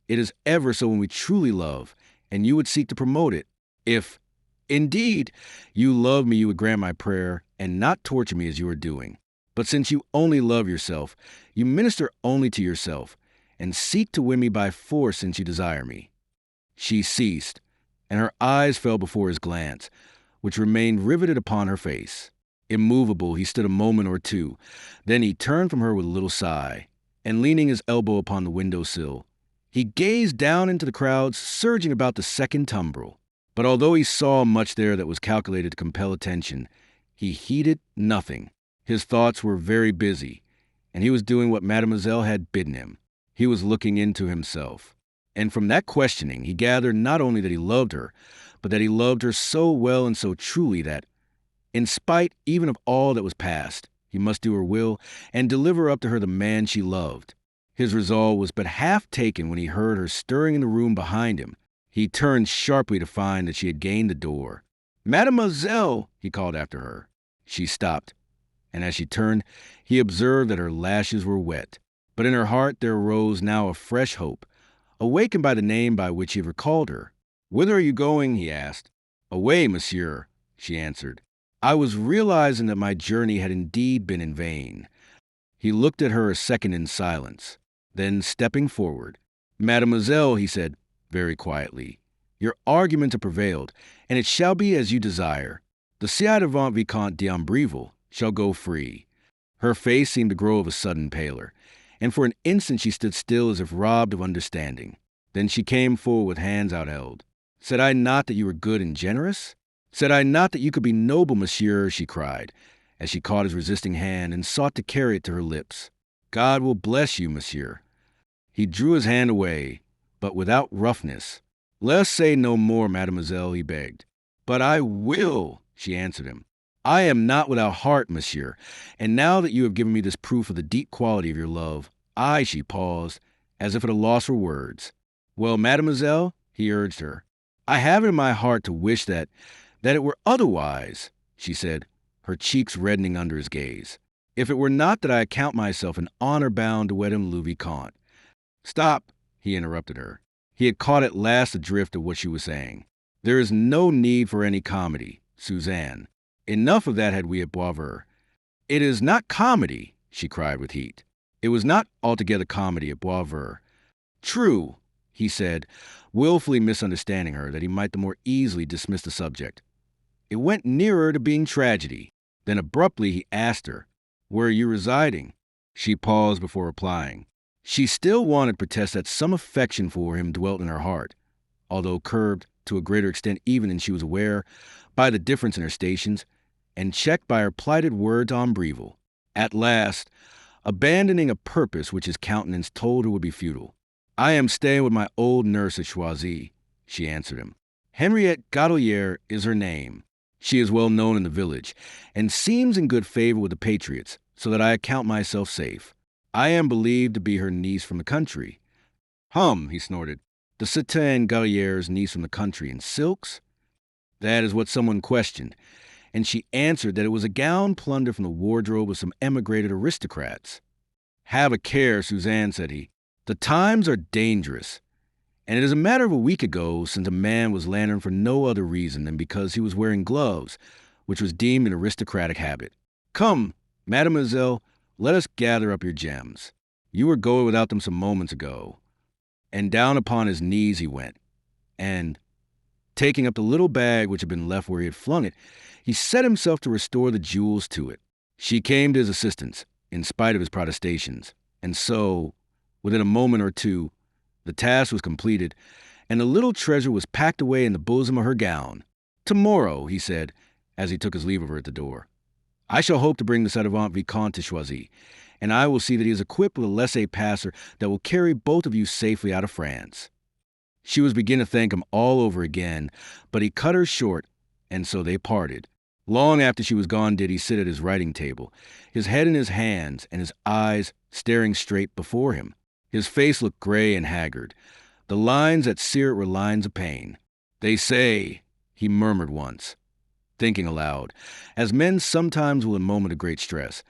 It is ever so when we truly love, and you would seek to promote it. If, indeed, you love me, you would grant my prayer and not torture me as you are doing. But since you only love yourself, you minister only to yourself, and seek to win me by force since you desire me." She ceased, and her eyes fell before his glance, which remained riveted upon her face. Immovable, he stood a moment or two. Then he turned from her with a little sigh, and leaning his elbow upon the window-sill, he gazed down into the crowds surging about the second tumbril. But although he saw much there that was calculated to compel attention, he heeded nothing. His thoughts were very busy, and he was doing what Mademoiselle had bidden him. He was looking into himself. And from that questioning, he gathered not only that he loved her, but that he loved her so well and so truly that, in spite even of all that was past, he must do her will and deliver up to her the man she loved. His resolve was but half taken when he heard her stirring in the room behind him. He turned sharply to find that she had gained the door. "Mademoiselle!" he called after her. She stopped, and as she turned, he observed that her lashes were wet. But in her heart there arose now a fresh hope, awakened by the name by which he had recalled her. "Whither are you going?" he asked. "Away, monsieur," she answered. "I was realizing that my journey had indeed been in vain." He looked at her a second in silence. Then, stepping forward, "Mademoiselle," he said very quietly, "your arguments have prevailed, and it shall be as you desire. The ci-devant Vicomte d'Ambreville shall go free." Her face seemed to grow of a sudden paler, and for an instant she stood still as if robbed of understanding. Then she came forward with hands outheld. "Said I not that you were good and generous? Said I not that you could be noble, monsieur?" she cried, as she caught his resisting hand and sought to carry it to her lips. "God will bless you, monsieur." He drew his hand away, but without roughness. "Let us say no more, mademoiselle," he begged. "But I will," she answered him. "I am not without heart, monsieur, and now that you have given me this proof of the deep quality of your love, she paused, as if at a loss for words. "Well, mademoiselle," he urged her, "I have it in my heart to wish that it were otherwise," she said, her cheeks reddening under his gaze. "If it were not that I account myself in honor bound to wed le Vicomte." "Stop," he interrupted her. He had caught at last the drift of what she was saying. "There is no need for any comedy, Suzanne. Enough of that had we at Boisvert." "It is not comedy," she cried with heat. "It was not altogether comedy at Boisvert." "True," he said, willfully misunderstanding her, that he might the more easily dismiss the subject. "It went nearer to being tragedy." Then abruptly he asked her, "Where are you residing?" She paused before replying. She still wanted to protest that some affection for him dwelt in her heart, although curbed to a greater extent even than she was aware by the difference in her stations, and checked by her plighted word to Ambreville. At last, abandoning a purpose which his countenance told her would be futile, "I am staying with my old nurse at Choisy," she answered him. "Henriette Godelier is her name. She is well known in the village, and seems in good favor with the patriots, so that I account myself safe. I am believed to be her niece from the country." "Hum," he snorted. "The citoyenne Godolier's niece from the country in silks?" That is what someone questioned, and she answered that it was a gown plundered from the wardrobe of some emigrated aristocrats. "Have a care, Suzanne," said he. "The times are dangerous, and it is a matter of a week ago since a man was lanterned for no other reason than because he was wearing gloves, which was deemed an aristocratic habit. Come, mademoiselle, let us gather up your gems. You were going without them some moments ago." And down upon his knees he went, and, taking up the little bag which had been left where he had flung it, he set himself to restore the jewels to it. She came to his assistance, in spite of his protestations, and so, within a moment or two, the task was completed, and the little treasure was packed away in the bosom of her gown. "Tomorrow," he said, as he took his leave of her at the door, "I shall hope to bring the ci-devant Vicomte to Choisy, and I will see that he is equipped with a laissez-passer that will carry both of you safely out of France." She was beginning to thank him all over again, but he cut her short, and so they parted. Long after she was gone did he sit at his writing table, his head in his hands and his eyes staring straight before him. His face looked gray and haggard. The lines that sear it were lines of pain. "They say," he murmured once, thinking aloud, as men sometimes will in a moment of great stress,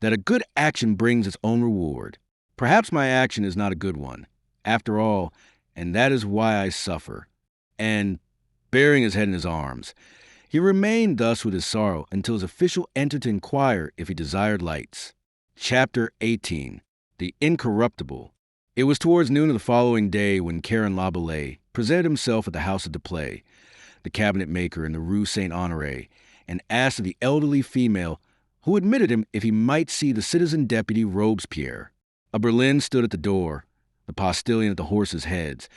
"that a good action brings its own reward. Perhaps my action is not a good one, after all, and that is why I suffer." And, burying his head in his arms, he remained thus with his sorrow until his official entered to inquire if he desired lights. Chapter 18. The Incorruptible. It was towards noon of the following day when Karen Laboulaye presented himself at the house of Duplay, the cabinet maker in the Rue Saint-Honoré, and asked of the elderly female who admitted him if he might see the citizen deputy Robespierre. A berlin stood at the door, the postilion at the horses' heads,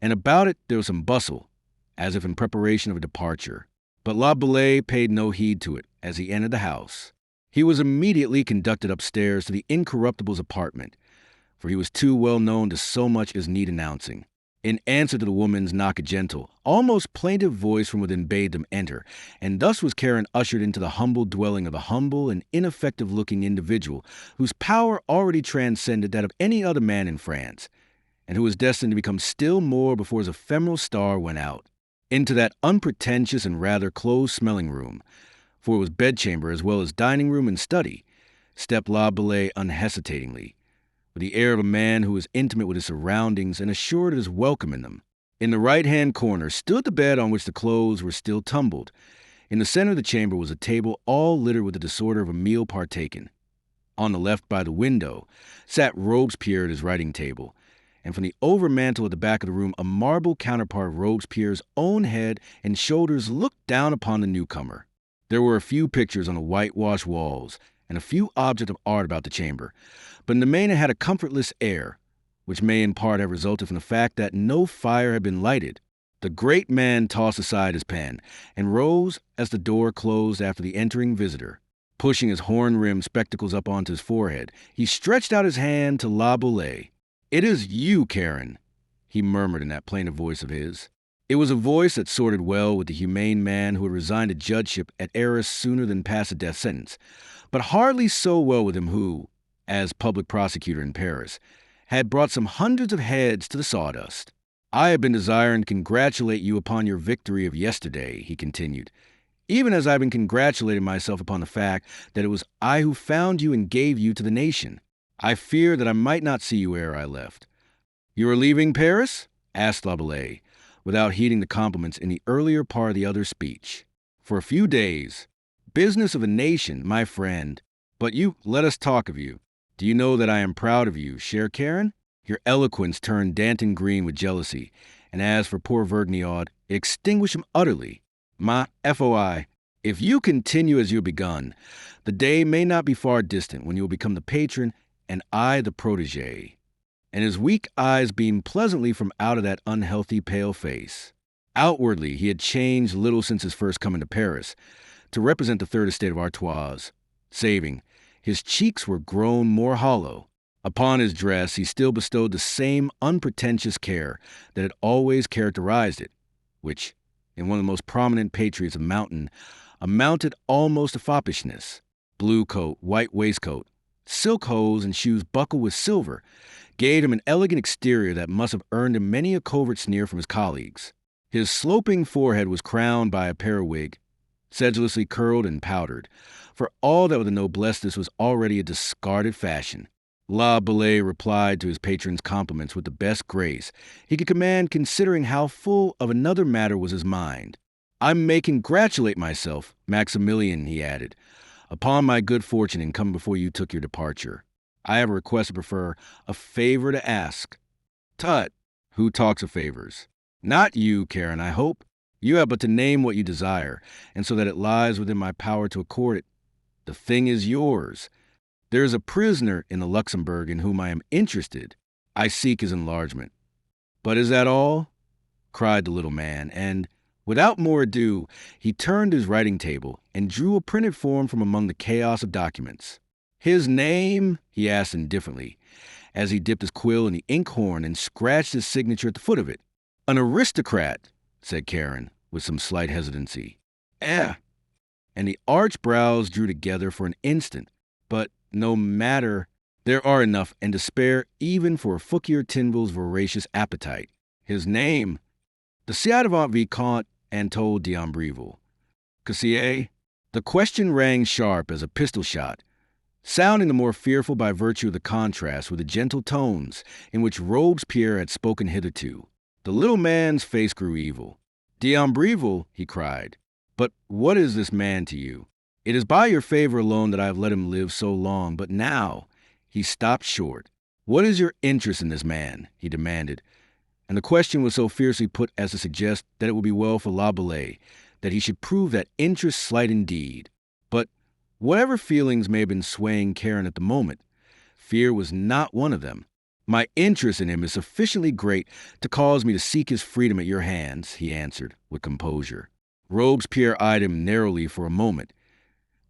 and about it there was some bustle, as if in preparation of a departure. But Laboulaye paid no heed to it as he entered the house. He was immediately conducted upstairs to the Incorruptible's apartment, for he was too well known to so much as need announcing. In answer to the woman's knock, a gentle, almost plaintive voice from within bade them enter, and thus was Karen ushered into the humble dwelling of a humble and ineffective-looking individual whose power already transcended that of any other man in France, and who was destined to become still more before his ephemeral star went out. Into that unpretentious and rather close-smelling room, for it was bedchamber as well as dining room and study, stepped Laboulaye unhesitatingly, with the air of a man who was intimate with his surroundings and assured of his welcome in them. In the right-hand corner stood the bed on which the clothes were still tumbled. In the center of the chamber was a table all littered with the disorder of a meal partaken. On the left by the window sat Robespierre at his writing table, and from the overmantel at the back of the room a marble counterpart of Robespierre's own head and shoulders looked down upon the newcomer. There were a few pictures on the whitewashed walls, and a few objects of art about the chamber, but in the main it had a comfortless air, which may in part have resulted from the fact that no fire had been lighted. The great man tossed aside his pen, and rose as the door closed after the entering visitor. Pushing his horn-rimmed spectacles up onto his forehead, he stretched out his hand to Laboulaye. "It is you, Karen," he murmured in that plaintive voice of his. It was a voice that sorted well with the humane man who had resigned a judgeship at Arras sooner than pass a death sentence, but hardly so well with him who, as public prosecutor in Paris, had brought some hundreds of heads to the sawdust. "I have been desiring to congratulate you upon your victory of yesterday," he continued, "even as I've been congratulating myself upon the fact that it was I who found you and gave you to the nation. I feared that I might not see you ere I left." "You are leaving Paris?" asked Laboulaye, without heeding the compliments in the earlier part of the other's speech. "For a few days. Business of a nation, my friend. But let us talk of you. Do you know that I am proud of you, chère Karen?" Your eloquence turned Danton green with jealousy, and as for poor Vergniaud, extinguish him utterly. Ma foi, if you continue as you have begun, the day may not be far distant when you will become the patron and I the protégé. And his weak eyes beamed pleasantly from out of that unhealthy pale face. Outwardly, he had changed little since his first coming to Paris, to represent the third estate of Artois, saving his cheeks were grown more hollow. Upon his dress he still bestowed the same unpretentious care that had always characterized it, which, in one of the most prominent patriots of Mountain, amounted almost to foppishness. Blue coat, white waistcoat, silk hose, and shoes buckled with silver gave him an elegant exterior that must have earned him many a covert sneer from his colleagues. His sloping forehead was crowned by a periwig, sedulously curled and powdered. For all that with the noblesse this was already a discarded fashion. Laboulaye replied to his patron's compliments with the best grace he could command, considering how full of another matter was his mind. "I may congratulate myself, Maximilian," he added, "upon my good fortune in coming before you took your departure. I have a request to prefer, a favor to ask." "Tut, who talks of favors?" "Not you, Karen, I hope. You have but to name what you desire, and so that it lies within my power to accord it. The thing is yours. There is a prisoner in the Luxembourg in whom I am interested. I seek his enlargement." "But is that all?" cried the little man, and, without more ado, he turned to his writing table and drew a printed form from among the chaos of documents. His name? He asked indifferently, as he dipped his quill in the inkhorn and scratched his signature at the foot of it. An aristocrat, said Karen, with some slight hesitancy. Eh. And the arched brows drew together for an instant. But no matter, there are enough and to spare even for Fouquier Tinville's voracious appetite. His name? The ci-devant Vicomte Anatole d'Ambreville. Cassier? The question rang sharp as a pistol shot, sounding the more fearful by virtue of the contrast with the gentle tones in which Robespierre had spoken hitherto. The little man's face grew evil. D'Ambreville, he cried. But what is this man to you? It is by your favor alone that I have let him live so long, but now he stopped short. What is your interest in this man? He demanded, and the question was so fiercely put as to suggest that it would be well for La Bellay that he should prove that interest slight indeed. But whatever feelings may have been swaying Karen at the moment, fear was not one of them. My interest in him is sufficiently great to cause me to seek his freedom at your hands, he answered with composure. Robespierre eyed him narrowly for a moment,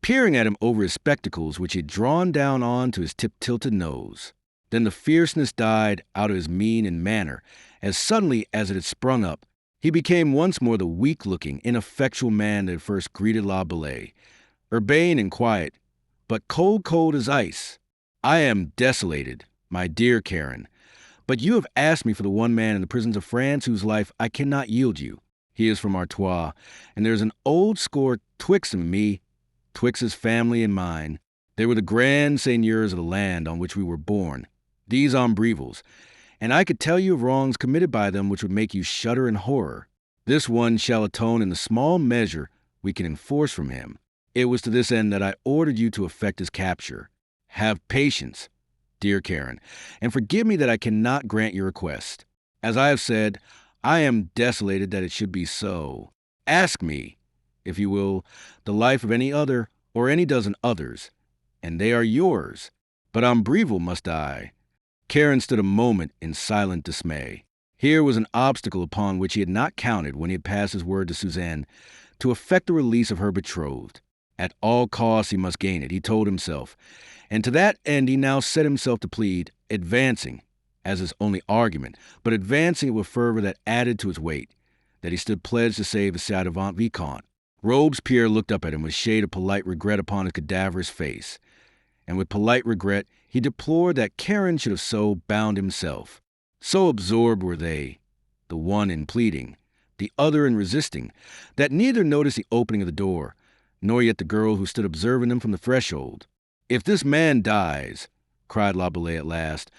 peering at him over his spectacles, which he had drawn down onto his tip-tilted nose. Then the fierceness died out of his mien and manner as suddenly as it had sprung up. He became once more the weak-looking, ineffectual man that had first greeted La Bellay, urbane and quiet, but cold as ice. I am desolated, my dear Karen, but you have asked me for the one man in the prisons of France whose life I cannot yield you. He is from Artois, and there's an old score twixt him and me, twixt his family and mine. They were the grand seigneurs of the land on which we were born, these Ambrevils, and I could tell you of wrongs committed by them which would make you shudder in horror. This one shall atone in the small measure we can enforce from him. It was to this end that I ordered you to effect his capture. Have patience, dear Karen, and forgive me that I cannot grant your request. As I have said, I am desolated that it should be so. Ask me, if you will, the life of any other or any dozen others, and they are yours. But Ambreville must die. Karen stood a moment in silent dismay. Here was an obstacle upon which he had not counted when he had passed his word to Suzanne to effect the release of her betrothed. At all costs he must gain it, he told himself, and to that end he now set himself to plead, advancing, as his only argument, but advancing it with fervor that added to its weight, that he stood pledged to save the ci-devant Vicomte. Robespierre looked up at him with a shade of polite regret upon his cadaverous face, and with polite regret he deplored that Karen should have so bound himself. So absorbed were they, the one in pleading, the other in resisting, that neither noticed the opening of the door, nor yet the girl who stood observing them from the threshold. If this man dies, cried La Bellay at last,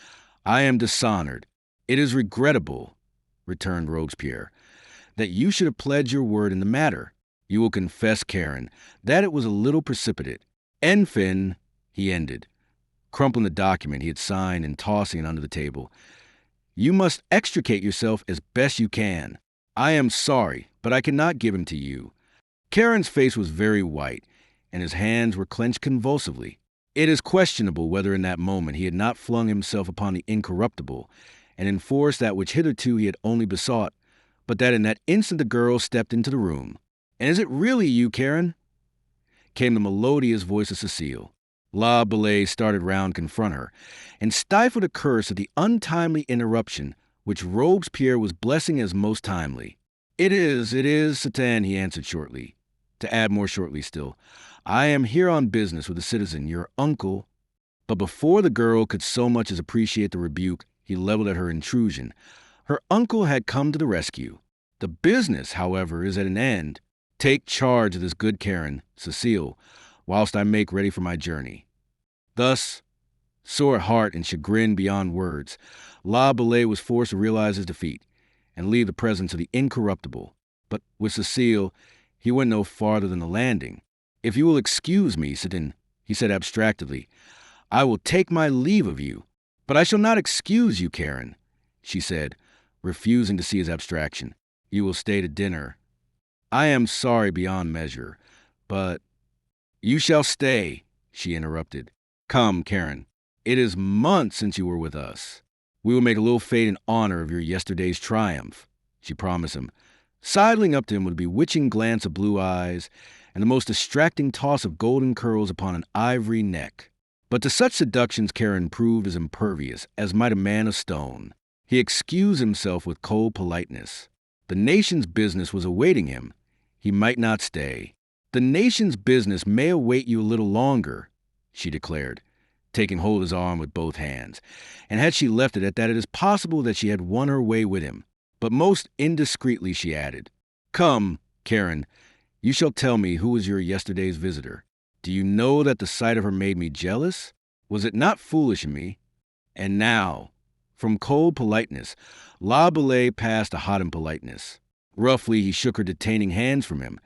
I am dishonored. It is regrettable, returned Robespierre, that you should have pledged your word in the matter. You will confess, Karen, that it was a little precipitate. Enfin, he ended, crumpling the document he had signed and tossing it under the table. You must extricate yourself as best you can. I am sorry, but I cannot give him to you. Karen's face was very white, and his hands were clenched convulsively. It is questionable whether in that moment he had not flung himself upon the incorruptible and enforced that which hitherto he had only besought, but that in that instant the girl stepped into the room. And is it really you, Karen? Came the melodious voice of Cecile. La Bellay started round to confront her, and stifled a curse at the untimely interruption which Robespierre was blessing as most timely. It is, Satan, he answered shortly. To add more shortly still, I am here on business with a citizen, your uncle. But before the girl could so much as appreciate the rebuke he leveled at her intrusion, her uncle had come to the rescue. The business, however, is at an end. Take charge of this good Karen, Cecile, whilst I make ready for my journey. Thus, sore at heart and chagrined beyond words, La Bellay was forced to realize his defeat and leave the presence of the incorruptible. But with Cecile, he went no farther than the landing. If you will excuse me, Citizen, he said abstractedly, I will take my leave of you. But I shall not excuse you, Karen, she said, refusing to see his abstraction. You will stay to dinner. I am sorry beyond measure, but you shall stay, she interrupted. Come, Karen, it is months since you were with us. We will make a little fete in honor of your yesterday's triumph, she promised him, sidling up to him with a bewitching glance of blue eyes and the most distracting toss of golden curls upon an ivory neck. But to such seductions Karen proved as impervious as might a man of stone. He excused himself with cold politeness. The nation's business was awaiting him. He might not stay. The nation's business may await you a little longer, she declared, taking hold of his arm with both hands. And had she left it at that, it is possible that she had won her way with him. But most indiscreetly she added, "Come, Karen, you shall tell me who was your yesterday's visitor. Do you know that the sight of her made me jealous? Was it not foolish in me? And now," from cold politeness, La Bellay passed to hot impoliteness. Roughly, he shook her detaining hands from him,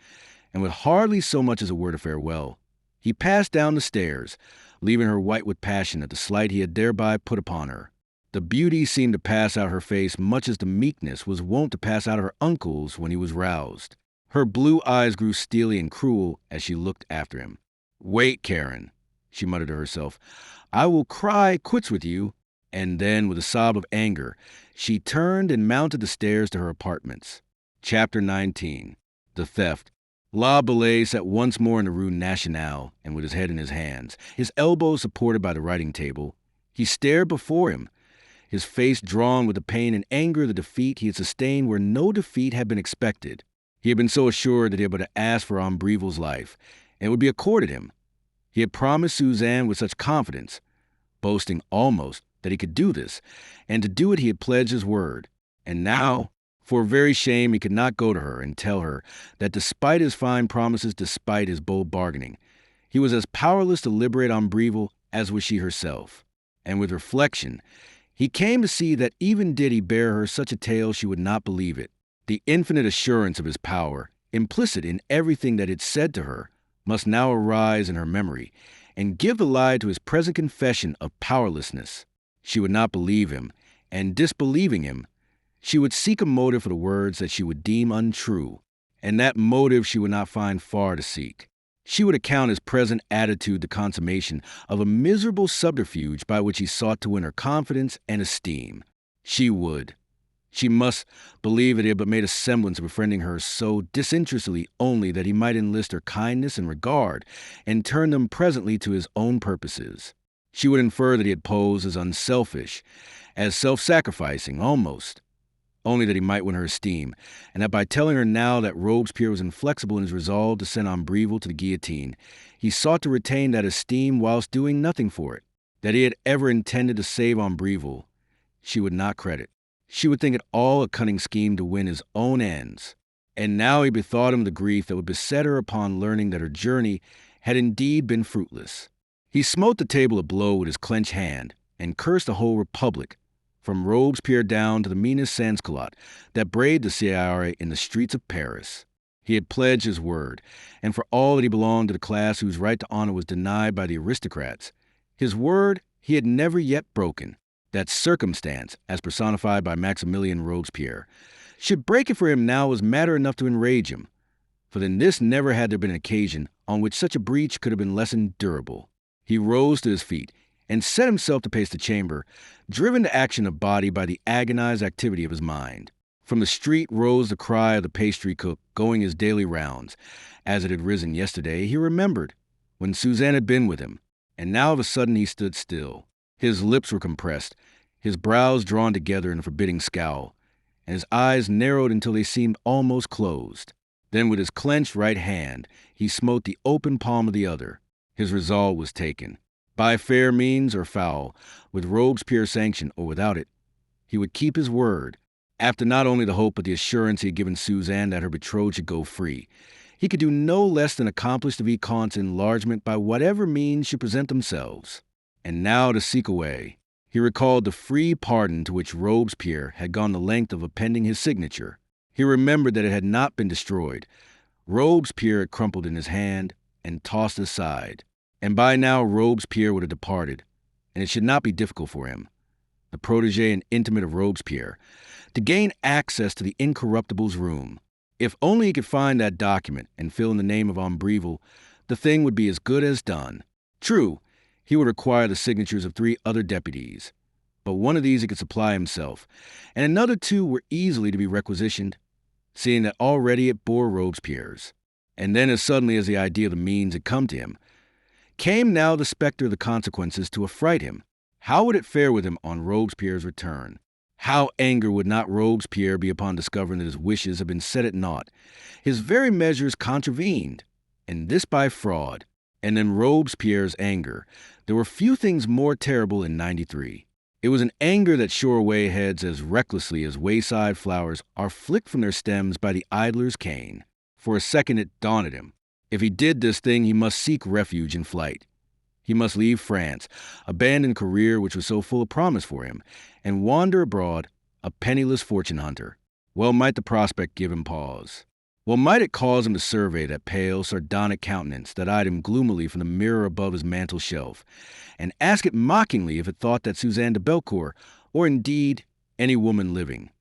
and with hardly so much as a word of farewell, he passed down the stairs, leaving her white with passion at the slight he had thereby put upon her. The beauty seemed to pass out her face much as the meekness was wont to pass out of her uncle's when he was roused. Her blue eyes grew steely and cruel as she looked after him. "Wait, Karen," she muttered to herself. "I will cry quits with you." And then, with a sob of anger, she turned and mounted the stairs to her apartments. Chapter 19. The Theft. La Bellay sat once more in the Rue Nationale, and with his head in his hands, his elbows supported by the writing table, he stared before him, his face drawn with the pain and anger of the defeat he had sustained where no defeat had been expected. He had been so assured that he had but to ask for Ombreville's life, and it would be accorded him. He had promised Suzanne with such confidence, boasting almost that he could do this, and to do it he had pledged his word. And now, for very shame, he could not go to her and tell her that despite his fine promises, despite his bold bargaining, he was as powerless to liberate Ombreville as was she herself. And with reflection, he came to see that even did he bear her such a tale, she would not believe it. The infinite assurance of his power, implicit in everything that it said to her, must now arise in her memory and give the lie to his present confession of powerlessness. She would not believe him, and disbelieving him, she would seek a motive for the words that she would deem untrue, and that motive she would not find far to seek. She would account his present attitude the consummation of a miserable subterfuge by which he sought to win her confidence and esteem. She must believe that he had but made a semblance of befriending her so disinterestedly only that he might enlist her kindness and regard and turn them presently to his own purposes. She would infer that he had posed as unselfish, as self-sacrificing almost, only that he might win her esteem, and that by telling her now that Robespierre was inflexible in his resolve to send Ombreville to the guillotine, he sought to retain that esteem whilst doing nothing for it. That he had ever intended to save Ombreville, she would not credit. She would think it all a cunning scheme to win his own ends. And now he bethought him of the grief that would beset her upon learning that her journey had indeed been fruitless. He smote the table a blow with his clenched hand and cursed the whole republic, from Robespierre down to the meanest sans-culotte that braved the CIRE in the streets of Paris. He had pledged his word, and for all that he belonged to the class whose right to honor was denied by the aristocrats, his word he had never yet broken. That circumstance, as personified by Maximilien Robespierre, should break it for him now was matter enough to enrage him, for than this never had there been an occasion on which such a breach could have been less endurable. He rose to his feet and set himself to pace the chamber, driven to action of body by the agonized activity of his mind. From the street rose the cry of the pastry cook going his daily rounds. As it had risen yesterday, he remembered, when Suzanne had been with him, and now of a sudden he stood still. His lips were compressed, his brows drawn together in a forbidding scowl, and his eyes narrowed until they seemed almost closed. Then with his clenched right hand, he smote the open palm of the other. His resolve was taken. By fair means or foul, with Robespierre's sanction or without it, he would keep his word, after not only the hope but the assurance he had given Suzanne that her betrothed should go free. He could do no less than accomplish the Vicomte's enlargement by whatever means should present themselves. And now to seek a way. He recalled the free pardon to which Robespierre had gone the length of appending his signature. He remembered that it had not been destroyed. Robespierre had crumpled in his hand and tossed aside. And by now Robespierre would have departed, and it should not be difficult for him, the protégé and intimate of Robespierre, to gain access to the incorruptible's room. If only he could find that document and fill in the name of Ombreville, the thing would be as good as done. True, he would require the signatures of 3 other deputies, but one of these he could supply himself, and another 2 were easily to be requisitioned, seeing that already it bore Robespierre's. And then as suddenly as the idea of the means had come to him, Came now the specter of the consequences to affright him. How would it fare with him on Robespierre's return? How angry would not Robespierre be upon discovering that his wishes had been set at naught, his very measures contravened, and this by fraud? And in Robespierre's anger, there were few things more terrible in '93. It was an anger that shore away heads as recklessly as wayside flowers are flicked from their stems by the idler's cane. For a second it daunted him. If he did this thing, he must seek refuge in flight. He must leave France, abandon a career which was so full of promise for him, and wander abroad, a penniless fortune hunter. Well might the prospect give him pause. Well might it cause him to survey that pale, sardonic countenance that eyed him gloomily from the mirror above his mantel shelf, and ask it mockingly if it thought that Suzanne de Belcourt, or indeed any woman living,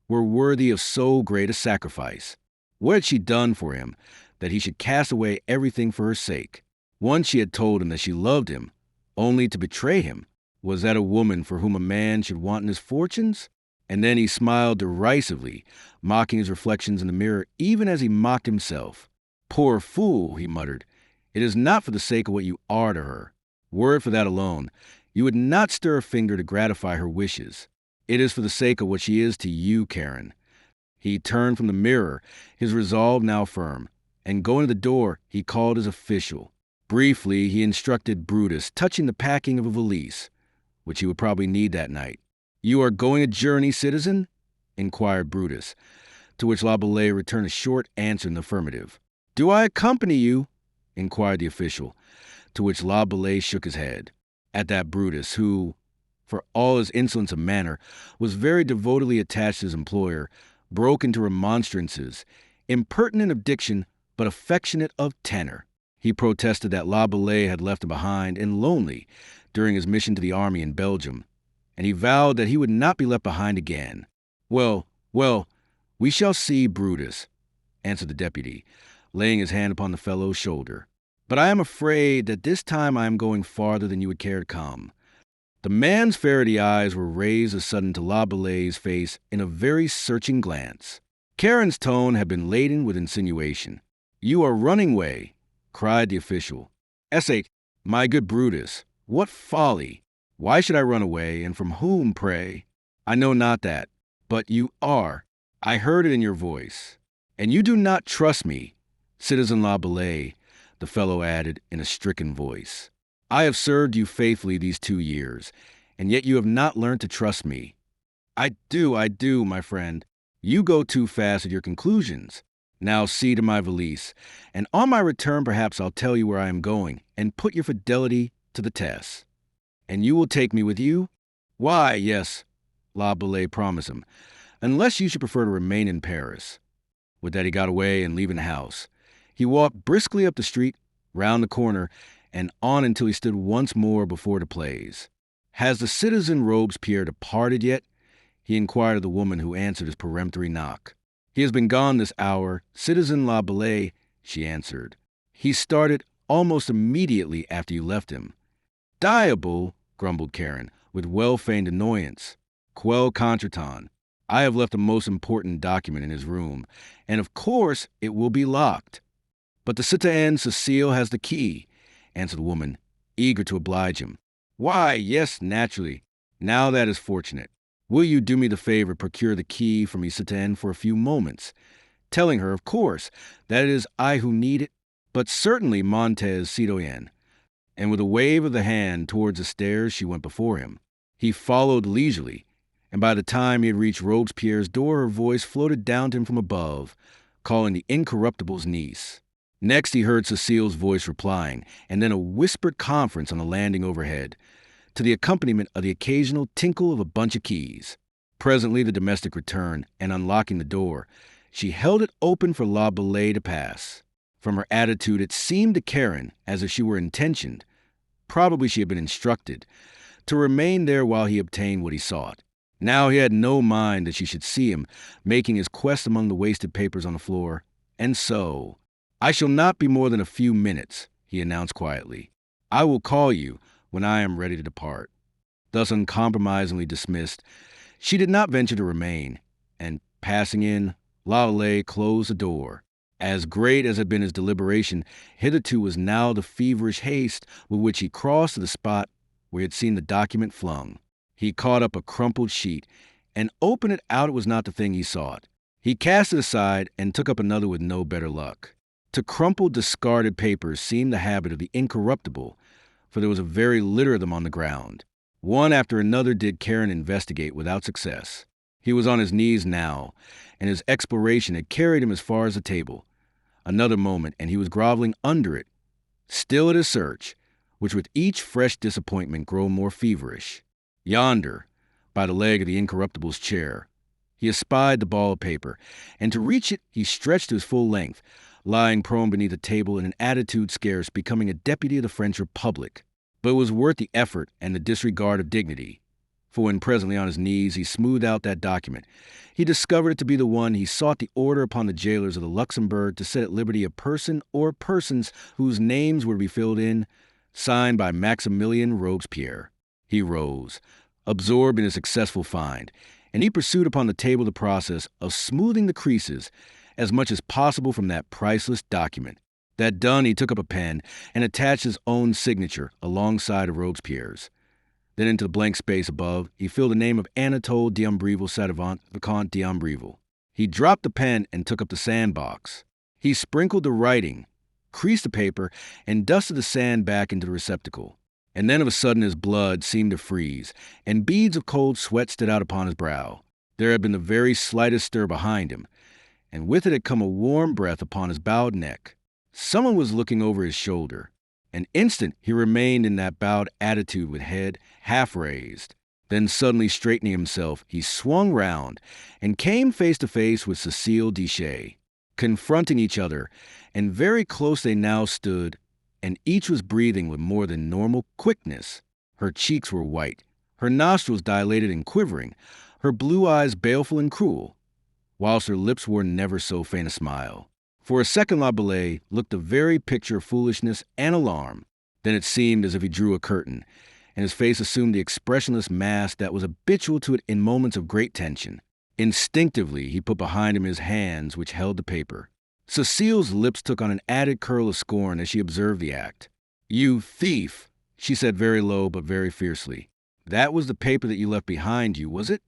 were worthy of so great a sacrifice. What had she done for him that he should cast away everything for her sake? Once she had told him that she loved him, only to betray him. Was that a woman for whom a man should wanton his fortunes? And then he smiled derisively, mocking his reflections in the mirror even as he mocked himself. Poor fool, he muttered. It is not for the sake of what you are to her. Were it for that alone, you would not stir a finger to gratify her wishes. It is for the sake of what she is to you, Karen. He turned from the mirror, his resolve now firm, and going to the door, he called his official. Briefly, he instructed Brutus touching the packing of a valise, which he would probably need that night. "You are going a journey, citizen?" inquired Brutus, to which Laboulaye returned a short answer in the affirmative. "Do I accompany you?" inquired the official, to which Laboulaye shook his head. At that Brutus, who, for all his insolence of manner, was very devotedly attached to his employer, broke into remonstrances, impertinent of diction, but affectionate of tenor. He protested that Laboulaye had left him behind and lonely during his mission to the army in Belgium, and he vowed that he would not be left behind again. Well, we shall see, Brutus," answered the deputy, laying his hand upon the fellow's shoulder. "But I am afraid that this time I am going farther than you would care to come." The man's ferrety eyes were raised a sudden to Laboulaye's face in a very searching glance. Karen's tone had been laden with insinuation. "You are running away," cried the official. "Essay, my good Brutus, what folly! Why should I run away, and from whom, pray?" "I know not that, but you are. I heard it in your voice. And you do not trust me, Citizen Laboulaye," the fellow added in a stricken voice. "I have served you faithfully these 2 years, and yet you have not learned to trust me." I do, my friend. You go too fast at your conclusions. Now see to my valise, and on my return perhaps I'll tell you where I am going, and put your fidelity to the test. And you will take me with you? Why, yes, Laboulaye promised him, unless you should prefer to remain in Paris. With that he got away, and leaving the house, he walked briskly up the street, round the corner, and on until he stood once more before the Place. "Has the citizen Robespierre departed yet?" he inquired of the woman who answered his peremptory knock. "He has been gone this hour, Citizen Laboulaye," she answered. "He started almost immediately after you left him." "Diable," grumbled Karen, with well-feigned annoyance. "Quel contretemps. I have left a most important document in his room, and of course it will be locked." "But the citoyenne Cécile has the key," answered the woman, eager to oblige him. "Why, yes, naturally. Now that is fortunate. Will you do me the favor procure the key from me, citoyenne, for a few moments, telling her, of course, that it is I who need it, but certainly Montez, citoyenne." And with a wave of the hand towards the stairs, she went before him. He followed leisurely, and by the time he had reached Robespierre's door, her voice floated down to him from above, calling the incorruptible's niece. Next he heard Cecile's voice replying, and then a whispered conference on the landing overhead, to the accompaniment of the occasional tinkle of a bunch of keys. Presently the domestic returned, and unlocking the door, she held it open for Laboulaye to pass. From her attitude it seemed to Karen as if she were intentioned, probably she had been instructed, to remain there while he obtained what he sought. Now he had no mind that she should see him making his quest among the wasted papers on the floor, and so, "I shall not be more than a few minutes," he announced quietly. "I will call you when I am ready to depart." Thus uncompromisingly dismissed, she did not venture to remain, and passing in, Laboulaye closed the door. As great as had been his deliberation, hitherto was now the feverish haste with which he crossed to the spot where he had seen the document flung. He caught up a crumpled sheet, and opened it out. It was not the thing he sought. He cast it aside and took up another with no better luck. To crumple discarded papers seemed the habit of the incorruptible, for there was a very litter of them on the ground. One after another did Karen investigate without success. He was on his knees now, and his exploration had carried him as far as the table. Another moment, and he was groveling under it, still at his search, which with each fresh disappointment grew more feverish. Yonder, by the leg of the incorruptible's chair, he espied the ball of paper, and to reach it he stretched to his full length, lying prone beneath the table in an attitude scarce becoming a deputy of the French Republic. But it was worth the effort and the disregard of dignity, for when presently on his knees he smoothed out that document, he discovered it to be the one he sought the order upon the jailers of the Luxembourg to set at liberty a person or persons whose names were to be filled in, signed by Maximilien Robespierre. He rose, absorbed in his successful find, and he pursued upon the table the process of smoothing the creases as much as possible from that priceless document. That done, he took up a pen and attached his own signature alongside of Robespierre's. Then into the blank space above, he filled the name of Anatole d'Ambreville Sadavant, Vicomte d'Ambreville. He dropped the pen and took up the sandbox. He sprinkled the writing, creased the paper, and dusted the sand back into the receptacle. And then of a sudden his blood seemed to freeze, and beads of cold sweat stood out upon his brow. There had been the very slightest stir behind him, and with it had come a warm breath upon his bowed neck. Someone was looking over his shoulder. An instant he remained in that bowed attitude with head half raised. Then suddenly straightening himself, he swung round and came face to face with Cécile Dichet. Confronting each other, and very close they now stood, and each was breathing with more than normal quickness. Her cheeks were white, her nostrils dilated and quivering, her blue eyes baleful and cruel, whilst her lips wore never so faint a smile. For a second La Bellay looked the very picture of foolishness and alarm. Then it seemed as if he drew a curtain, and his face assumed the expressionless mask that was habitual to it in moments of great tension. Instinctively he put behind him his hands which held the paper. Cecile's lips took on an added curl of scorn as she observed the act. "You thief," she said very low but very fiercely. "That was the paper that you left behind you, was it?"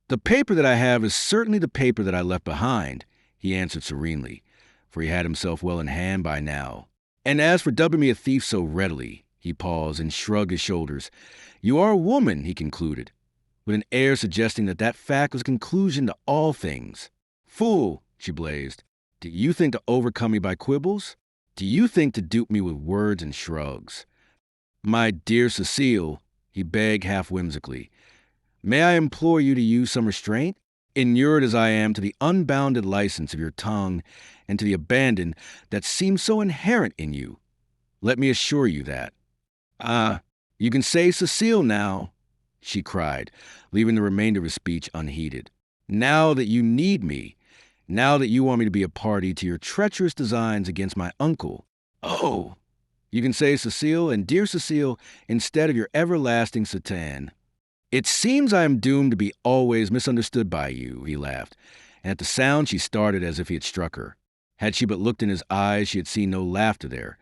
"The paper that I have is certainly the paper that I left behind," he answered serenely, for he had himself well in hand by now. "And as for dubbing me a thief so readily," he paused and shrugged his shoulders, "you are a woman," he concluded, with an air suggesting that that fact was a conclusion to all things. "Fool," she blazed, "do you think to overcome me by quibbles? Do you think to dupe me with words and shrugs? My dear Cecile," he begged half whimsically, "may I implore you to use some restraint? Inured as I am to the unbounded license of your tongue and to the abandon that seems so inherent in you, let me assure you that." You can say Cecile now," she cried, leaving the remainder of his speech unheeded. "Now that you need me, now that you want me to be a party to your treacherous designs against my uncle. Oh, you can say Cecile and dear Cecile instead of your everlasting Satan. It seems I am doomed to be always misunderstood by you," he laughed, and at the sound she started as if he had struck her. Had she but looked in his eyes, she had seen no laughter there.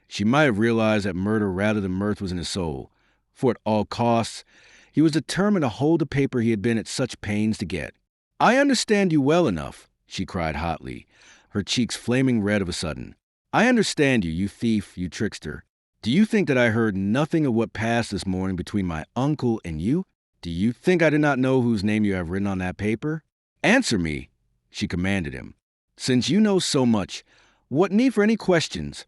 She might have realized that murder rather than mirth was in his soul, for at all costs, he was determined to hold the paper he had been at such pains to get. "I understand you well enough," she cried hotly, her cheeks flaming red of a sudden. "I understand you, you thief, you trickster. Do you think that I heard nothing of what passed this morning between my uncle and you? Do you think I did not know whose name you have written on that paper? Answer me," she commanded him. "Since you know so much, what need for any questions?"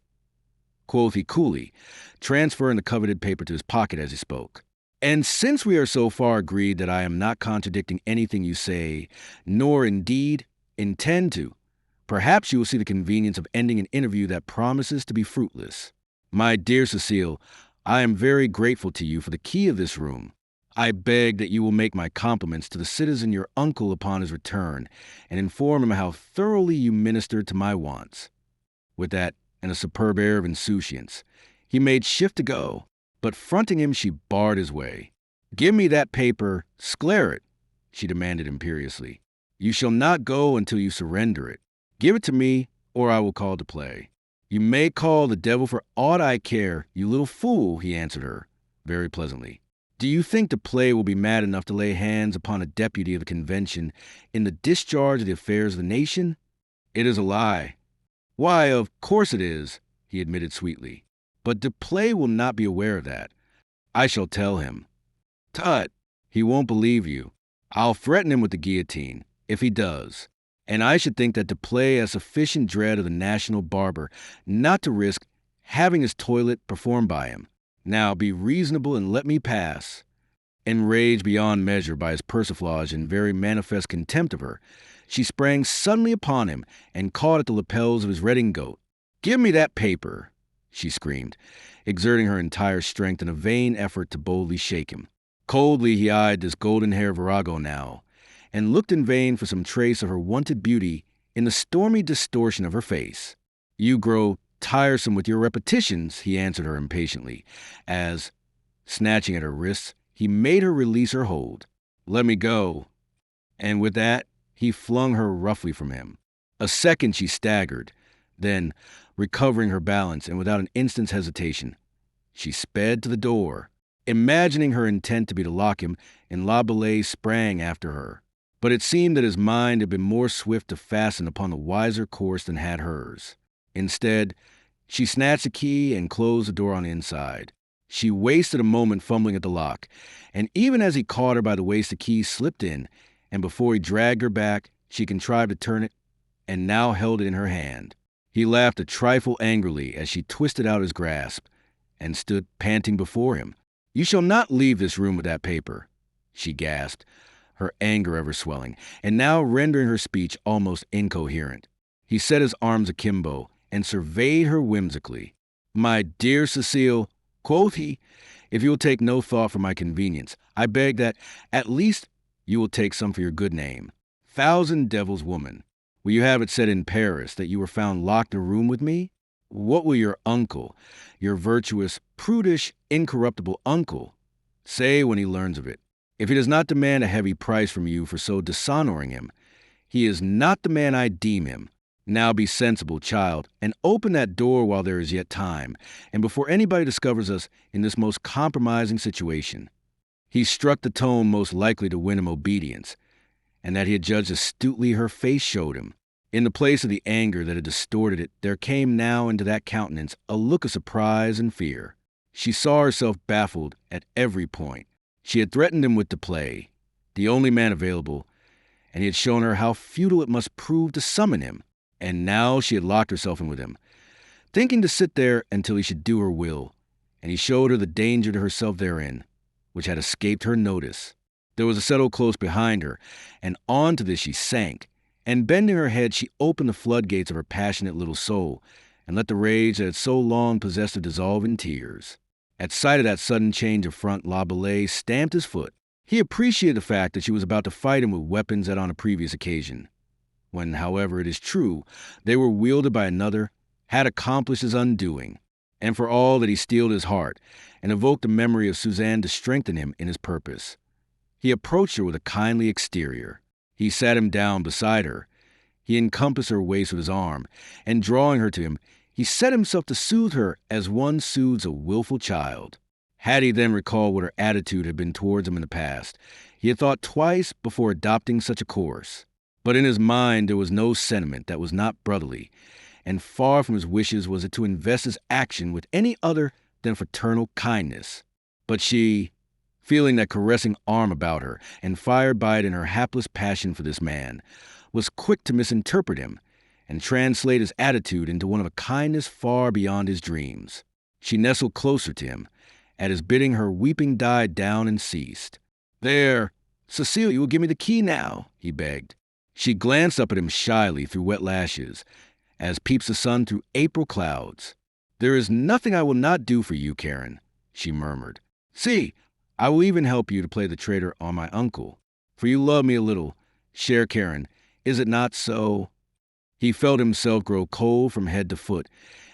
Quoth he coolly, transferring the coveted paper to his pocket as he spoke. "And since we are so far agreed that I am not contradicting anything you say, nor indeed intend to, perhaps you will see the convenience of ending an interview that promises to be fruitless. My dear Cecile, I am very grateful to you for the key of this room. I beg that you will make my compliments to the citizen your uncle upon his return, and inform him how thoroughly you ministered to my wants." With that, and a superb air of insouciance, he made shift to go, but fronting him she barred his way. "Give me that paper, sclare it," she demanded imperiously. "You shall not go until you surrender it. Give it to me, or I will call to play. You may call the devil for aught I care, you little fool, he answered her, very pleasantly. Do you think the play will be mad enough to lay hands upon a deputy of the convention in the discharge of the affairs of the nation? It is a lie. Why, of course it is, he admitted sweetly. But the play will not be aware of that. I shall tell him. Tut, he won't believe you. I'll threaten him with the guillotine, if he does. And I should think that the play has sufficient dread of the national barber not to risk having his toilet performed by him. Now be reasonable and let me pass. Enraged beyond measure by his persiflage and very manifest contempt of her, she sprang suddenly upon him and caught at the lapels of his redingote. Give me that paper, she screamed, exerting her entire strength in a vain effort to boldly shake him. Coldly he eyed this golden-haired virago now, and looked in vain for some trace of her wonted beauty in the stormy distortion of her face. You grow tiresome with your repetitions, he answered her impatiently, as, snatching at her wrists, he made her release her hold. Let me go. And with that, he flung her roughly from him. A second she staggered, then, recovering her balance and without an instant's hesitation, she sped to the door, imagining her intent to be to lock him, and La Bellais sprang after her. But it seemed that his mind had been more swift to fasten upon the wiser course than had hers. Instead, she snatched the key and closed the door on the inside. She wasted a moment fumbling at the lock, and even as he caught her by the waist, the key slipped in, and before he dragged her back, she contrived to turn it and now held it in her hand. He laughed a trifle angrily as she twisted out his grasp and stood panting before him. You shall not leave this room with that paper, she gasped, her anger ever swelling, and now rendering her speech almost incoherent. He set his arms akimbo and surveyed her whimsically. My dear Cecile, quoth he, if you will take no thought for my convenience, I beg that, at least, you will take some for your good name. Thousand devils, woman, will you have it said in Paris that you were found locked in a room with me? What will your uncle, your virtuous, prudish, incorruptible uncle, say when he learns of it? If he does not demand a heavy price from you for so dishonoring him, he is not the man I deem him. Now be sensible, child, and open that door while there is yet time, and before anybody discovers us in this most compromising situation. He struck the tone most likely to win him obedience, and that he had judged astutely her face showed him. In the place of the anger that had distorted it, there came now into that countenance a look of surprise and fear. She saw herself baffled at every point. She had threatened him with the play, the only man available, and he had shown her how futile it must prove to summon him. And now she had locked herself in with him, thinking to sit there until he should do her will, and he showed her the danger to herself therein, which had escaped her notice. There was a settle close behind her, and on to this she sank, and bending her head she opened the floodgates of her passionate little soul, and let the rage that had so long possessed her dissolve in tears. At sight of that sudden change of front, La Bellais stamped his foot. He appreciated the fact that she was about to fight him with weapons that on a previous occasion, when, however, it is true, they were wielded by another, had accomplished his undoing, and for all that he steeled his heart, and evoked the memory of Suzanne to strengthen him in his purpose. He approached her with a kindly exterior. He sat him down beside her. He encompassed her waist with his arm, and drawing her to him, he set himself to soothe her as one soothes a willful child. Had he then recalled what her attitude had been towards him in the past, he had thought twice before adopting such a course. But in his mind there was no sentiment that was not brotherly, and far from his wishes was it to invest his action with any other than fraternal kindness. But she, feeling that caressing arm about her, and fired by it in her hapless passion for this man, was quick to misinterpret him, and translate his attitude into one of a kindness far beyond his dreams. She nestled closer to him. At his bidding her weeping died down and ceased. There, Cecile, you will give me the key now, he begged. She glanced up at him shyly through wet lashes, as peeps the sun through April clouds. There is nothing I will not do for you, Karen, she murmured. See, I will even help you to play the traitor on my uncle. For you love me a little, cher Karen, is it not so? He felt himself grow cold from head to foot,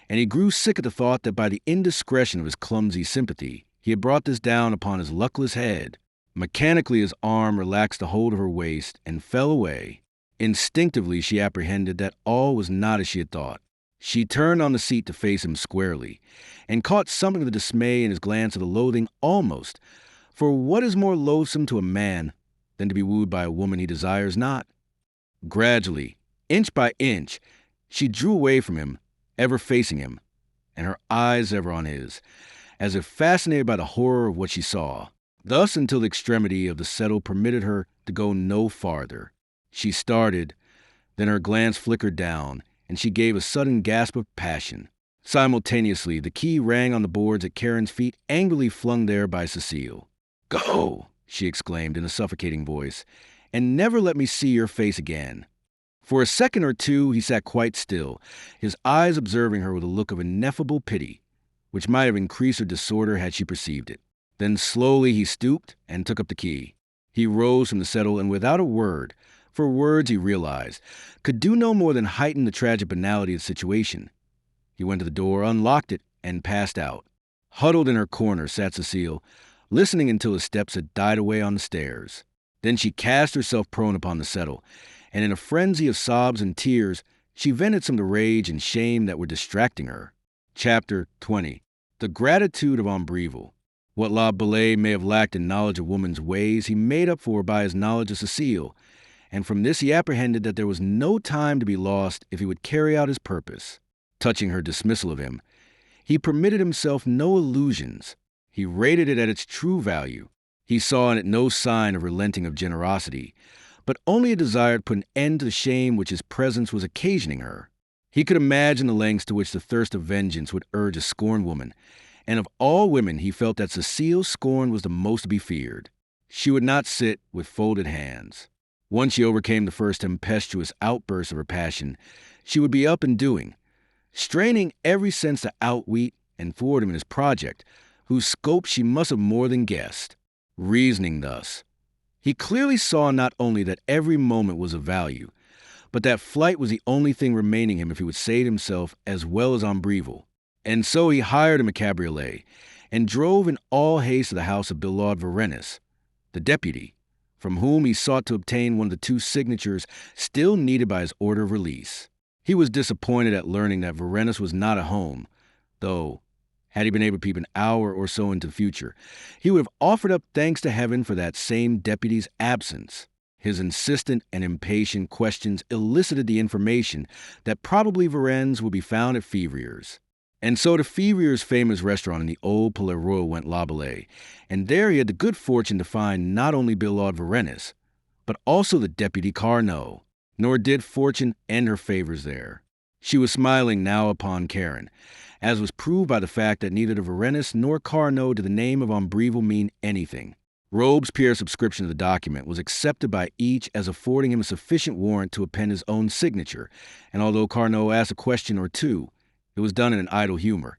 and he grew sick at the thought that by the indiscretion of his clumsy sympathy, he had brought this down upon his luckless head. Mechanically his arm relaxed the hold of her waist and fell away. Instinctively, she apprehended that all was not as she had thought. She turned on the seat to face him squarely, and caught something of the dismay in his glance of the loathing almost. For what is more loathsome to a man than to be wooed by a woman he desires not? Gradually, inch by inch, she drew away from him, ever facing him, and her eyes ever on his, as if fascinated by the horror of what she saw. Thus until the extremity of the settle permitted her to go no farther. She started, then her glance flickered down, and she gave a sudden gasp of passion. Simultaneously, the key rang on the boards at Karen's feet, angrily flung there by Cecile. "Go!" she exclaimed in a suffocating voice, "and never let me see your face again." For a second or two he sat quite still, his eyes observing her with a look of ineffable pity, which might have increased her disorder had she perceived it. Then slowly he stooped and took up the key. He rose from the settle and without a word, for words he realized, could do no more than heighten the tragic banality of the situation. He went to the door, unlocked it, and passed out. Huddled in her corner sat Cecile, listening until his steps had died away on the stairs. Then she cast herself prone upon the settle, and in a frenzy of sobs and tears, she vented some of the rage and shame that were distracting her. Chapter 20. The Gratitude of André-Louis. What La Bellay may have lacked in knowledge of woman's ways, he made up for by his knowledge of Cecile, and from this he apprehended that there was no time to be lost if he would carry out his purpose. Touching her dismissal of him, he permitted himself no illusions. He rated it at its true value. He saw in it no sign of relenting of generosity, but only a desire to put an end to the shame which his presence was occasioning her. He could imagine the lengths to which the thirst of vengeance would urge a scorned woman, and of all women he felt that Cecile's scorn was the most to be feared. She would not sit with folded hands. Once she overcame the first tempestuous outburst of her passion, she would be up and doing, straining every sense to outwit and thwart him in his project, whose scope she must have more than guessed. Reasoning thus, he clearly saw not only that every moment was of value, but that flight was the only thing remaining him if he would save himself as well as André-Louis. And so he hired him a cabriolet, and drove in all haste to the house of Billaud Varennes, the deputy, from whom he sought to obtain one of the 2 signatures still needed by his order of release. He was disappointed at learning that Varennes was not at home, though, had he been able to peep an hour or so into the future, he would have offered up thanks to heaven for that same deputy's absence. His insistent and impatient questions elicited the information that probably Varennes would be found at Février's. And so to Février's famous restaurant in the Old Palais Royal went La Bellay, and there he had the good fortune to find not only Billaud Varennes, but also the deputy Carnot. Nor did fortune end her favors there. She was smiling now upon Karen, as was proved by the fact that neither the Varennes nor Carnot did the name of André-Louis mean anything. Robespierre's subscription to the document was accepted by each as affording him a sufficient warrant to append his own signature, and although Carnot asked a question or two, it was done in an idle humor,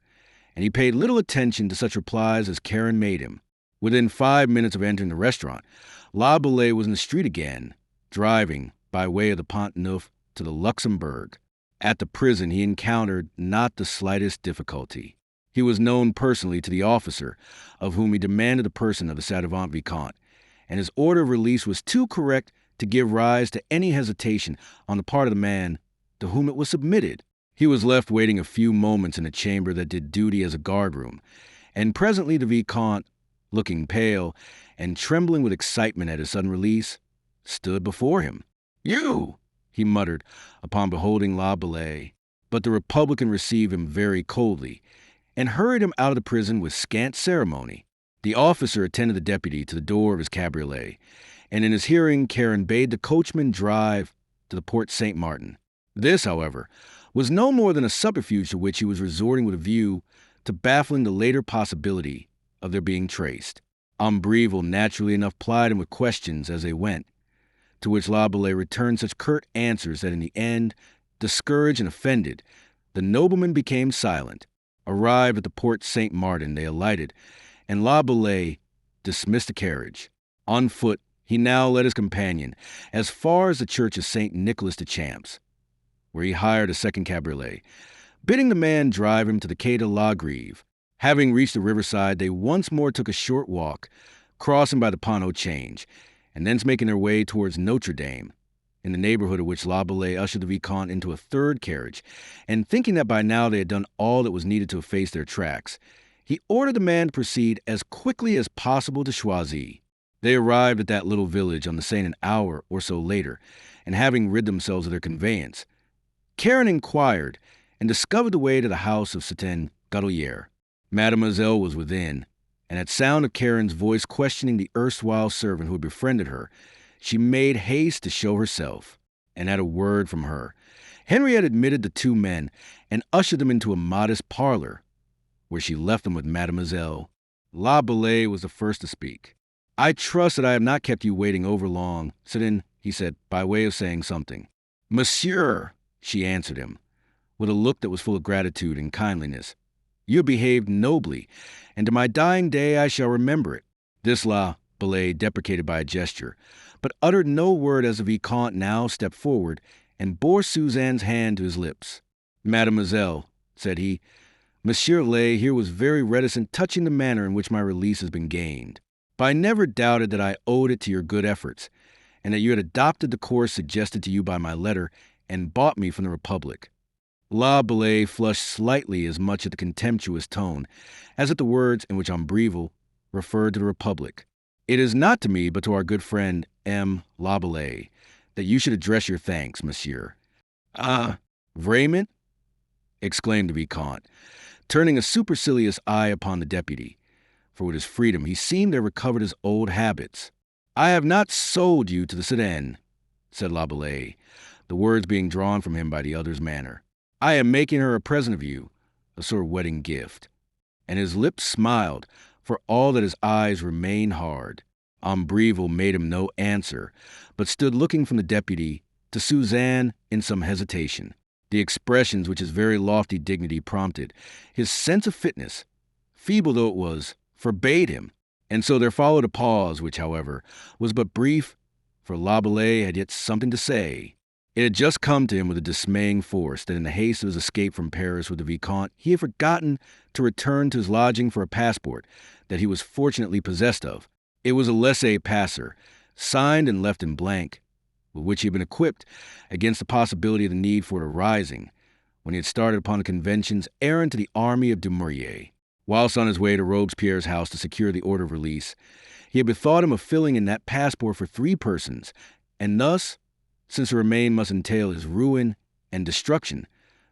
and he paid little attention to such replies as Karen made him. Within 5 minutes of entering the restaurant, La Bellay was in the street again, driving by way of the Pont Neuf to the Luxembourg. At the prison he encountered not the slightest difficulty. He was known personally to the officer, of whom he demanded the person of the ci-devant Vicomte, and his order of release was too correct to give rise to any hesitation on the part of the man to whom it was submitted. He was left waiting a few moments in a chamber that did duty as a guardroom, and presently the Vicomte, looking pale and trembling with excitement at his sudden release, stood before him. "You!" he muttered upon beholding La Bellay. But the Republican received him very coldly, and hurried him out of the prison with scant ceremony. The officer attended the deputy to the door of his cabriolet, and in his hearing Karen bade the coachman drive to the Porte Saint-Martin. This, however, was no more than a subterfuge to which he was resorting with a view to baffling the later possibility of their being traced. André-Louis naturally enough plied him with questions as they went, to which La Bellay returned such curt answers that in the end, discouraged and offended, the nobleman became silent. Arrived at the Porte Saint-Martin, they alighted, and La Bellay dismissed the carriage. On foot, he now led his companion as far as the church of St. Nicholas de Champs, where he hired a second cabriolet, bidding the man drive him to the Quai de la Grève. Having reached the riverside, they once more took a short walk, crossing by the Pont au Change, and thence making their way towards Notre Dame. in the neighborhood of which La Bellay ushered the Vicomte into a third carriage, and thinking that by now they had done all that was needed to efface their tracks, he ordered the man to proceed as quickly as possible to Choisy. They arrived at that little village on the Seine an hour or so later, and having rid themselves of their conveyance, Karen inquired and discovered the way to the house of Certain Godelier. Mademoiselle was within, and at sound of Karen's voice questioning the erstwhile servant who had befriended her, she made haste to show herself, and at a word from her, Henriette admitted the two men and ushered them into a modest parlor, where she left them with Mademoiselle. La Bellay was the first to speak. "I trust that I have not kept you waiting over long, Certain," he said, by way of saying something. "Monsieur," she answered him, with a look that was full of gratitude and kindliness, "you have behaved nobly, and to my dying day I shall remember it." This La Bellay deprecated by a gesture, but uttered no word as the Vicomte now stepped forward and bore Suzanne's hand to his lips. "Mademoiselle," said he, "Monsieur Lay here was very reticent touching the manner in which my release has been gained. But I never doubted that I owed it to your good efforts, and that you had adopted the course suggested to you by my letter and bought me from the Republic." La Bellay flushed slightly as much at the contemptuous tone as at the words in which André-Louis referred to the Republic. "It is not to me, but to our good friend M. La Bellay, that you should address your thanks, monsieur." "Ah, vraiment?" exclaimed the Vicomte, turning a supercilious eye upon the deputy, for with his freedom he seemed to have recovered his old habits. "I have not sold you to the Sedan," said La Bellay, the words being drawn from him by the other's manner. "I am making her a present of you, a sort of wedding gift." And his lips smiled, for all that his eyes remained hard. André-Louis made him no answer, but stood looking from the deputy to Suzanne in some hesitation. The expressions which his very lofty dignity prompted, his sense of fitness, feeble though it was, forbade him, and so there followed a pause which, however, was but brief, for La Bellay had yet something to say. It had just come to him with a dismaying force that in the haste of his escape from Paris with the Vicomte, he had forgotten to return to his lodging for a passport that he was fortunately possessed of. It was a laissez-passer, signed and left in blank, with which he had been equipped against the possibility of the need for it arising, when he had started upon the convention's errand to the army of Dumouriez. Whilst on his way to Robespierre's house to secure the order of release, he had bethought him of filling in that passport for 3 persons, and thus, since the remain must entail his ruin and destruction,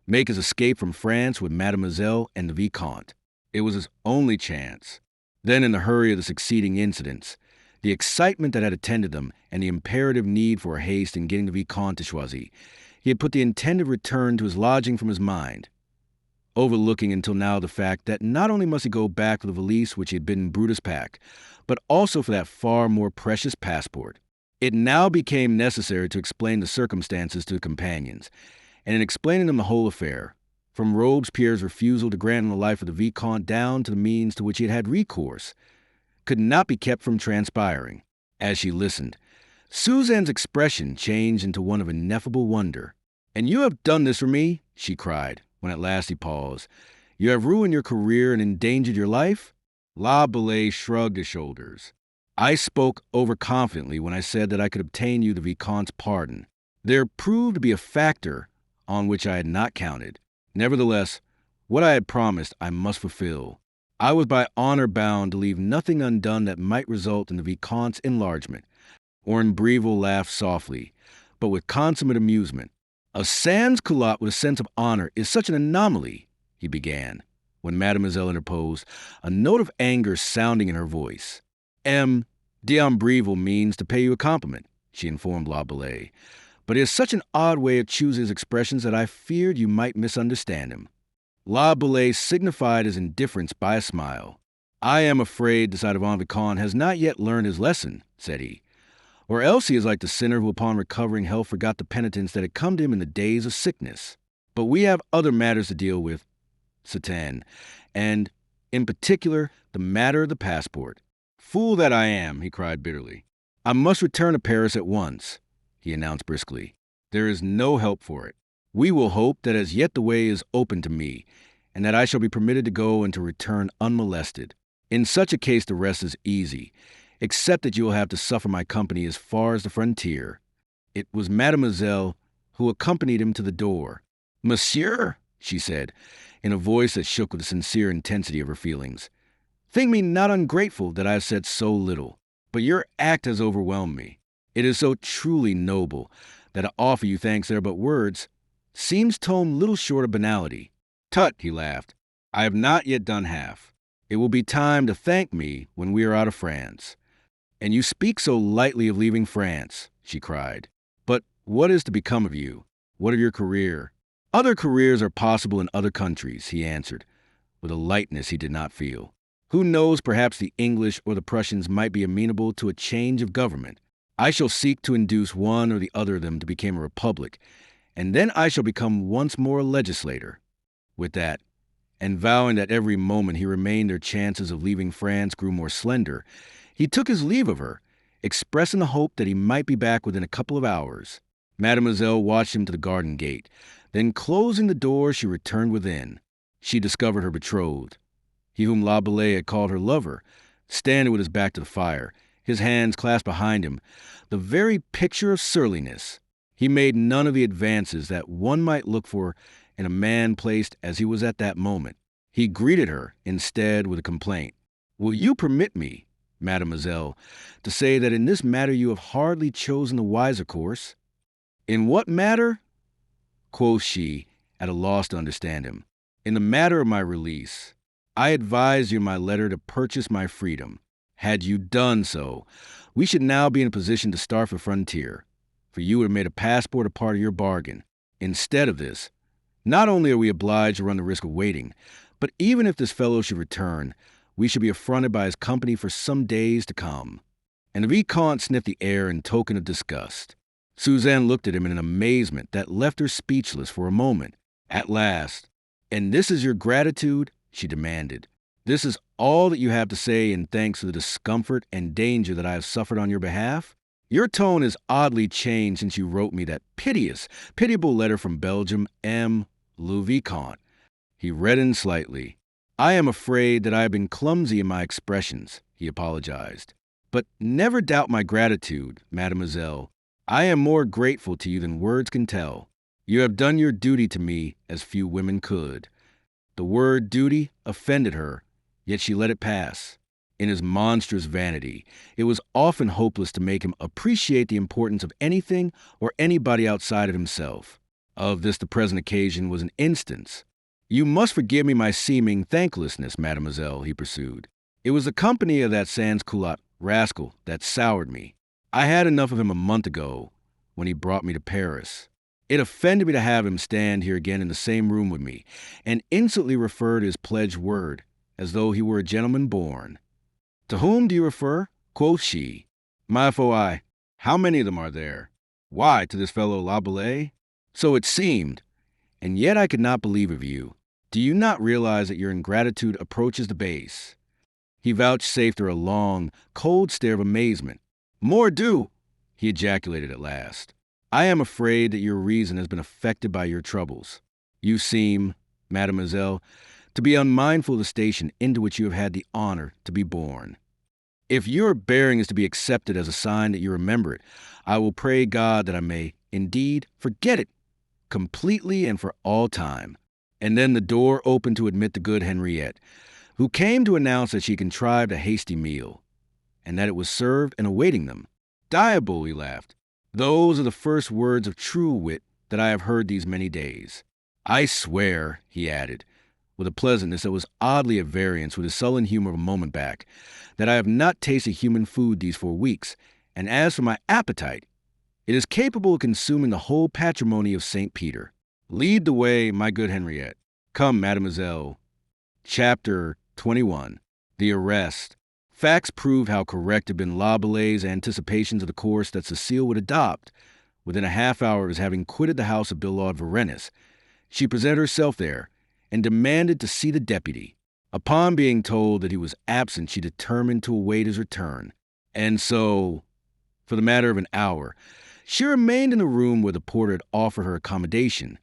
make his escape from France with Mademoiselle and the Vicomte. It was his only chance. Then, in the hurry of the succeeding incidents, the excitement that had attended them, and the imperative need for haste in getting the Vicomte to Choisy, he had put the intended return to his lodging from his mind, overlooking until now the fact that not only must he go back for the valise which he had bidden Brutus pack, but also for that far more precious passport. It now became necessary to explain the circumstances to the companions, and in explaining them the whole affair, from Robespierre's refusal to grant him the life of the Vicomte down to the means to which he had had recourse, could not be kept from transpiring. As she listened, Suzanne's expression changed into one of ineffable wonder. "And you have done this for me?" she cried, when at last he paused. "You have ruined your career and endangered your life?" La Bellay shrugged his shoulders. "I spoke overconfidently when I said that I could obtain you the Vicomte's pardon. There proved to be a factor on which I had not counted. Nevertheless, what I had promised I must fulfill. I was by honor bound to leave nothing undone that might result in the Vicomte's enlargement." André-Louis laughed softly, but with consummate amusement. "A sans-culotte with a sense of honor is such an anomaly," he began, when Mademoiselle interposed, a note of anger sounding in her voice. "M. d'André-Louis means to pay you a compliment," she informed La Bellay, "but he has such an odd way of choosing his expressions that I feared you might misunderstand him." La Bellay signified his indifference by a smile. "I am afraid this Vicomte has not yet learned his lesson," said he, "or else he is like the sinner who upon recovering health forgot the penitence that had come to him in the days of sickness. But we have other matters to deal with, Certain, and, in particular, the matter of the passport." "Fool that I am," he cried bitterly. "I must return to Paris at once," he announced briskly. "There is no help for it. We will hope that as yet the way is open to me, and that I shall be permitted to go and to return unmolested. In such a case the rest is easy, except that you will have to suffer my company as far as the frontier." It was Mademoiselle who accompanied him to the door. "Monsieur," she said, in a voice that shook with the sincere intensity of her feelings, "think me not ungrateful that I have said so little, but your act has overwhelmed me. It is so truly noble that to offer you thanks that are but words seems toned little short of banality." "Tut," he laughed, "I have not yet done half. It will be time to thank me when we are out of France." "And you speak so lightly of leaving France," she cried. "But what is to become of you? What of your career?" "Other careers are possible in other countries," he answered, with a lightness he did not feel. "Who knows, perhaps the English or the Prussians might be amenable to a change of government. I shall seek to induce one or the other of them to become a republic, and then I shall become once more a legislator." With that, and vowing that every moment he remained their chances of leaving France grew more slender, he took his leave of her, expressing the hope that he might be back within a couple of hours. Mademoiselle watched him to the garden gate. Then, closing the door, she returned within. She discovered her betrothed, he whom La Bellay had called her lover, standing with his back to the fire, his hands clasped behind him, the very picture of surliness. He made none of the advances that one might look for in a man placed as he was at that moment. He greeted her, instead, with a complaint. "Will you permit me, mademoiselle, to say that in this matter you have hardly chosen the wiser course?" "In what matter?" quoth she, at a loss to understand him. "In the matter of my release. I advised you in my letter to purchase my freedom. Had you done so, we should now be in a position to start for the frontier, for you would have made a passport a part of your bargain. Instead of this, not only are we obliged to run the risk of waiting, but even if this fellow should return, we should be affronted by his company for some days to come." And the Vicomte sniffed the air in token of disgust. Suzanne looked at him in an amazement that left her speechless for a moment. At last, "And this is your gratitude?" she demanded. "This is all that you have to say in thanks for the discomfort and danger that I have suffered on your behalf? Your tone is oddly changed since you wrote me that pitiable letter from Belgium, Le Vicomte." He reddened slightly. "I am afraid that I have been clumsy in my expressions," he apologized. "But never doubt my gratitude, mademoiselle. I am more grateful to you than words can tell. You have done your duty to me as few women could." The word duty offended her, yet she let it pass. In his monstrous vanity, it was often hopeless to make him appreciate the importance of anything or anybody outside of himself. Of this the present occasion was an instance. "You must forgive me my seeming thanklessness, mademoiselle," he pursued. "It was the company of that sans-culotte rascal that soured me. I had enough of him a month ago, when he brought me to Paris. It offended me to have him stand here again in the same room with me, and instantly refer to his pledged word, as though he were a gentleman born." "To whom do you refer?" quoth she. "Ma foi, how many of them are there?" "Why, to this fellow La Bellay?" "So it seemed, and yet I could not believe of you. Do you not realize that your ingratitude approaches the base?" He vouchsafed her a long, cold stare of amazement. "Mordieu!" he ejaculated at last. "I am afraid that your reason has been affected by your troubles. You seem, mademoiselle, to be unmindful of the station into which you have had the honor to be born. If your bearing is to be accepted as a sign that you remember it, I will pray God that I may, indeed, forget it completely and for all time." And then the door opened to admit the good Henriette, who came to announce that she contrived a hasty meal, and that it was served and awaiting them. "Diable," he laughed. "Those are the first words of true wit that I have heard these many days. I swear," he added, with a pleasantness that was oddly at variance with his sullen humor of a moment back, "that I have not tasted human food these 4 weeks, and as for my appetite, it is capable of consuming the whole patrimony of St. Peter. Lead the way, my good Henriette. Come, mademoiselle." Chapter 21. The Arrest. Facts prove how correct had been La Bellay's anticipations of the course that Cecile would adopt. Within a half hour of his having quitted the house of Billaud Varennes, she presented herself there, and demanded to see the deputy. Upon being told that he was absent, she determined to await his return. And so, for the matter of an hour, she remained in the room where the porter had offered her accommodation,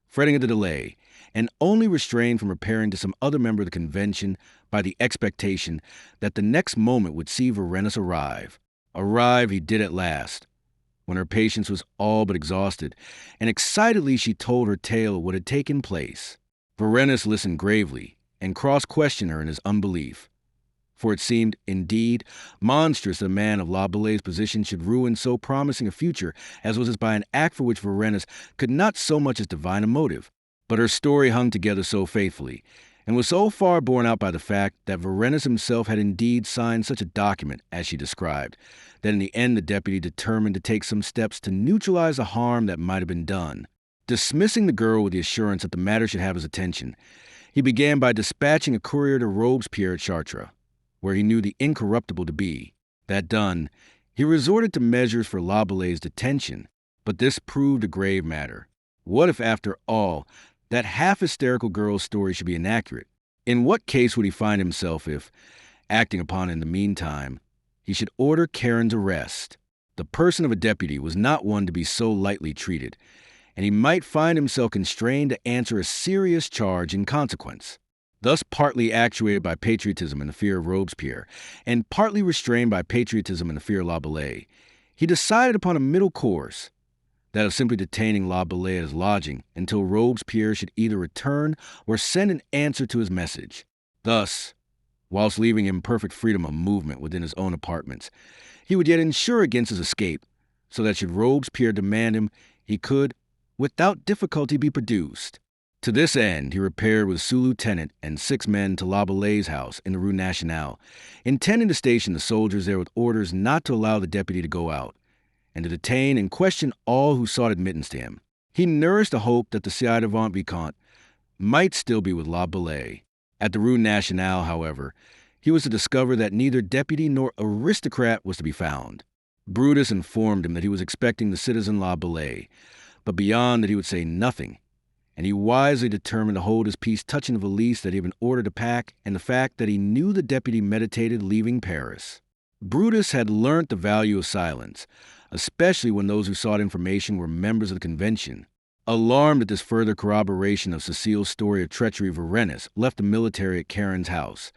fretting at the delay, and only restrained from repairing to some other member of the convention by the expectation that the next moment would see Varennes arrive. Arrive he did at last, when her patience was all but exhausted, and excitedly she told her tale of what had taken place. Varenus listened gravely and cross-questioned her in his unbelief, for it seemed, indeed, monstrous that a man of La Belay's position should ruin so promising a future as was his by an act for which Varenus could not so much as divine a motive. But her story hung together so faithfully, and was so far borne out by the fact that Varenus himself had indeed signed such a document as she described, that in the end the deputy determined to take some steps to neutralize the harm that might have been done. Dismissing the girl with the assurance that the matter should have his attention, he began by dispatching a courier to Robespierre at Chartres, where he knew the incorruptible to be. That done, he resorted to measures for La Belay's detention, but this proved a grave matter. What if, after all, that half-hysterical girl's story should be inaccurate? In what case would he find himself if, acting upon it in the meantime, he should order Karen's arrest? The person of a deputy was not one to be so lightly treated, and he might find himself constrained to answer a serious charge in consequence. Thus, partly actuated by patriotism and the fear of Robespierre, and partly restrained by patriotism and the fear of La Belay, he decided upon a middle course, that of simply detaining La Belay at his lodging until Robespierre should either return or send an answer to his message. Thus, whilst leaving him perfect freedom of movement within his own apartments, he would yet ensure against his escape, so that should Robespierre demand him, he could, without difficulty, be produced. To this end, he repaired with sous-lieutenant and 6 men to La Belay's house in the Rue Nationale, intending to station the soldiers there with orders not to allow the deputy to go out, and to detain and question all who sought admittance to him. He nourished a hope that the ci-devant Vicomte might still be with La Belay. At the Rue Nationale, however, he was to discover that neither deputy nor aristocrat was to be found. Brutus informed him that he was expecting the citizen La Belay, but beyond that he would say nothing, and he wisely determined to hold his peace touching the valise that he had been ordered to pack and the fact that he knew the deputy meditated leaving Paris. Brutus had learnt the value of silence, especially when those who sought information were members of the convention. Alarmed at this further corroboration of Cecile's story of treachery, Varenus left the military at Karen's house,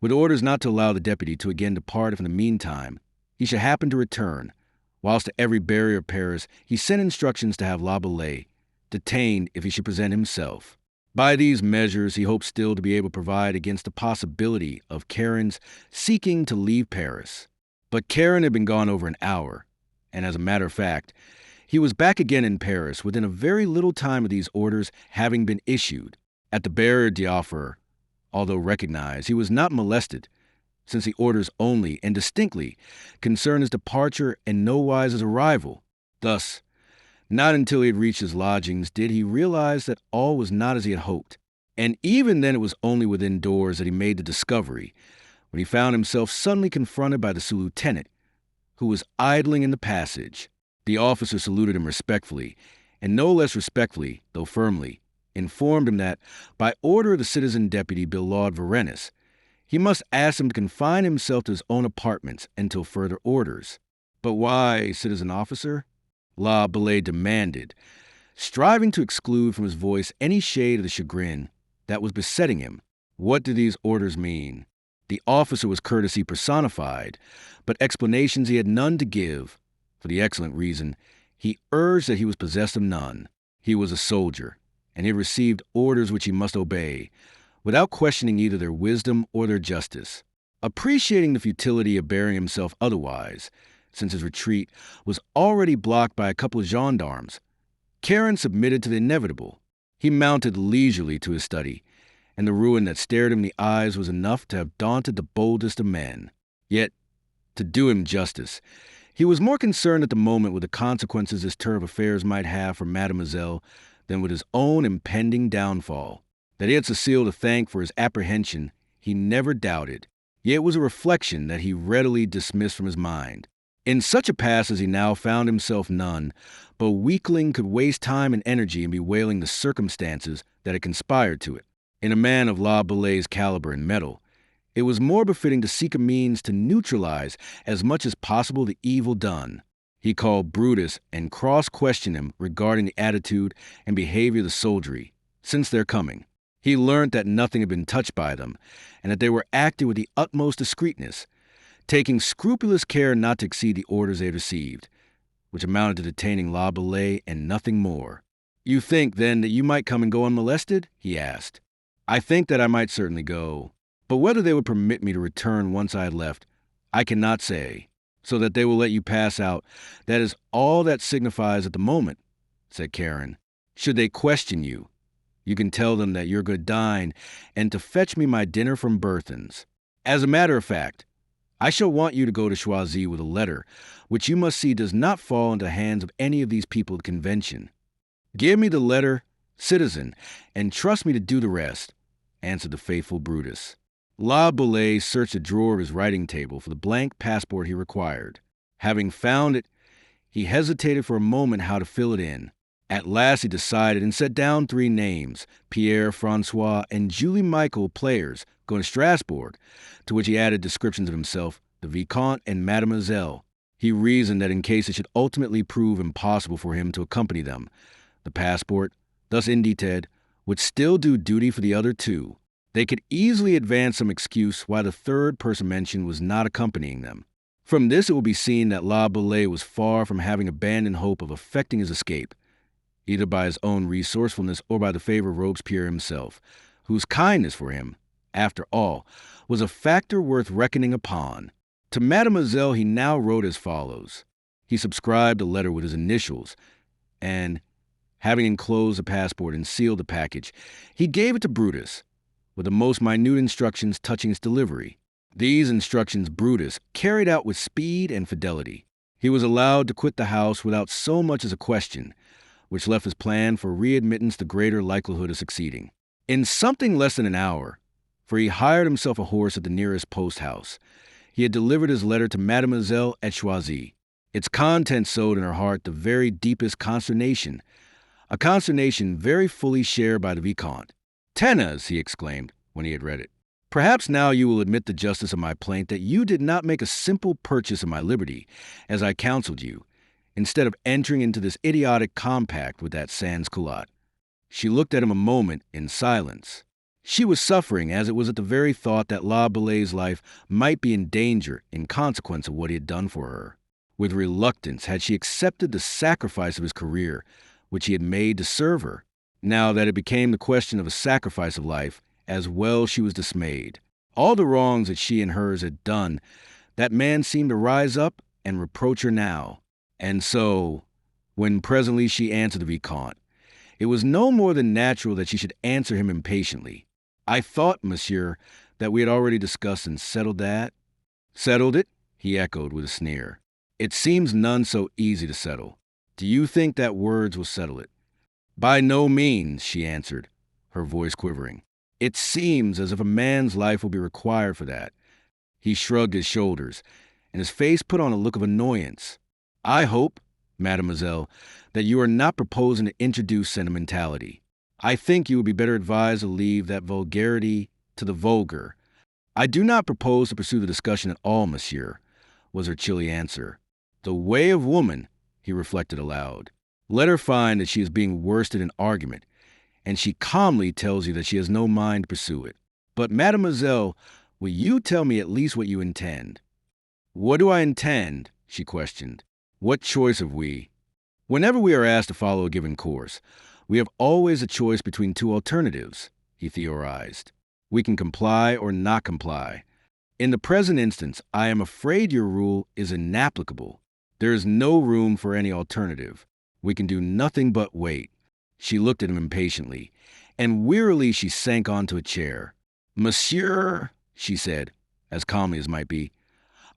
with orders not to allow the deputy to again depart if in the meantime he should happen to return, whilst to every barrier of Paris he sent instructions to have La Belay detained if he should present himself. By these measures he hoped still to be able to provide against the possibility of Karen's seeking to leave Paris. But Karen had been gone over an hour, and as a matter of fact, he was back again in Paris within a very little time of these orders having been issued. At the Barrier d'Offre, although recognized, he was not molested, since the orders only and distinctly concerned his departure and nowise his arrival. Thus, not until he had reached his lodgings did he realize that all was not as he had hoped, and even then it was only within doors that he made the discovery, when he found himself suddenly confronted by the sous-lieutenant, who was idling in the passage. The officer saluted him respectfully, and no less respectfully, though firmly, informed him that, by order of the citizen deputy Billaud Varenus, he must ask him to confine himself to his own apartments until further orders. But why, citizen officer? La Belay demanded, striving to exclude from his voice any shade of the chagrin that was besetting him. What did these orders mean? The officer was courtesy personified, but explanations he had none to give. For the excellent reason, he urged that he was possessed of none. He was a soldier, and he had received orders which he must obey, without questioning either their wisdom or their justice. Appreciating the futility of bearing himself otherwise, since his retreat was already blocked by a couple of gendarmes, Karen submitted to the inevitable. He mounted leisurely to his study, and the ruin that stared him in the eyes was enough to have daunted the boldest of men. Yet, to do him justice, he was more concerned at the moment with the consequences this turn of affairs might have for Mademoiselle than with his own impending downfall. That he had Cecile to thank for his apprehension he never doubted, yet it was a reflection that he readily dismissed from his mind. In such a pass as he now found himself, none but a weakling could waste time and energy in bewailing the circumstances that had conspired to it. In a man of La Belay's caliber and mettle, it was more befitting to seek a means to neutralize as much as possible the evil done. He called Brutus and cross-questioned him regarding the attitude and behavior of the soldiery since their coming. He learnt that nothing had been touched by them, and that they were acting with the utmost discreetness, taking scrupulous care not to exceed the orders they had received, which amounted to detaining La Belay and nothing more. You think, then, that you might come and go unmolested? He asked. I think that I might certainly go, but whether they would permit me to return once I had left, I cannot say. So that they will let you pass out, that is all that signifies at the moment, said Karen. Should they question you, you can tell them that you're going to dine and to fetch me my dinner from Berthan's. As a matter of fact, I shall want you to go to Choisy with a letter, which you must see does not fall into the hands of any of these people at the convention. Give me the letter, citizen, and trust me to do the rest, answered the faithful Brutus. La Boulay searched the drawer of his writing table for the blank passport he required. Having found it, he hesitated for a moment how to fill it in. At last he decided and set down 3 names, Pierre, Francois, and Julie Michael players, going to Strasbourg, to which he added descriptions of himself, the Vicomte and Mademoiselle. He reasoned that in case it should ultimately prove impossible for him to accompany them, the passport, thus indited, would still do duty for the other 2. They could easily advance some excuse why the 3rd person mentioned was not accompanying them. From this it will be seen that La Boulay was far from having abandoned hope of effecting his escape, either by his own resourcefulness or by the favor of Robespierre himself, whose kindness for him, after all, was a factor worth reckoning upon. To Mademoiselle he now wrote as follows. He subscribed a letter with his initials, and, having enclosed the passport and sealed the package, he gave it to Brutus, with the most minute instructions touching its delivery. These instructions Brutus carried out with speed and fidelity. He was allowed to quit the house without so much as a question, which left his plan for readmittance the greater likelihood of succeeding. In something less than an hour, for he hired himself a horse at the nearest post-house, he had delivered his letter to Mademoiselle at Choisy. Its contents sowed in her heart the very deepest consternation, a consternation very fully shared by the Vicomte. "Tenez," he exclaimed when he had read it, "perhaps now you will admit the justice of my plaint that you did not make a simple purchase of my liberty, as I counseled you, instead of entering into this idiotic compact with that sans-culotte." She looked at him a moment in silence. She was suffering, as it was at the very thought that La Belay's life might be in danger in consequence of what he had done for her. With reluctance had she accepted the sacrifice of his career, which he had made to serve her. Now that it became the question of a sacrifice of life, as well she was dismayed. All the wrongs that she and hers had done, that man seemed to rise up and reproach her now. And so, when presently she answered the Vicomte, it was no more than natural that she should answer him impatiently. "I thought, monsieur, that we had already discussed and settled that." "Settled it?" he echoed with a sneer. "It seems none so easy to settle. Do you think that words will settle it?" "By no means," she answered, her voice quivering. "It seems as if a man's life will be required for that." He shrugged his shoulders, and his face put on a look of annoyance. "I hope, mademoiselle, that you are not proposing to introduce sentimentality. I think you would be better advised to leave that vulgarity to the vulgar." "I do not propose to pursue the discussion at all, monsieur," was her chilly answer. "The way of woman," he reflected aloud. "Let her find that she is being worsted in argument, and she calmly tells you that she has no mind to pursue it. But, mademoiselle, will you tell me at least what you intend?" "What do I intend?" she questioned. "What choice have we? Whenever we are asked to follow a given course, we have always a choice between 2 alternatives," he theorized. "We can comply or not comply. In the present instance, I am afraid your rule is inapplicable. There is no room for any alternative. We can do nothing but wait." She looked at him impatiently, and wearily she sank onto a chair. "Monsieur," she said, as calmly as might be,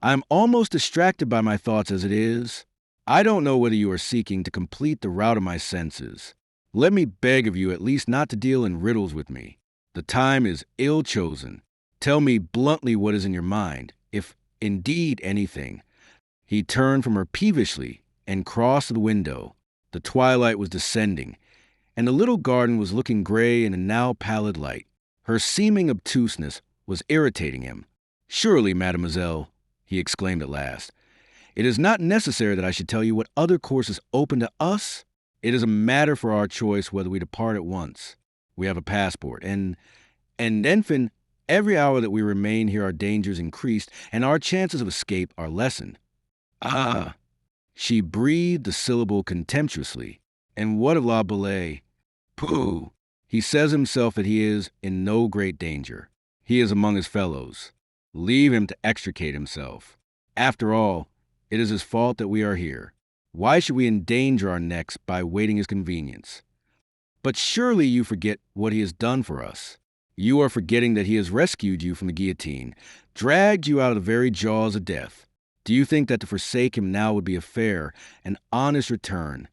"I am almost distracted by my thoughts as it is. I don't know whether you are seeking to complete the rout of my senses. Let me beg of you at least not to deal in riddles with me. The time is ill chosen. Tell me bluntly what is in your mind, if indeed anything." He turned from her peevishly and crossed to the window. The twilight was descending, and the little garden was looking gray in a now pallid light. Her seeming obtuseness was irritating him. "Surely, mademoiselle," he exclaimed at last, "it is not necessary that I should tell you what other course is open to us. It is a matter for our choice whether we depart at once. We have a passport, and enfin, every hour that we remain here our dangers increased and our chances of escape are lessened." "Ah!" She breathed the syllable contemptuously. And what of La Bellay? Pooh! He says himself that he is in no great danger. He is among his fellows. Leave him to extricate himself. After all, it is his fault that we are here. Why should we endanger our necks by waiting his convenience? But surely you forget what he has done for us. You are forgetting that he has rescued you from the guillotine, dragged you out of the very jaws of death. Do you think that to forsake him now would be a fair and honest return?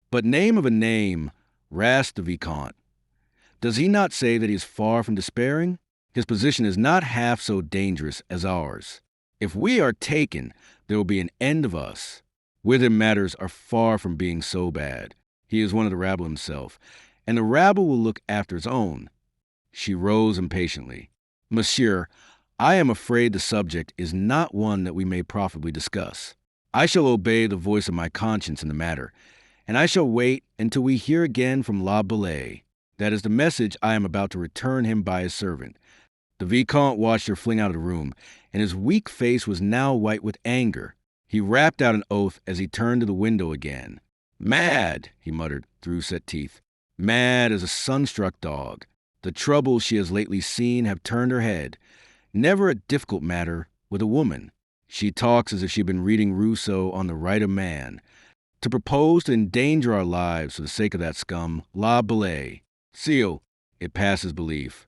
But name of a name, rasped the Vicomte. Does he not say that he is far from despairing? His position is not half so dangerous as ours. If we are taken, there will be an end of us. With him matters are far from being so bad. He is one of the rabble himself, and the rabble will look after its own. She rose impatiently. Monsieur, I am afraid the subject is not one that we may profitably discuss. I shall obey the voice of my conscience in the matter, and I shall wait until we hear again from La Bellay. That is the message I am about to return him by his servant. The Vicomte watched her fling out of the room, and his weak face was now white with anger. He rapped out an oath as he turned to the window again. Mad, he muttered through set teeth. Mad as a sunstruck dog. The troubles she has lately seen have turned her head. Never a difficult matter with a woman. She talks as if she'd been reading Rousseau on the right of man. To propose to endanger our lives for the sake of that scum, La Bellay. Seal, it passes belief.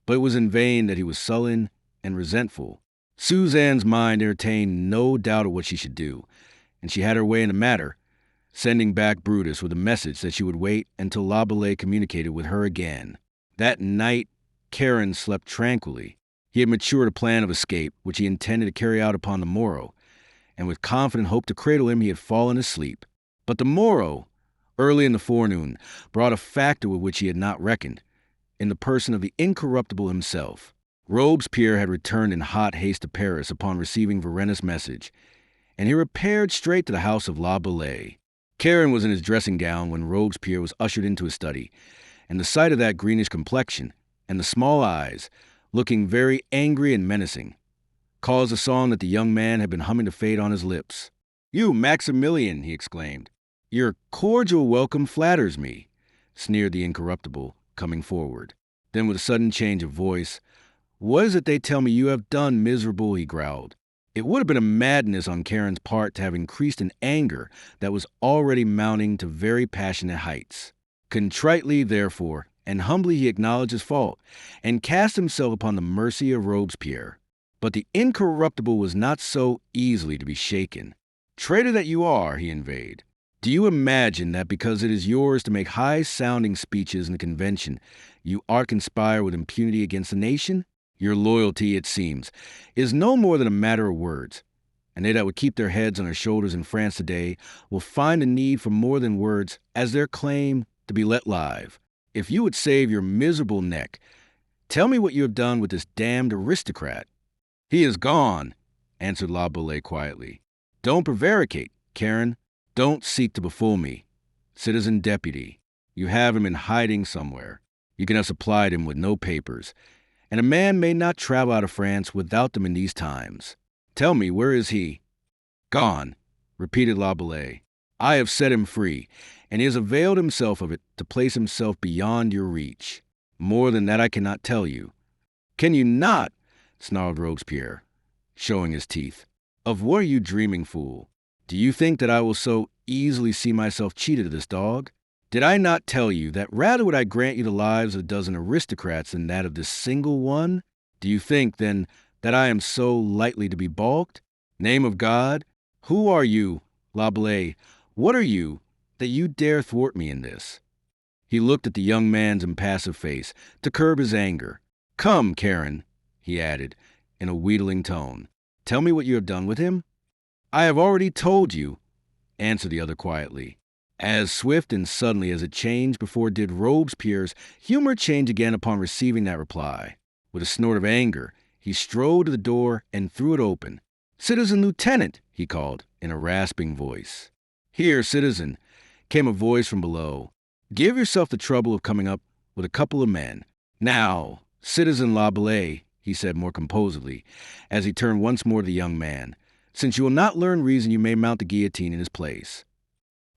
But it was in vain that he was sullen and resentful. Suzanne's mind entertained no doubt of what she should do, and she had her way in the matter, sending back Brutus with a message that she would wait until La Bellay communicated with her again. That night, Karen slept tranquilly. He had matured a plan of escape, which he intended to carry out upon the morrow, and with confident hope to cradle him, he had fallen asleep. But the morrow, early in the forenoon, brought a factor with which he had not reckoned, in the person of the incorruptible himself. Robespierre had returned in hot haste to Paris upon receiving Varenna's message, and he repaired straight to the house of La Bellay. Karen was in his dressing gown when Robespierre was ushered into his study, and the sight of that greenish complexion and the small eyes, looking very angry and menacing, caused a song that the young man had been humming to fade on his lips. "You, Maximilian," he exclaimed. "Your cordial welcome flatters me," sneered the incorruptible, coming forward. Then with a sudden change of voice, "What is it they tell me you have done, miserable?" he growled. It would have been a madness on Karen's part to have increased an anger that was already mounting to very passionate heights. Contritely, therefore, and humbly he acknowledged his fault, and cast himself upon the mercy of Robespierre. But the incorruptible was not so easily to be shaken. "Traitor that you are," he inveighed, "do you imagine that because it is yours to make high-sounding speeches in the convention, you art conspire with impunity against the nation? Your loyalty, it seems, is no more than a matter of words, and they that would keep their heads on their shoulders in France today will find the need for more than words as their claim to be let live. If you would save your miserable neck, tell me what you have done with this damned aristocrat." "He is gone," answered La Bellay quietly. "Don't prevaricate, Karen. Don't seek to befool me. Citizen Deputy, you have him in hiding somewhere. You can have supplied him with no papers, and a man may not travel out of France without them in these times. Tell me, where is he?" "Gone," repeated La Bellay. "I have set him free, and he has availed himself of it to place himself beyond your reach. More than that I cannot tell you." "Can you not?" snarled Robespierre, showing his teeth. "Of what are you dreaming, fool? Do you think that I will so easily see myself cheated of this dog? Did I not tell you that rather would I grant you the lives of a dozen aristocrats than that of this single one? Do you think, then, that I am so lightly to be balked? Name of God, who are you, La Bellay? What are you, that you dare thwart me in this?" He looked at the young man's impassive face to curb his anger. "Come, Karen," he added, in a wheedling tone. "Tell me what you have done with him." "I have already told you," answered the other quietly. As swift and suddenly as it changed before did Robespierre's humor change again upon receiving that reply. With a snort of anger, he strode to the door and threw it open. "Citizen Lieutenant," he called, in a rasping voice. "Here, citizen," came a voice from below. "Give yourself the trouble of coming up with a couple of men. Now, Citizen La Bellay," he said more composedly, as he turned once more to the young man, Since you will not learn reason, you may mount the guillotine in his place.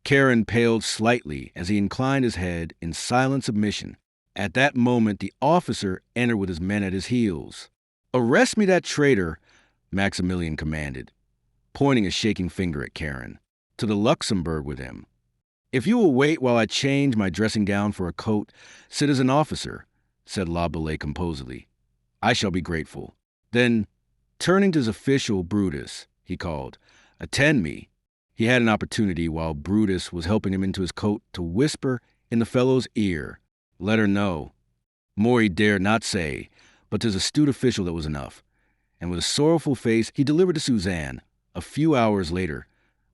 Karen paled slightly as he inclined his head in silent submission. At that moment, the officer entered with his men at his heels. "Arrest me that traitor," Maximilian commanded, pointing a shaking finger at Karen. "To the Luxembourg with him. If you will wait while I change my dressing gown for a coat, citizen officer," said Laboulaye composedly, "I shall be grateful." Then, turning to his official, Brutus, he called, "Attend me." He had an opportunity while Brutus was helping him into his coat to whisper in the fellow's ear, "Let her know." More he dared not say, but to his astute official that was enough. And with a sorrowful face, he delivered to Suzanne, a few hours later,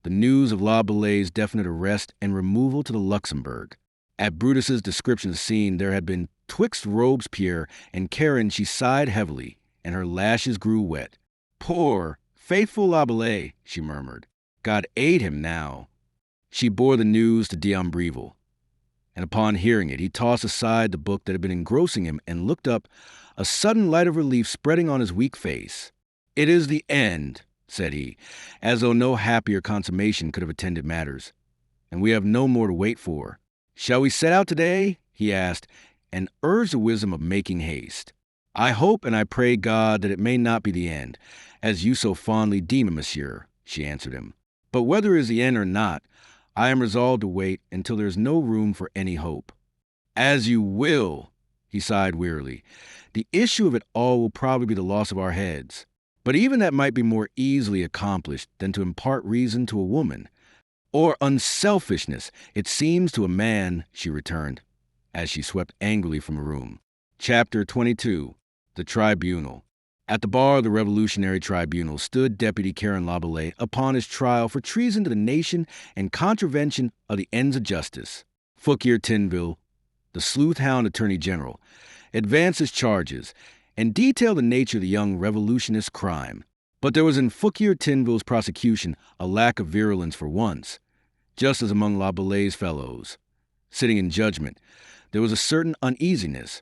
the news of Laboulaye's definite arrest and removal to the Luxembourg. At Brutus's description of the scene, there had been twixt Robespierre and Karen, she sighed heavily, and her lashes grew wet. "Poor, faithful Laboulaye," she murmured. "God aid him now." She bore the news to d'Ambreville, and upon hearing it, he tossed aside the book that had been engrossing him and looked up, a sudden light of relief spreading on his weak face. "It is the end," said he, as though no happier consummation could have attended matters, "and we have no more to wait for. Shall we set out today?" he asked, and urged the wisdom of making haste. "I hope and I pray God that it may not be the end, as you so fondly deem it, monsieur," she answered him. "But whether it is the end or not, I am resolved to wait until there is no room for any hope." "As you will," he sighed wearily. "The issue of it all will probably be the loss of our heads. But even that might be more easily accomplished than to impart reason to a woman. Or unselfishness, it seems to a man," she returned, as she swept angrily from the room. Chapter 22. The Tribunal. At the bar of the Revolutionary Tribunal stood Deputy Karen Laboulaye upon his trial for treason to the nation and contravention of the ends of justice. Fouquier Tinville, the sleuth-hound Attorney General, advanced his charges and detailed the nature of the young revolutionist's crime. But there was in Fouquier Tinville's prosecution a lack of virulence for once, just as among Laboulaye's fellows. Sitting in judgment, there was a certain uneasiness,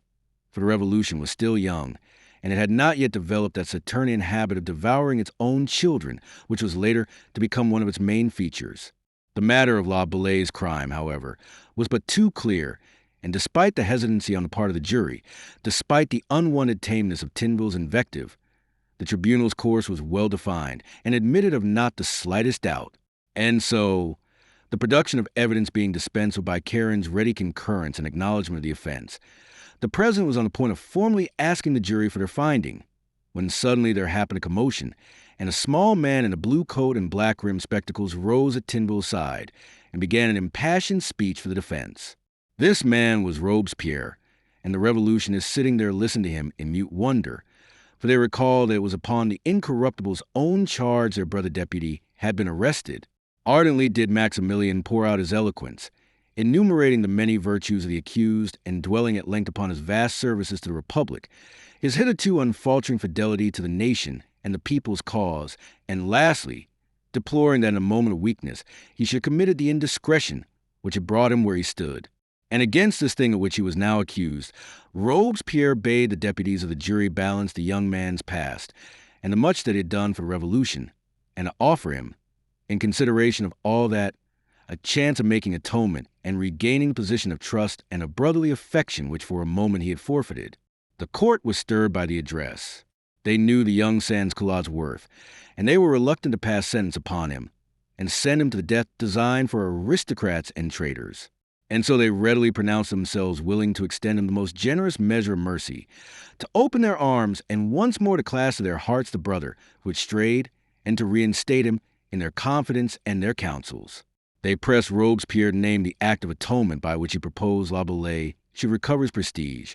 for the revolution was still young, and it had not yet developed that Saturnian habit of devouring its own children, which was later to become one of its main features. The matter of Laboulaye's crime, however, was but too clear, and despite the hesitancy on the part of the jury, despite the unwanted tameness of Tinville's invective, the tribunal's course was well defined and admitted of not the slightest doubt. And so, the production of evidence being dispensed with by Karen's ready concurrence and acknowledgment of the offense, the president was on the point of formally asking the jury for their finding, when suddenly there happened a commotion, and a small man in a blue coat and black-rimmed spectacles rose at Tinville's side and began an impassioned speech for the defense. This man was Robespierre, and the revolutionists sitting there listened to him in mute wonder, for they recalled that it was upon the Incorruptible's own charge their brother deputy had been arrested. Ardently did Maximilian pour out his eloquence, enumerating the many virtues of the accused and dwelling at length upon his vast services to the Republic, his hitherto unfaltering fidelity to the nation and the people's cause, and lastly, deploring that in a moment of weakness he should have committed the indiscretion which had brought him where he stood. And against this thing of which he was now accused, Robespierre bade the deputies of the jury balance the young man's past, and the much that he had done for the revolution, and to offer him, in consideration of all that, a chance of making atonement and regaining the position of trust and of brotherly affection which for a moment he had forfeited. The court was stirred by the address. They knew the young sans-culottes' worth, and they were reluctant to pass sentence upon him and send him to the death designed for aristocrats and traitors. And so they readily pronounced themselves willing to extend him the most generous measure of mercy, to open their arms and once more to clasp to their hearts the brother who had strayed, and to reinstate him in their confidence and their counsels. They pressed Robespierre to name the act of atonement by which he proposed Laboulaye should recover his prestige,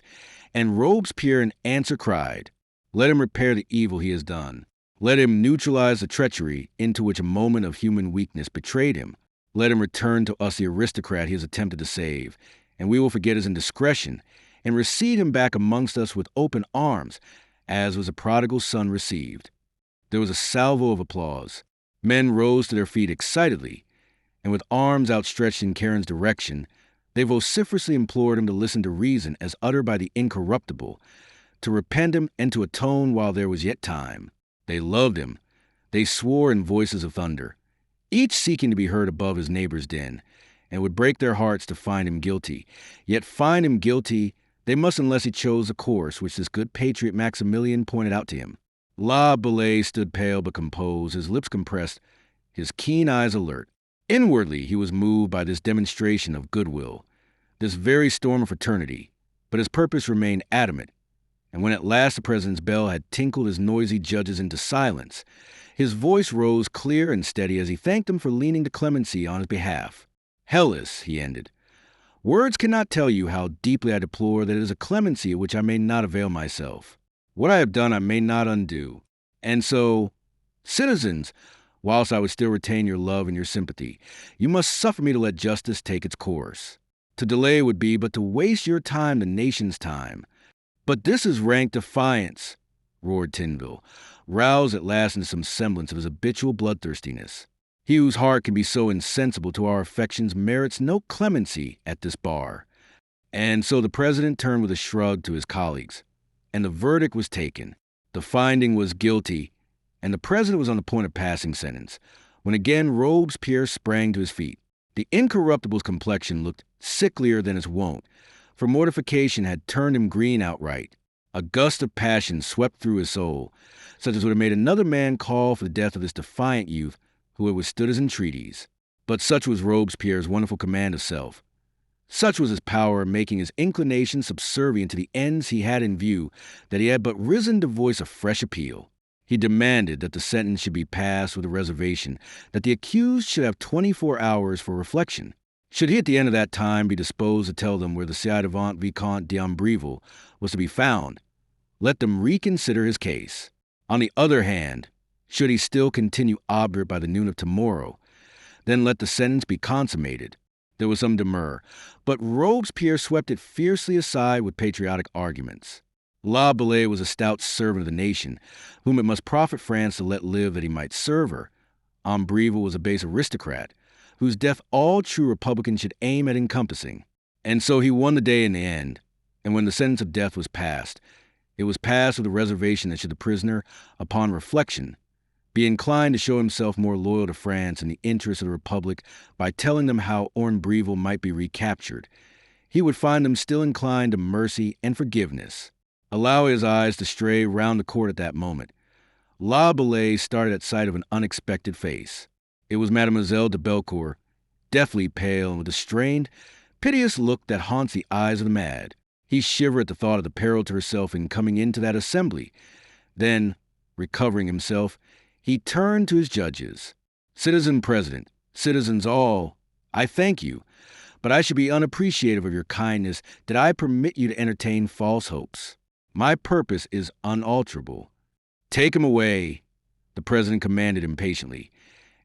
and Robespierre in answer cried, "Let him repair the evil he has done. Let him neutralize the treachery into which a moment of human weakness betrayed him. Let him return to us the aristocrat he has attempted to save, and we will forget his indiscretion, and receive him back amongst us with open arms, as was a prodigal son received." There was a salvo of applause. Men rose to their feet excitedly, and with arms outstretched in Karen's direction, they vociferously implored him to listen to reason as uttered by the Incorruptible, to repent him and to atone while there was yet time. They loved him, They swore in voices of thunder, each seeking to be heard above his neighbor's din, and would break their hearts to find him guilty. Yet find him guilty they must unless he chose the course which this good patriot Maximilian pointed out to him. La Bellay stood pale but composed, his lips compressed, his keen eyes alert. Inwardly, he was moved by this demonstration of goodwill, this very storm of fraternity, but his purpose remained adamant. And when at last the president's bell had tinkled his noisy judges into silence, his voice rose clear and steady as he thanked them for leaning to clemency on his behalf. Hellas, he ended, words cannot tell you how deeply I deplore that it is a clemency of which I may not avail myself. What I have done I may not undo. And so, citizens, whilst I would still retain your love and your sympathy, you must suffer me to let justice take its course. To delay would be but to waste your time, the nation's time. But this is rank defiance, roared Tinville, roused at last into some semblance of his habitual bloodthirstiness. He whose heart can be so insensible to our affections merits no clemency at this bar. And so the president turned with a shrug to his colleagues, and the verdict was taken. The finding was guilty, and the president was on the point of passing sentence, when again Robespierre sprang to his feet. The incorruptible's complexion looked sicklier than his wont, for mortification had turned him green outright. A gust of passion swept through his soul, such as would have made another man call for the death of this defiant youth who had withstood his entreaties. But such was Robespierre's wonderful command of self. Such was his power of making his inclinations subservient to the ends he had in view, that he had but risen to voice a fresh appeal. He demanded that the sentence should be passed with a reservation, that the accused should have 24 hours for reflection. Should he at the end of that time be disposed to tell them where the ci-devant Vicomte d'Ambreville was to be found, let them reconsider his case. On the other hand, should he still continue obdurate by the noon of tomorrow, then let the sentence be consummated. There was some demur, but Robespierre swept it fiercely aside with patriotic arguments. La Bellay was a stout servant of the nation, whom it must profit France to let live that he might serve her. Ambreville was a base aristocrat, whose death all true republicans should aim at encompassing. And so he won the day in the end, and when the sentence of death was passed, it was passed with a reservation that should the prisoner, upon reflection, be inclined to show himself more loyal to France in the interests of the Republic by telling them how Ambreville might be recaptured, he would find them still inclined to mercy and forgiveness. Allow his eyes to stray round the court at that moment. La Bellay started at sight of an unexpected face. It was Mademoiselle de Bellecourt, deathly pale and with a strained, piteous look that haunts the eyes of the mad. He shivered at the thought of the peril to herself in coming into that assembly. Then, recovering himself, he turned to his judges. Citizen President, citizens all, I thank you, but I should be unappreciative of your kindness did I permit you to entertain false hopes. My purpose is unalterable. Take him away, the president commanded impatiently,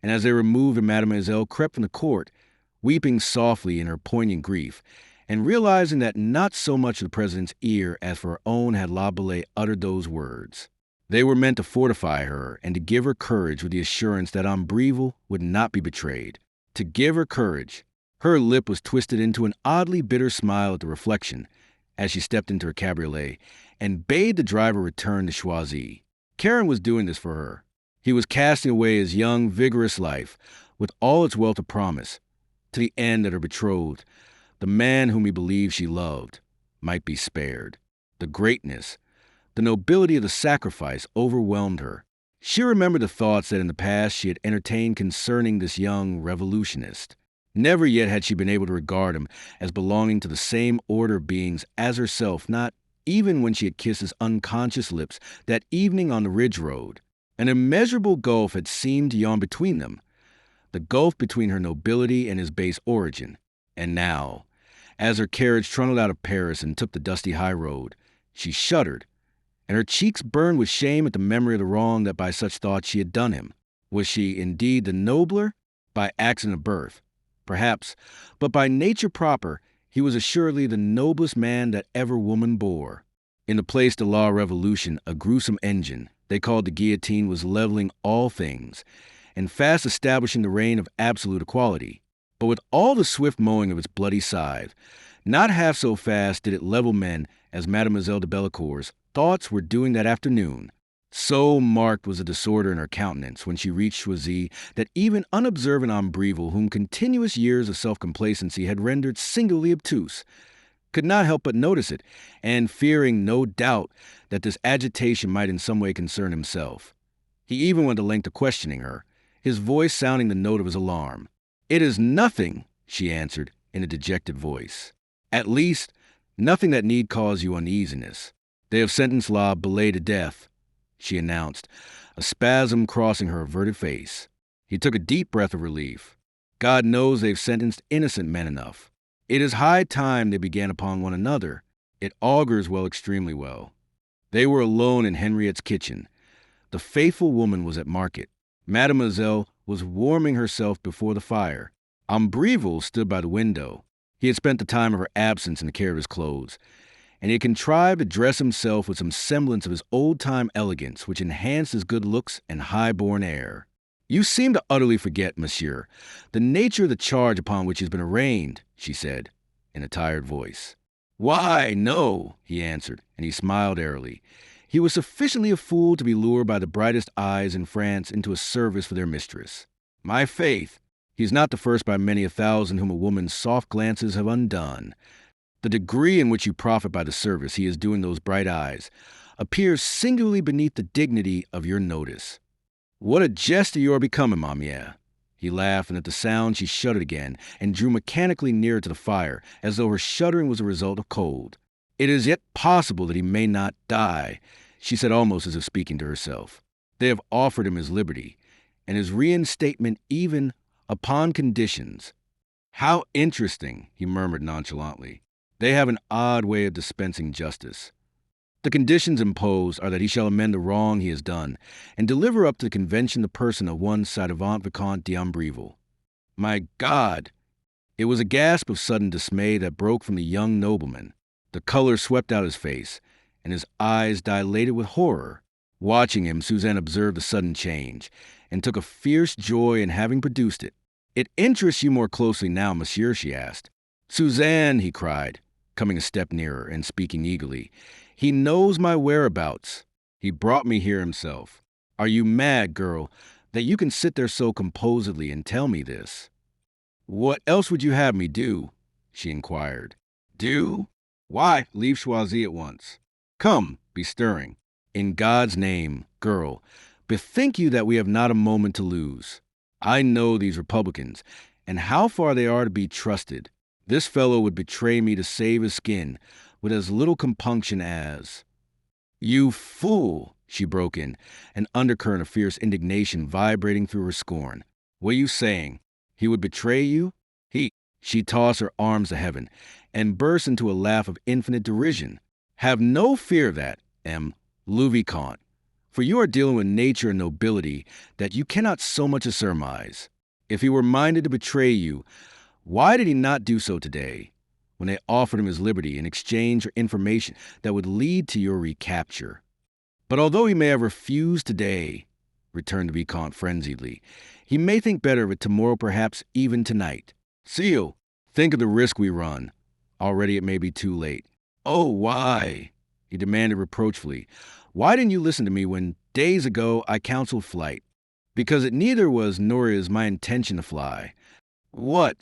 and as they removed him, Mademoiselle crept from the court, weeping softly in her poignant grief, and realizing that not so much the president's ear as for her own had La Bellay uttered those words. They were meant to fortify her and to give her courage with the assurance that Ambreville would not be betrayed. To give her courage. Her lip was twisted into an oddly bitter smile at the reflection as she stepped into her cabriolet and bade the driver return to Choisy. Karen was doing this for her. He was casting away his young, vigorous life with all its wealth of promise to the end that her betrothed, the man whom he believed she loved, might be spared. The greatness, the nobility of the sacrifice overwhelmed her. She remembered the thoughts that in the past she had entertained concerning this young revolutionist. Never yet had she been able to regard him as belonging to the same order of beings as herself, not even when she had kissed his unconscious lips that evening on the ridge road. An immeasurable gulf had seemed to yawn between them, the gulf between her nobility and his base origin. And now, as her carriage trundled out of Paris and took the dusty high road, she shuddered, and her cheeks burned with shame at the memory of the wrong that by such thoughts she had done him. Was she indeed the nobler? By accident of birth, perhaps, but by nature proper, he was assuredly the noblest man that ever woman bore. In the Place de la Revolution, a gruesome engine, they called the guillotine, was leveling all things, and fast establishing the reign of absolute equality. But with all the swift mowing of its bloody scythe, not half so fast did it level men as Mademoiselle de Bellecourt's thoughts were doing that afternoon. So marked was the disorder in her countenance when she reached Choisy that even unobservant Ambrivel, whom continuous years of self-complacency had rendered singularly obtuse, could not help but notice it, and fearing, no doubt, that this agitation might in some way concern himself. He even went the length of questioning her, his voice sounding the note of his alarm. "It is nothing," she answered in a dejected voice. "At least, nothing that need cause you uneasiness. They have sentenced La Belay to death," she announced, a spasm crossing her averted face. He took a deep breath of relief. God knows they've sentenced innocent men enough. It is high time they began upon one another. It augurs well, extremely well. They were alone in Henriette's kitchen. The faithful woman was at market. Mademoiselle was warming herself before the fire. Ambrivel stood by the window. He had spent the time of her absence in the care of his clothes, and he had contrived to dress himself with some semblance of his old-time elegance, which enhanced his good looks and high-born air. "You seem to utterly forget, monsieur, the nature of the charge upon which he has been arraigned," she said, in a tired voice. "Why, no," he answered, and he smiled airily. He was sufficiently a fool to be lured by the brightest eyes in France into a service for their mistress. "My faith, he's not the first by many a thousand whom a woman's soft glances have undone. The degree in which you profit by the service he is doing those bright eyes appears singularly beneath the dignity of your notice. What a jester you are becoming, ma mère." He laughed, and at the sound she shuddered again and drew mechanically nearer to the fire, as though her shuddering was a result of cold. "It is yet possible that he may not die," she said, almost as if speaking to herself. "They have offered him his liberty, and his reinstatement even upon conditions." "How interesting," he murmured nonchalantly. "They have an odd way of dispensing justice. The conditions imposed are that he shall amend the wrong he has done, and deliver up to the convention the person of one ci-devant Vicomte d'Ambrivel." My God! It was a gasp of sudden dismay that broke from the young nobleman. The color swept out his face, and his eyes dilated with horror. Watching him, Suzanne observed the sudden change, and took a fierce joy in having produced it. "It interests you more closely now, monsieur," she asked. "Suzanne," he cried, coming a step nearer and speaking eagerly, "he knows my whereabouts. He brought me here himself. Are you mad, girl, that you can sit there so composedly and tell me this?" "What else would you have me do?" she inquired. "Do? Why, leave Choisy at once. Come, be stirring. In God's name, girl, bethink you that we have not a moment to lose. I know these Republicans, and how far they are to be trusted. This fellow would betray me to save his skin, with as little compunction as—" "You fool!" she broke in, an undercurrent of fierce indignation vibrating through her scorn. "What are you saying? He would betray you? He—" She tossed her arms to heaven and burst into a laugh of infinite derision. "Have no fear of that, le Vicomte, for you are dealing with nature and nobility that you cannot so much as surmise. If he were minded to betray you, why did he not do so today, when they offered him his liberty in exchange for information that would lead to your recapture? But although he may have refused today," returned the Vicomte frenziedly, "he may think better of it tomorrow, perhaps even tonight. Seal, think of the risk we run. Already it may be too late." "Oh, why?" he demanded reproachfully. "Why didn't you listen to me when, days ago, I counseled flight?" "Because it neither was nor is my intention to fly." "What?"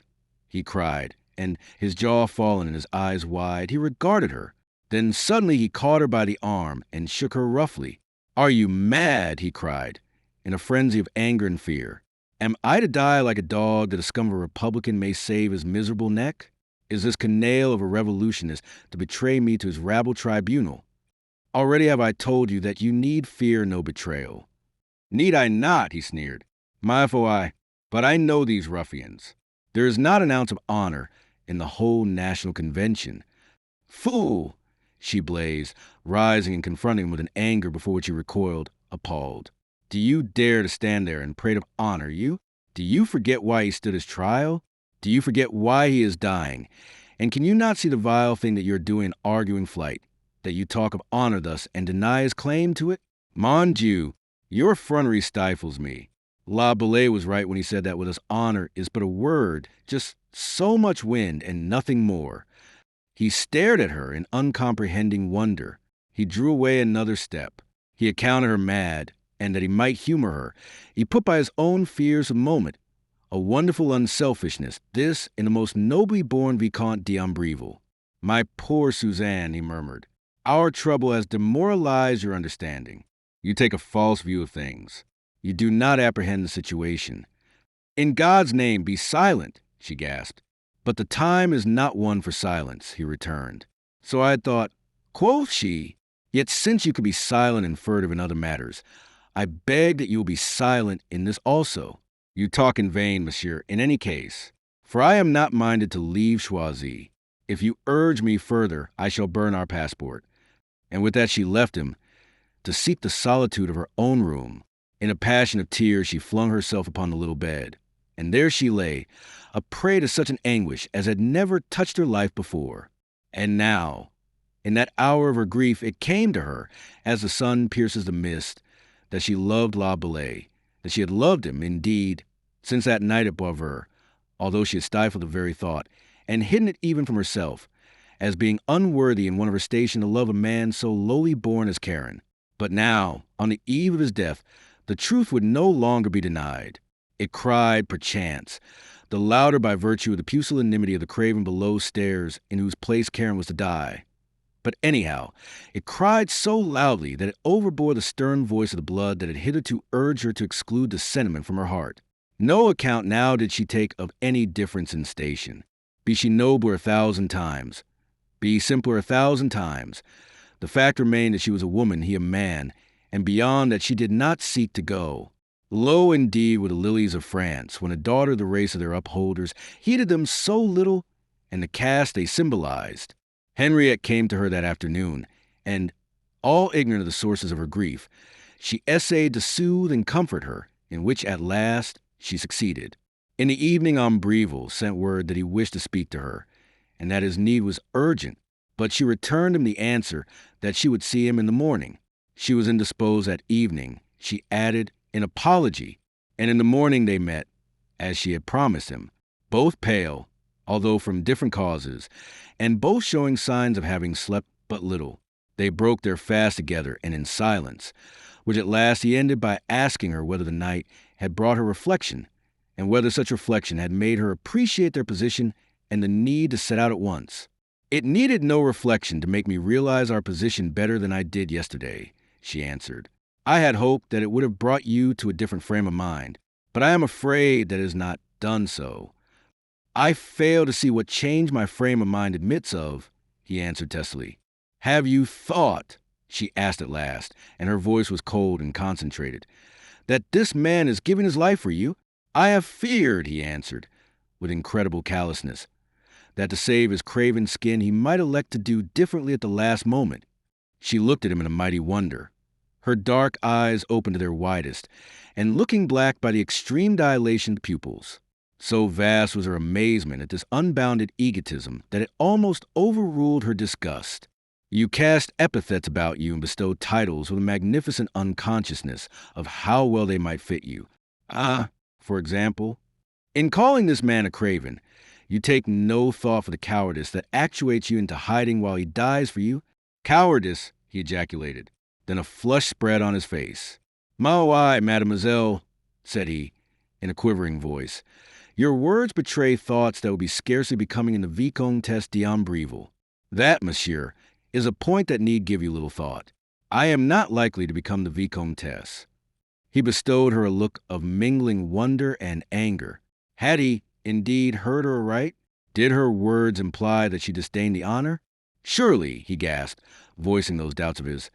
he cried, and his jaw fallen and his eyes wide, he regarded her. Then suddenly he caught her by the arm and shook her roughly. "Are you mad?" he cried, in a frenzy of anger and fear. "Am I to die like a dog that a scum of a Republican may save his miserable neck? Is this canaille of a revolutionist to betray me to his rabble tribunal? Already have I told you that you need fear no betrayal." "Need I not?" he sneered. "My foi, but I know these ruffians. There is not an ounce of honor in the whole National Convention." "Fool!" she blazed, rising and confronting him with an anger before which he recoiled, appalled. "Do you dare to stand there and prate of honor, you? Do you forget why he stood his trial? Do you forget why he is dying? And can you not see the vile thing that you're doing in arguing flight, that you talk of honor thus and deny his claim to it? Mon Dieu, your effrontery stifles me. La Belay was right when he said that with us honor is but a word, just so much wind and nothing more." He stared at her in uncomprehending wonder. He drew away another step. He accounted her mad, and that he might humor her, he put by his own fears a moment, a wonderful unselfishness, this in the most nobly born Vicomte d'Ambreville. My poor Suzanne, he murmured, our trouble has demoralized your understanding. You take a false view of things. You do not apprehend the situation. In God's name, be silent, she gasped. But the time is not one for silence, he returned. So I had thought, quoth she, yet since you could be silent and furtive in other matters, I beg that you will be silent in this also. You talk in vain, monsieur, in any case, for I am not minded to leave Choisy. If you urge me further, I shall burn our passport. And with that she left him, to seek the solitude of her own room. In a passion of tears, she flung herself upon the little bed. And there she lay, a prey to such an anguish as had never touched her life before. And now, in that hour of her grief, it came to her, as the sun pierces the mist, that she loved La Bellay, that she had loved him, indeed, since that night at Boisvert, although she had stifled the very thought, and hidden it even from herself, as being unworthy in one of her station to love a man so lowly born as Karen. But now, on the eve of his death, the truth would no longer be denied. It cried, perchance, the louder by virtue of the pusillanimity of the craven below stairs in whose place Karen was to die. But anyhow, it cried so loudly that it overbore the stern voice of the blood that had hitherto urged her to exclude the sentiment from her heart. No account now did she take of any difference in station. Be she nobler 1,000 times, be simpler 1,000 times, the fact remained that she was a woman, he a man, and beyond that she did not seek to go. Low indeed were the lilies of France, when a daughter of the race of their upholders heeded them so little, and the caste they symbolized. Henriette came to her that afternoon, and, all ignorant of the sources of her grief, she essayed to soothe and comfort her, in which at last she succeeded. In the evening, Ambreville sent word that he wished to speak to her, and that his need was urgent, but she returned him the answer that she would see him in the morning. She was indisposed that evening, she added, in apology, and in the morning they met, as she had promised him, both pale, although from different causes, and both showing signs of having slept but little. They broke their fast together and in silence, which at last he ended by asking her whether the night had brought her reflection, and whether such reflection had made her appreciate their position and the need to set out at once. It needed no reflection to make me realize our position better than I did yesterday, she answered. I had hoped that it would have brought you to a different frame of mind, but I am afraid that it has not done so. I fail to see what change my frame of mind admits of, he answered testily. Have you thought, she asked at last, and her voice was cold and concentrated, that this man is giving his life for you? I have feared, he answered, with incredible callousness, that to save his craven skin he might elect to do differently at the last moment. She looked at him in a mighty wonder, her dark eyes open to their widest, and looking black by the extreme dilation of the pupils. So vast was her amazement at this unbounded egotism that it almost overruled her disgust. You cast epithets about you and bestowed titles with a magnificent unconsciousness of how well they might fit you. For example, in calling this man a craven, you take no thought for the cowardice that actuates you into hiding while he dies for you. Cowardice, he ejaculated. Then a flush spread on his face. Ma why, mademoiselle, said he, in a quivering voice. Your words betray thoughts that would be scarcely becoming in the Vicomtesse d'Ambreville. That, monsieur, is a point that need give you little thought. I am not likely to become the Vicomtesse. He bestowed her a look of mingling wonder and anger. Had he, indeed, heard her aright? Did her words imply that she disdained the honor? Surely, he gasped, voicing those doubts of his,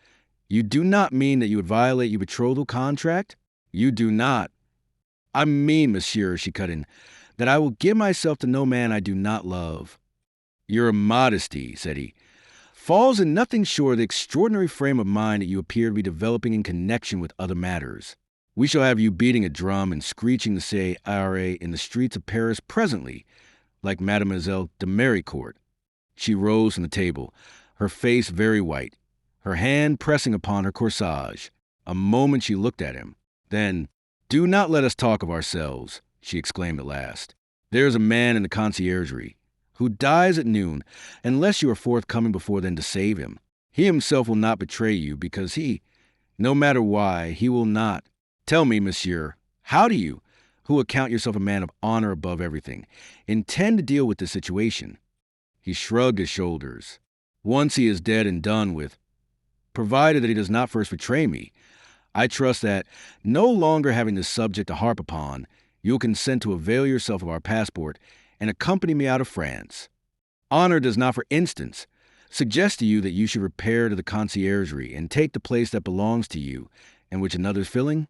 you do not mean that you would violate your betrothal contract? You do not. I mean, monsieur, she cut in, that I will give myself to no man I do not love. Your modesty, said he, falls in nothing short of the extraordinary frame of mind that you appear to be developing in connection with other matters. We shall have you beating a drum and screeching the say "Arrêt" in the streets of Paris presently, like Mademoiselle de Méricourt. She rose from the table, her face very white, her hand pressing upon her corsage. A moment she looked at him. Then, do not let us talk of ourselves, she exclaimed at last. There is a man in the conciergerie who dies at noon, unless you are forthcoming before then to save him. He himself will not betray you because he No matter why, he will not. Tell me, monsieur, how do you, who account yourself a man of honor above everything, intend to deal with this situation? He shrugged his shoulders. Once he is dead and done with, provided that he does not first betray me, I trust that, no longer having this subject to harp upon, you will consent to avail yourself of our passport and accompany me out of France. Honor does not, for instance, suggest to you that you should repair to the conciergerie and take the place that belongs to you and which another is filling?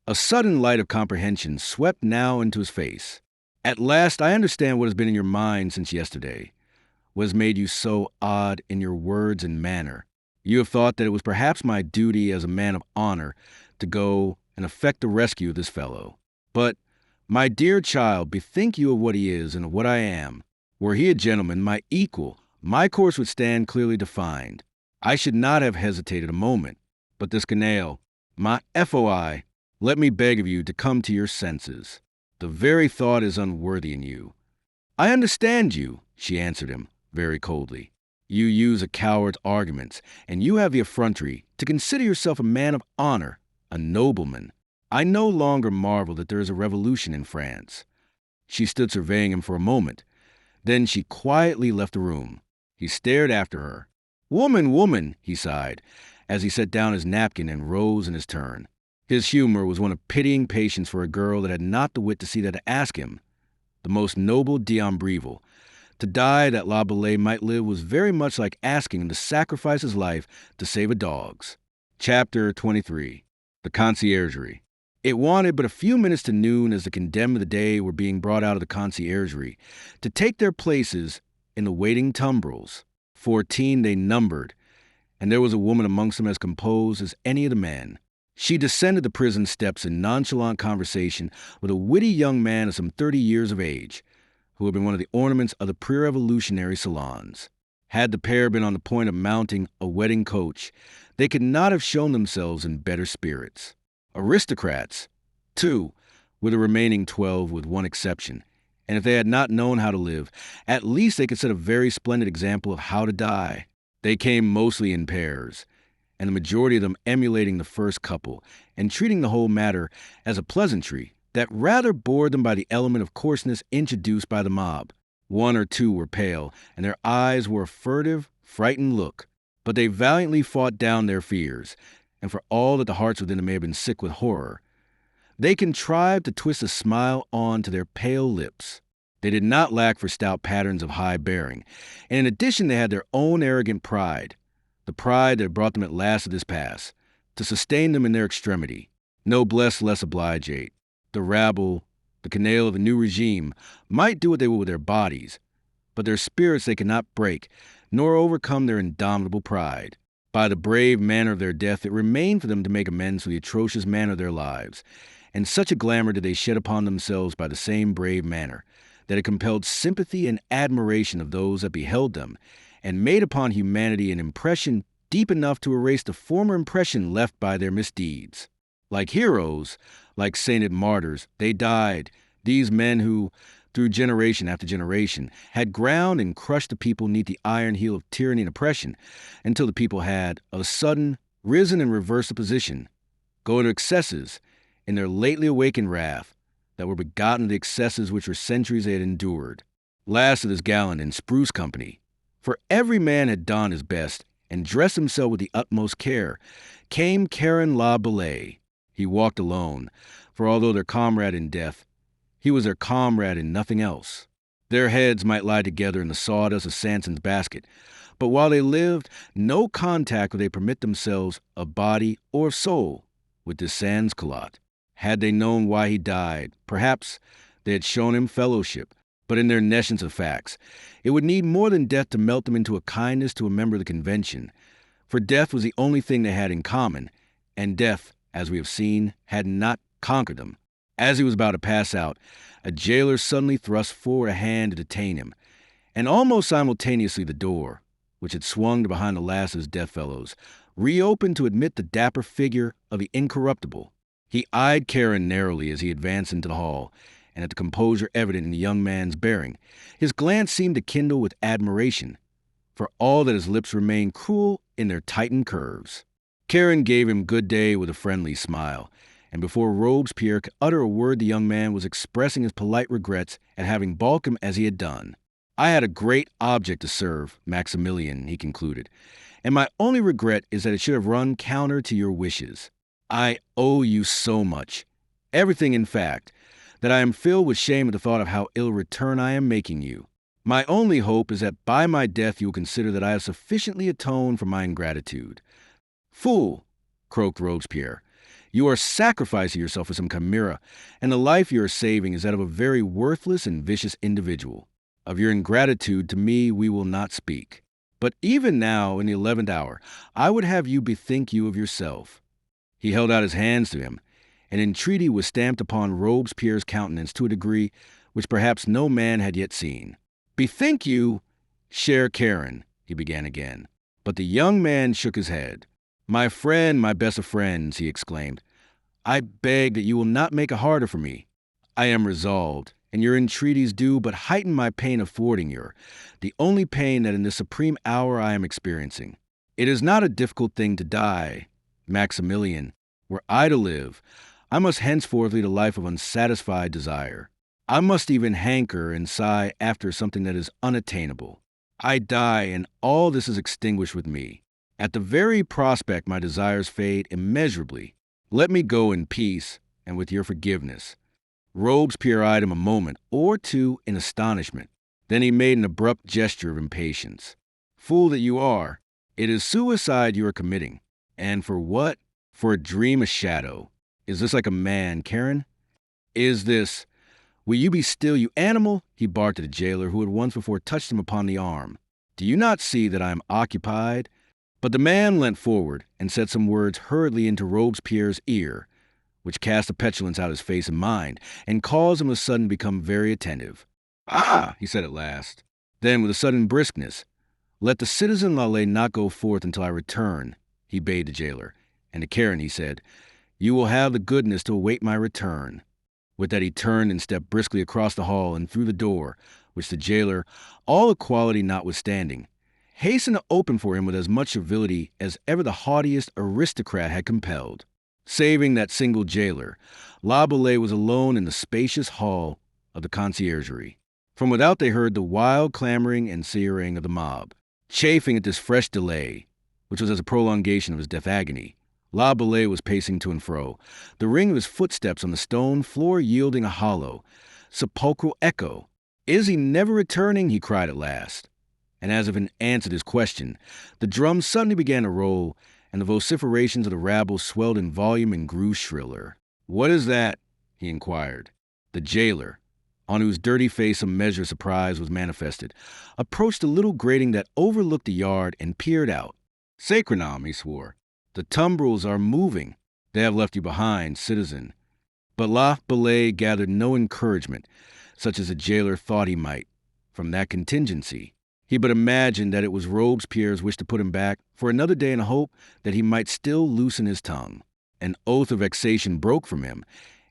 A sudden light of comprehension swept now into his face. At last I understand what has been in your mind since yesterday, what has made you so odd in your words and manner. You have thought that it was perhaps my duty as a man of honor to go and effect the rescue of this fellow. But, my dear child, bethink you of what he is and of what I am. Were he a gentleman, my equal, my course would stand clearly defined. I should not have hesitated a moment. But this canaille, my FOI, let me beg of you to come to your senses. The very thought is unworthy in you. I understand you, she answered him, very coldly. You use a coward's arguments, and you have the effrontery to consider yourself a man of honor, a nobleman. I no longer marvel that there is a revolution in France. She stood surveying him for a moment. Then she quietly left the room. He stared after her. Woman, woman, he sighed, as he set down his napkin and rose in his turn. His humor was one of pitying patience for a girl that had not the wit to see that to ask him, the most noble d'Ambrival, to die that La Bellay might live was very much like asking him to sacrifice his life to save a dog's. Chapter 23. The Conciergerie. It wanted but a few minutes to noon as the condemned of the day were being brought out of the conciergerie to take their places in the waiting tumbrils. 14 they numbered, and there was a woman amongst them as composed as any of the men. She descended the prison steps in nonchalant conversation with a witty young man of some 30 years of age, who had been one of the ornaments of the pre-revolutionary salons. Had the pair been on the point of mounting a wedding coach, they could not have shown themselves in better spirits. Aristocrats, too, were the remaining 12 with one exception, and if they had not known how to live, at least they could set a very splendid example of how to die. They came mostly in pairs, and the majority of them emulating the first couple and treating the whole matter as a pleasantry that rather bored them by the element of coarseness introduced by the mob. One or two were pale, and their eyes wore a furtive, frightened look, but they valiantly fought down their fears, and for all that the hearts within them may have been sick with horror, they contrived to twist a smile on to their pale lips. They did not lack for stout patterns of high bearing, and in addition they had their own arrogant pride, the pride that had brought them at last to this pass, to sustain them in their extremity. Noblesse less obligate. The rabble, the canaille of the new regime, might do what they would with their bodies, but their spirits they could not break, nor overcome their indomitable pride. By the brave manner of their death, it remained for them to make amends for the atrocious manner of their lives, and such a glamour did they shed upon themselves by the same brave manner, that it compelled sympathy and admiration of those that beheld them, and made upon humanity an impression deep enough to erase the former impression left by their misdeeds. Like heroes, like sainted martyrs, they died, these men who, through generation after generation, had ground and crushed the people neath the iron heel of tyranny and oppression, until the people had, of a sudden, risen and reversed the position, going to excesses in their lately awakened wrath, that were begotten of the excesses which for centuries they had endured. Last of this gallant and spruce company, for every man had donned his best and dressed himself with the utmost care, came Karen La Bellay. He walked alone, for although their comrade in death, he was their comrade in nothing else. Their heads might lie together in the sawdust of Sanson's basket, but while they lived, no contact would they permit themselves of body or of soul with this sans-culotte. Had they known why he died, perhaps they had shown him fellowship, but in their nescience of facts, it would need more than death to melt them into a kindness to a member of the convention, for death was the only thing they had in common, and death, as we have seen, had not conquered them. As he was about to pass out, a jailer suddenly thrust forward a hand to detain him, and almost simultaneously the door, which had swung to behind the last of his death fellows, reopened to admit the dapper figure of the incorruptible. He eyed Karen narrowly as he advanced into the hall, and at the composure evident in the young man's bearing, his glance seemed to kindle with admiration, for all that his lips remained cruel in their tightened curves. Karen gave him good day with a friendly smile, and before Robespierre could utter a word, the young man was expressing his polite regrets at having balked him as he had done. I had a great object to serve, Maximilian, he concluded, and my only regret is that it should have run counter to your wishes. I owe you so much. Everything, in fact, that I am filled with shame at the thought of how ill a return I am making you. My only hope is that by my death you will consider that I have sufficiently atoned for my ingratitude. Fool, croaked Robespierre, you are sacrificing yourself for some chimera, and the life you are saving is that of a very worthless and vicious individual. Of your ingratitude to me we will not speak. But even now, in the 11th hour, I would have you bethink you of yourself. He held out his hands to him, and entreaty was stamped upon Robespierre's countenance to a degree which perhaps no man had yet seen. Bethink you, cher Karen, he began again. But the young man shook his head. My friend, my best of friends, he exclaimed, I beg that you will not make it harder for me. I am resolved, and your entreaties do but heighten my pain of thwarting you, the only pain that in this supreme hour I am experiencing. It is not a difficult thing to die, Maximilian. Were I to live, I must henceforth lead a life of unsatisfied desire. I must even hanker and sigh after something that is unattainable. I die, and all this is extinguished with me. At the very prospect, my desires fade immeasurably. Let me go in peace and with your forgiveness. Robespierre eyed him a moment or two in astonishment. Then he made an abrupt gesture of impatience. Fool that you are, it is suicide you are committing. And for what? For a dream, a shadow. Is this like a man, Karen? Is this... Will you be still, you animal? He barked at the jailer, who had once before touched him upon the arm. Do you not see that I am occupied? But the man leant forward and said some words hurriedly into Robespierre's ear, which cast the petulance out of his face and mind, and caused him of a sudden to become very attentive. Ah, he said at last. Then, with a sudden briskness, let the citizen Lallet not go forth until I return, he bade the jailer. And to Karen he said, You will have the goodness to await my return. With that he turned and stepped briskly across the hall and through the door, which the jailer, all equality notwithstanding, hastened to open for him with as much civility as ever the haughtiest aristocrat had compelled. Saving that single jailer, La Bellay was alone in the spacious hall of the conciergerie. From without they heard the wild clamoring and searing of the mob. Chafing at this fresh delay, which was as a prolongation of his death agony, La Bellay was pacing to and fro, the ring of his footsteps on the stone floor yielding a hollow, sepulchral echo. Is he never returning? He cried at last. And as if in answer to his question, the drums suddenly began to roll, and the vociferations of the rabble swelled in volume and grew shriller. What is that? He inquired. The jailer, on whose dirty face some measure of surprise was manifested, approached the little grating that overlooked the yard and peered out. Sacre nom, he swore. The tumbrils are moving. They have left you behind, citizen. But La Bellay gathered no encouragement, such as the jailer thought he might, from that contingency. He but imagined that it was Robespierre's wish to put him back for another day in a hope that he might still loosen his tongue. An oath of vexation broke from him,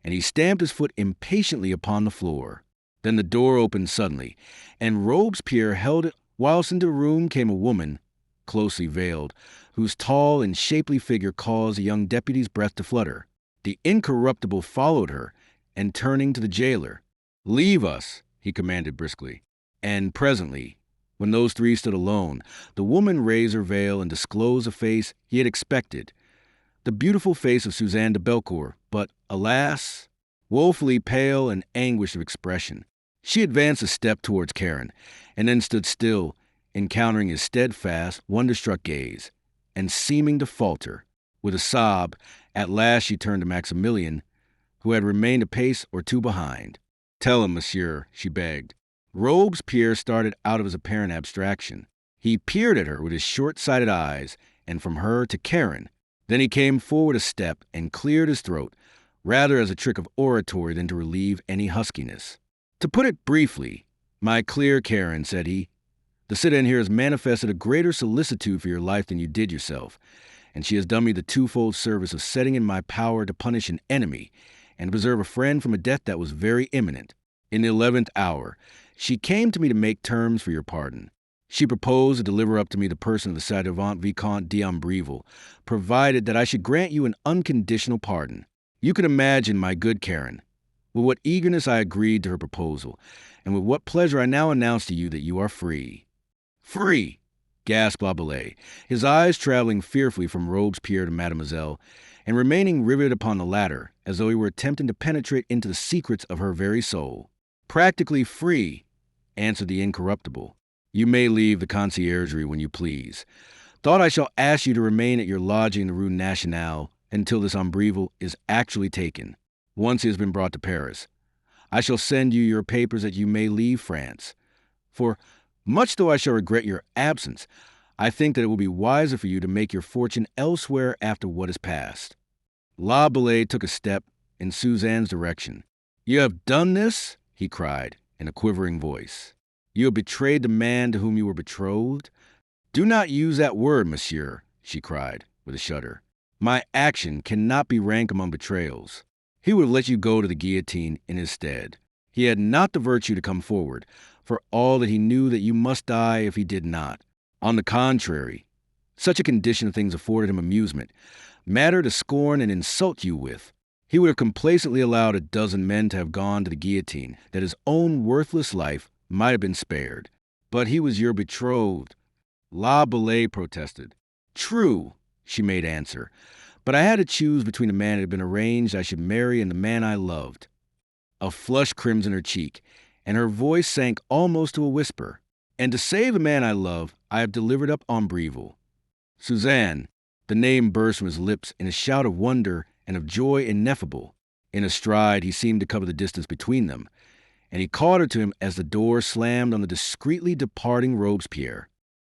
and he stamped his foot impatiently upon the floor. Then the door opened suddenly, and Robespierre held it whilst into the room came a woman, closely veiled, whose tall and shapely figure caused the young deputy's breath to flutter. The incorruptible followed her, and turning to the jailer, Leave us, he commanded briskly. And presently, when those three stood alone, the woman raised her veil and disclosed a face he had expected, the beautiful face of Suzanne de Belcourt, but, alas, woefully pale and anguished of expression. She advanced a step towards Karen, and then stood still, encountering his steadfast, wonder-struck gaze, and seeming to falter. With a sob, at last she turned to Maximilian, who had remained a pace or two behind. Tell him, monsieur, she begged. Robespierre started out of his apparent abstraction. He peered at her with his short-sighted eyes, and from her to Karen. Then he came forward a step and cleared his throat, rather as a trick of oratory than to relieve any huskiness. To put it briefly, my clear Karen, said he, the citizen here has manifested a greater solicitude for your life than you did yourself, and she has done me the twofold service of setting in my power to punish an enemy and preserve a friend from a death that was very imminent. In the 11th hour, she came to me to make terms for your pardon. She proposed to deliver up to me the person of the ci-devant Vicomte d'Ambreville, provided that I should grant you an unconditional pardon. You can imagine, my good Karen, with what eagerness I agreed to her proposal, and with what pleasure I now announce to you that you are free. Free! Gasped Laboulaye, his eyes traveling fearfully from Robespierre to Mademoiselle, and remaining riveted upon the latter, as though he were attempting to penetrate into the secrets of her very soul. Practically free, answered the incorruptible. You may leave the conciergerie when you please. Thought I shall ask you to remain at your lodging in the Rue Nationale until this Ambreville is actually taken. Once he has been brought to Paris, I shall send you your papers that you may leave France. For, much though I shall regret your absence, I think that it will be wiser for you to make your fortune elsewhere after what has passed. Laboulaye took a step in Suzanne's direction. You have done this? He cried in a quivering voice. You have betrayed the man to whom you were betrothed? Do not use that word, monsieur, she cried with a shudder. My action cannot be rank among betrayals. He would have let you go to the guillotine in his stead. He had not the virtue to come forward, for all that he knew that you must die if he did not. On the contrary, such a condition of things afforded him amusement, matter to scorn and insult you with. He would have complacently allowed a dozen men to have gone to the guillotine, that his own worthless life might have been spared. But he was your betrothed. Laboulaye protested. True, she made answer, but I had to choose between the man it had been arranged I should marry and the man I loved. A flush crimsoned her cheek, and her voice sank almost to a whisper. And to save the man I love, I have delivered up Ambreville. Suzanne, the name burst from his lips in a shout of wonder and of joy ineffable. In a stride, he seemed to cover the distance between them, and he caught her to him as the door slammed on the discreetly departing Robespierre.